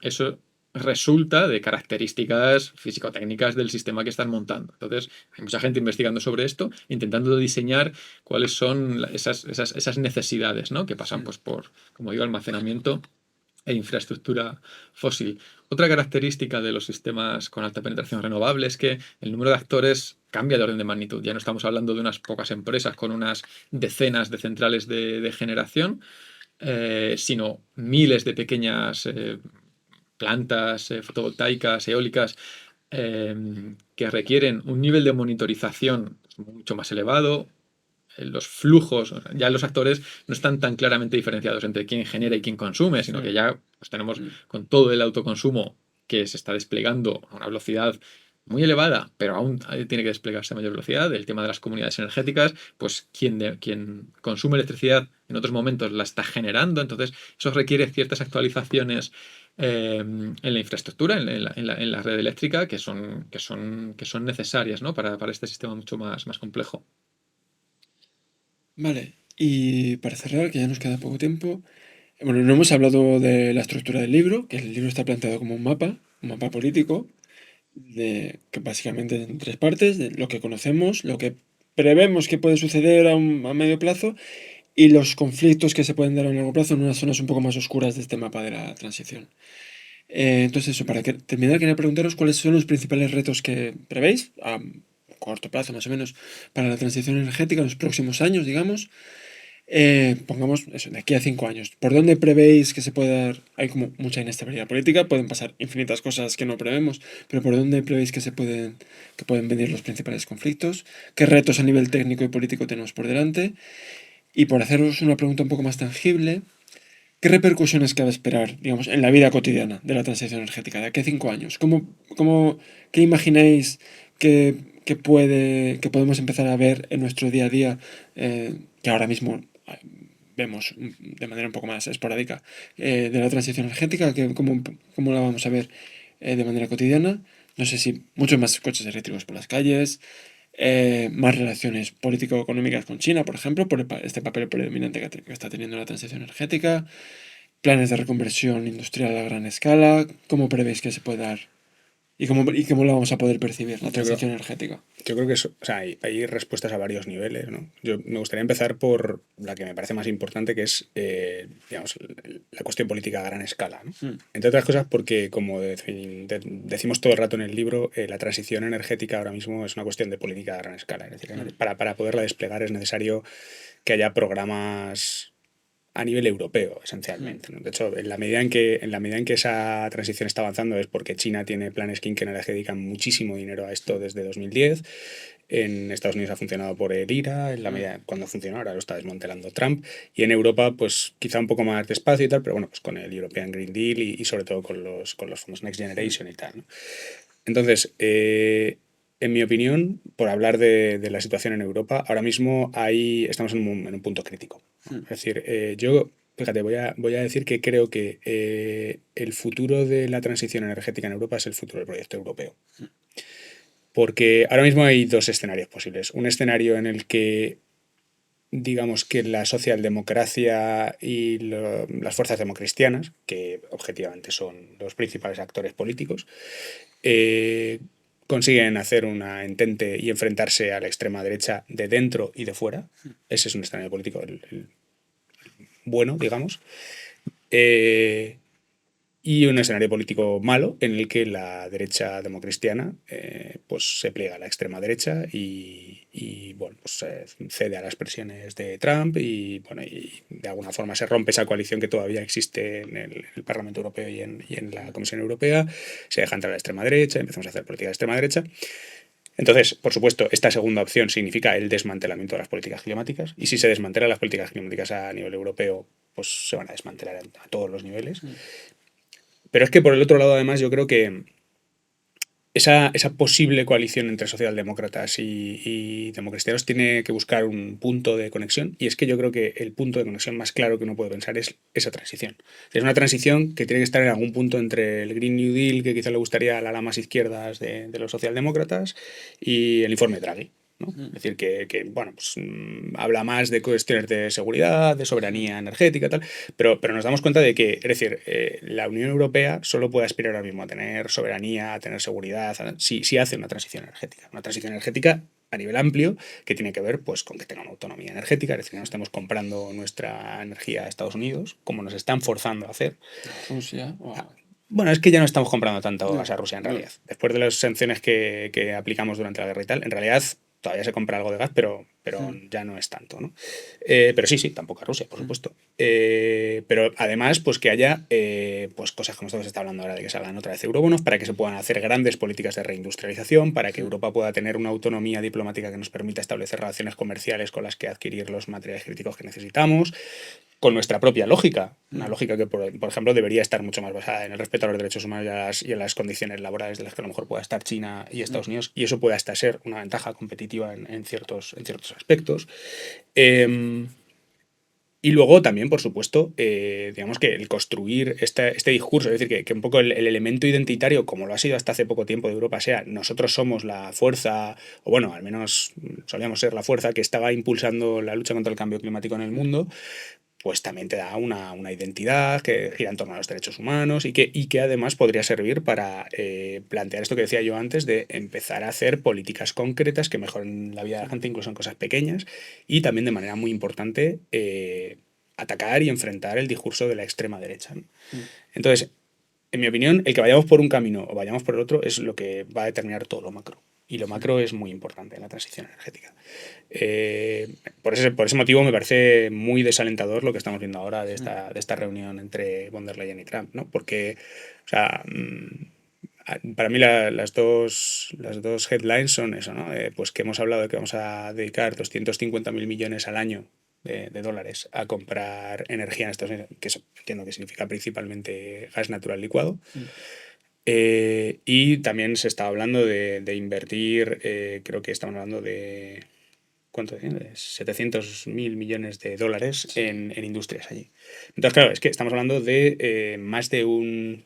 eso resulta de características físico-técnicas del sistema que están montando. Entonces, hay mucha gente investigando sobre esto, intentando diseñar cuáles son esas necesidades, ¿no? Que pasan pues, por, como digo, almacenamiento e infraestructura fósil. Otra característica de los sistemas con alta penetración renovable es que el número de actores cambia de orden de magnitud. Ya no estamos hablando de unas pocas empresas con unas decenas de centrales de generación, sino miles de pequeñas plantas fotovoltaicas, eólicas, que requieren un nivel de monitorización mucho más elevado. Los flujos, ya los actores no están tan claramente diferenciados entre quién genera y quién consume, sino que ya pues, tenemos con todo el autoconsumo que se está desplegando a una velocidad muy elevada, pero aún tiene que desplegarse a mayor velocidad. El tema de las comunidades energéticas, pues quien consume electricidad en otros momentos la está generando, entonces eso requiere ciertas actualizaciones en la infraestructura, en la red eléctrica, que son necesarias, ¿no? para este sistema mucho más complejo. Vale, y para cerrar, que ya nos queda poco tiempo, bueno, no hemos hablado de la estructura del libro, que el libro está planteado como un mapa político, que básicamente en tres partes, de lo que conocemos, lo que prevemos que puede suceder a medio plazo y los conflictos que se pueden dar a largo plazo en unas zonas un poco más oscuras de este mapa de la transición. Entonces, eso, para terminar, quería preguntaros cuáles son los principales retos que prevéis, a corto plazo más o menos, para la transición energética en los próximos años, digamos. Pongamos eso, de aquí a 5 años. ¿Por dónde prevéis que se puede dar? Hay como mucha inestabilidad política, pueden pasar infinitas cosas que no prevemos, pero ¿por dónde prevéis que pueden venir los principales conflictos? ¿Qué retos a nivel técnico y político tenemos por delante? Y por haceros una pregunta un poco más tangible, ¿qué repercusiones cabe esperar, digamos, en la vida cotidiana de la transición energética de aquí a 5 años? ¿Qué imagináis que podemos empezar a ver en nuestro día a día, que ahora mismo vemos de manera un poco más esporádica, de la transición energética? ¿Cómo la vamos a ver de manera cotidiana? No sé si muchos más coches eléctricos por las calles, más relaciones político-económicas con China, por ejemplo, por este papel predominante que está teniendo la transición energética, planes de reconversión industrial a gran escala. ¿Cómo prevéis que se puede dar ¿Y cómo lo vamos a poder percibir, la Yo creo, transición energética? yo creo que o sea, hay respuestas a varios niveles, ¿no? Yo me gustaría empezar por la que me parece más importante, que es, digamos, la cuestión política a gran escala, ¿no? Entre otras cosas porque, como decimos todo el rato en el libro, la transición energética ahora mismo es una cuestión de política a gran escala. Es decir, para poderla desplegar es necesario que haya programas a nivel europeo, esencialmente, ¿no? De hecho, en la medida en que esa transición está avanzando es porque China tiene planes quinquenales que dedican muchísimo dinero a esto desde 2010. En Estados Unidos ha funcionado por el IRA, en la medida cuando funcionó, ahora lo está desmantelando Trump. Y en Europa, pues quizá un poco más despacio y tal, pero bueno, pues con el European Green Deal y sobre todo con los fondos Next Generation y tal, ¿no? Entonces, en mi opinión, por hablar de la situación en Europa, ahora mismo estamos en un punto crítico, ¿no? Es decir, yo, fíjate, voy a decir que creo que el futuro de la transición energética en Europa es el futuro del proyecto europeo. Porque ahora mismo hay dos escenarios posibles. Un escenario en el que, digamos, que la socialdemocracia y las fuerzas democristianas, que objetivamente son los principales actores políticos, eh, consiguen hacer una entente y enfrentarse a la extrema derecha de dentro y de fuera. Ese es un escenario político el bueno, digamos. Eh, y un escenario político malo en el que la derecha democristiana pues se pliega a la extrema derecha y, bueno, pues cede a las presiones de Trump y de alguna forma se rompe esa coalición que todavía existe en el Parlamento Europeo y en la Comisión Europea, se deja entrar a la extrema derecha, empezamos a hacer política de extrema derecha. Entonces, por supuesto, esta segunda opción significa el desmantelamiento de las políticas climáticas, y si se desmantelan las políticas climáticas a nivel europeo, pues se van a desmantelar a todos los niveles. Pero es que por el otro lado, además, yo creo que esa posible coalición entre socialdemócratas y democristianos tiene que buscar un punto de conexión, y es que yo creo que el punto de conexión más claro que uno puede pensar es esa transición. Es una transición que tiene que estar en algún punto entre el Green New Deal, que quizá le gustaría a la ala más izquierdas de los socialdemócratas, y el informe Draghi, ¿no? Es decir, bueno, pues habla más de cuestiones de seguridad, de soberanía energética, tal, pero nos damos cuenta de que, es decir, la Unión Europea solo puede aspirar ahora mismo a tener soberanía, a tener seguridad, si hace una transición energética. Una transición energética a nivel amplio que tiene que ver pues, con que tenga una autonomía energética, es decir, que no estemos comprando nuestra energía a Estados Unidos, como nos están forzando a hacer. Rusia. Bueno, es que ya no estamos comprando tanto No, gas a Rusia en no. realidad. Después de las sanciones que aplicamos durante la guerra y tal, en realidad todavía se compra algo de gas, pero ya no es tanto, ¿no? Pero sí, tampoco a Rusia, por supuesto. Pero además, pues que haya pues cosas como esto que se está hablando ahora de que salgan otra vez eurobonos, para que se puedan hacer grandes políticas de reindustrialización, para que Europa pueda tener una autonomía diplomática que nos permita establecer relaciones comerciales con las que adquirir los materiales críticos que necesitamos, con nuestra propia lógica, una lógica que, por ejemplo, debería estar mucho más basada en el respeto a los derechos humanos y en las condiciones laborales de las que a lo mejor pueda estar China y Estados Unidos, y eso puede hasta ser una ventaja competitiva en ciertos aspectos. Y luego también, por supuesto, digamos que el construir este discurso, es decir, que un poco el elemento identitario, como lo ha sido hasta hace poco tiempo de Europa, sea nosotros somos la fuerza, o bueno, al menos solíamos ser la fuerza que estaba impulsando la lucha contra el cambio climático en el mundo, pues también te da una identidad que gira en torno a los derechos humanos y que además podría servir para plantear esto que decía yo antes, de empezar a hacer políticas concretas que mejoren la vida de la gente, incluso en cosas pequeñas, y también de manera muy importante atacar y enfrentar el discurso de la extrema derecha, ¿no? Entonces, en mi opinión, el que vayamos por un camino o vayamos por el otro es lo que va a determinar todo lo macro. Y lo macro es muy importante en la transición energética. Por ese motivo me parece muy desalentador lo que estamos viendo ahora de esta reunión entre von der Leyen y Trump, ¿no? Porque, o sea, para mí las dos headlines son eso, ¿no? Pues que hemos hablado de que vamos a dedicar 250.000 millones al año de dólares a comprar energía en Estados Unidos, que eso entiendo que significa principalmente gas natural licuado. Y también se está hablando de invertir, creo que estamos hablando de, ¿cuánto decían? De 700.000 millones de dólares en industrias allí. Entonces, claro, es que estamos hablando de más de un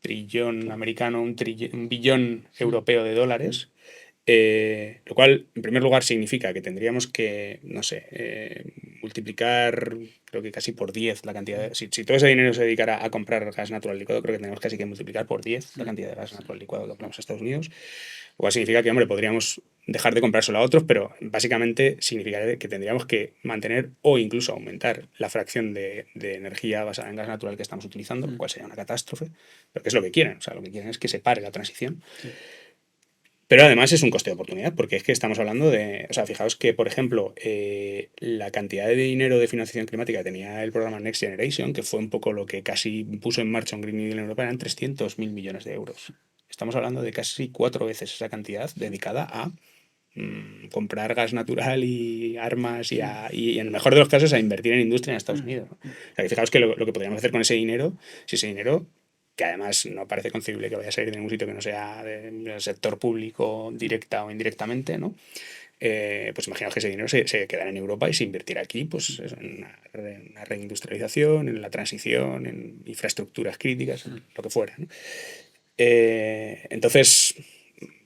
trillón americano, un billón europeo de dólares Lo cual, en primer lugar, significa que tendríamos que, no sé, multiplicar, creo que casi por 10 la cantidad de... Si todo ese dinero se dedicara a comprar gas natural licuado, creo que tenemos casi que multiplicar por 10 la cantidad de gas natural licuado que compramos a Estados Unidos. Lo cual significa que, hombre, podríamos dejar de comprárselo a otros, pero básicamente significaría que tendríamos que mantener o incluso aumentar la fracción de energía basada en gas natural que estamos utilizando, lo cual sería una catástrofe, pero que es lo que quieren. O sea, lo que quieren es que se pare la transición. Sí. Pero además es un coste de oportunidad, porque es que estamos hablando de... O sea, fijaos que, por ejemplo, la cantidad de dinero de financiación climática que tenía el programa Next Generation, que fue un poco lo que casi puso en marcha un Green New Deal en Europa, eran 300.000 millones de euros. Estamos hablando de casi 4 veces esa cantidad dedicada a comprar gas natural y armas y en el mejor de los casos a invertir en industria en Estados Unidos, ¿no? O sea, que fijaos que lo que podríamos hacer con ese dinero, si ese dinero, que además no parece concebible que vaya a salir de ningún sitio que no sea del sector público directa o indirectamente, ¿no? Pues imaginaos que ese dinero se quedara en Europa y se invirtiera aquí, pues en una reindustrialización, en la transición, en infraestructuras críticas, en lo que fuera, ¿no? Entonces,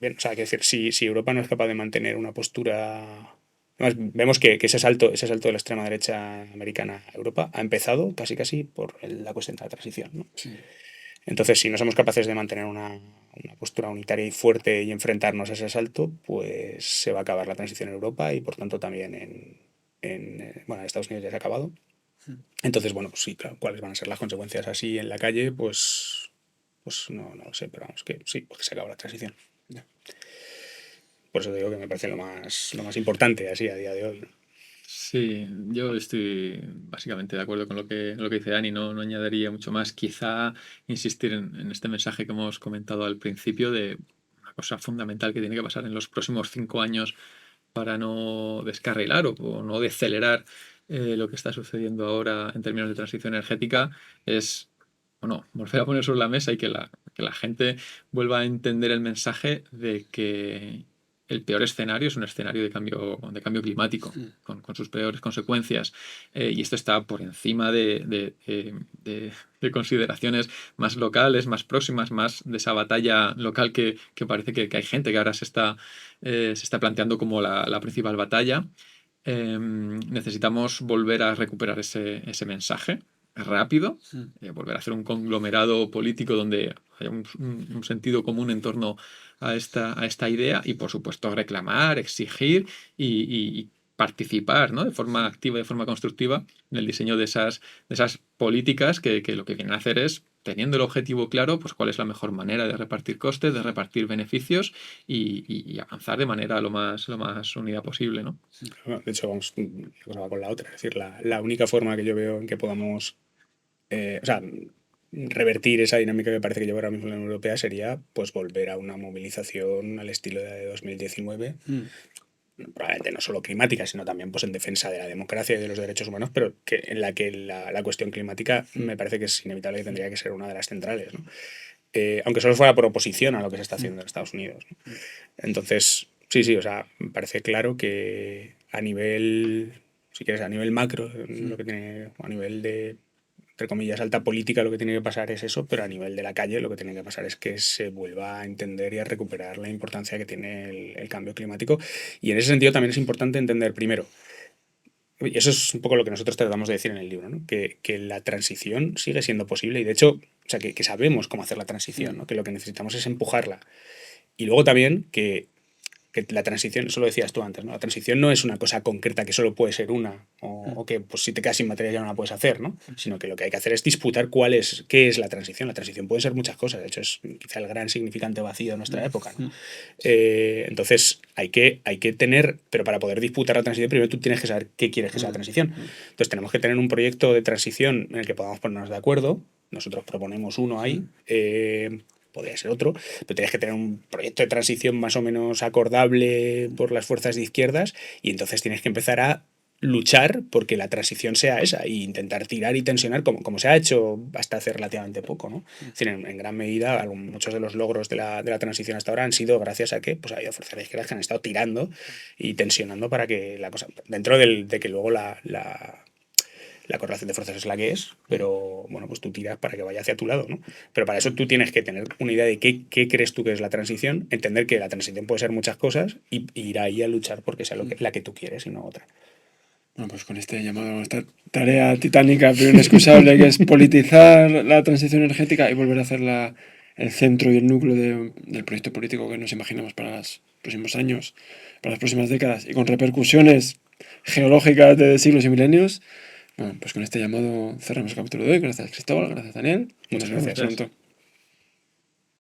bien, o sea, que decir, si Europa no es capaz de mantener una postura... Además, vemos que ese salto de la extrema derecha americana a Europa ha empezado casi por la cuestión de la transición, ¿no? Sí. Entonces, si no somos capaces de mantener una postura unitaria y fuerte y enfrentarnos a ese salto, pues se va a acabar la transición en Europa y por tanto también en Estados Unidos ya se ha acabado. Entonces, bueno, pues sí, claro, ¿cuáles van a ser las consecuencias así en la calle? Pues no lo sé, pero vamos, que sí, porque se acaba la transición. Ya. Por eso digo que me parece lo más importante así a día de hoy, ¿no? Sí, yo estoy básicamente de acuerdo con lo que dice Dani, no añadiría mucho más. Quizá insistir en este mensaje que hemos comentado al principio de una cosa fundamental que tiene que pasar en los próximos 5 años para no descarrilar o no decelerar lo que está sucediendo ahora en términos de transición energética es, bueno, volver a poner sobre la mesa y que la gente vuelva a entender el mensaje de que el peor escenario es un escenario de cambio climático, con sus peores consecuencias. Y esto está por encima de consideraciones más locales, más próximas, más de esa batalla local que parece que hay gente que ahora se está planteando como la principal batalla. Necesitamos volver a recuperar ese mensaje rápido, volver a hacer un conglomerado político donde haya un sentido común en torno a esta idea y, por supuesto, reclamar, exigir y participar, ¿no? De forma activa, de forma constructiva en el diseño de esas políticas que lo que vienen a hacer es, teniendo el objetivo claro, pues cuál es la mejor manera de repartir costes, de repartir beneficios y avanzar de manera lo más unida posible, ¿no? De hecho, vamos, una cosa va con la otra. Es decir, la única forma que yo veo en que podamos o sea, revertir esa dinámica que parece que lleva ahora mismo la Unión Europea sería pues volver a una movilización al estilo de 2019. Probablemente no solo climática, sino también pues en defensa de la democracia y de los derechos humanos, pero en la que la cuestión climática me parece que es inevitable y tendría que ser una de las centrales, ¿no? Aunque solo fuera por oposición a lo que se está haciendo en Estados Unidos, ¿no? Entonces, sí, o sea, me parece claro que a nivel, si quieres, a nivel macro, lo que tiene, a nivel de, entre comillas, alta política, lo que tiene que pasar es eso, pero a nivel de la calle lo que tiene que pasar es que se vuelva a entender y a recuperar la importancia que tiene el cambio climático. Y en ese sentido también es importante entender primero, y eso es un poco lo que nosotros tratamos de decir en el libro, ¿no? Que la transición sigue siendo posible y de hecho, o sea, que sabemos cómo hacer la transición, ¿no? Que lo que necesitamos es empujarla. Y luego también que la transición, eso lo decías tú antes, ¿no? La transición no es una cosa concreta que solo puede ser una, o que pues, si te quedas sin materia ya no la puedes hacer, ¿no? Sino que lo que hay que hacer es disputar qué es la transición. La transición puede ser muchas cosas, de hecho es quizá el gran significante vacío de nuestra época, ¿no? Entonces hay que tener, pero para poder disputar la transición primero tú tienes que saber qué quieres que sea la transición. Entonces tenemos que tener un proyecto de transición en el que podamos ponernos de acuerdo. Nosotros proponemos uno ahí. Podría ser otro, pero tienes que tener un proyecto de transición más o menos acordable por las fuerzas de izquierdas y entonces tienes que empezar a luchar porque la transición sea esa e intentar tirar y tensionar como se ha hecho hasta hace relativamente poco, ¿no? Es decir, en gran medida muchos de los logros de la transición hasta ahora han sido gracias a que pues, ha habido fuerzas de izquierdas que han estado tirando y tensionando para que la cosa, dentro de que luego la la correlación de fuerzas es la que es, pero bueno, pues tú tiras para que vaya hacia tu lado, ¿no? Pero para eso tú tienes que tener una idea de qué crees tú que es la transición, entender que la transición puede ser muchas cosas y ir ahí a luchar porque sea la que tú quieres y no otra. Bueno, pues con este llamado, esta tarea titánica pero inexcusable que es politizar la transición energética y volver a hacerla el centro y el núcleo del proyecto político que nos imaginamos para los próximos años, para las próximas décadas y con repercusiones geológicas de siglos y milenios. Bueno, pues con este llamado cerramos el capítulo de hoy. Gracias, Cristóbal. Gracias, Daniel. Muchas Nos vemos gracias. pronto.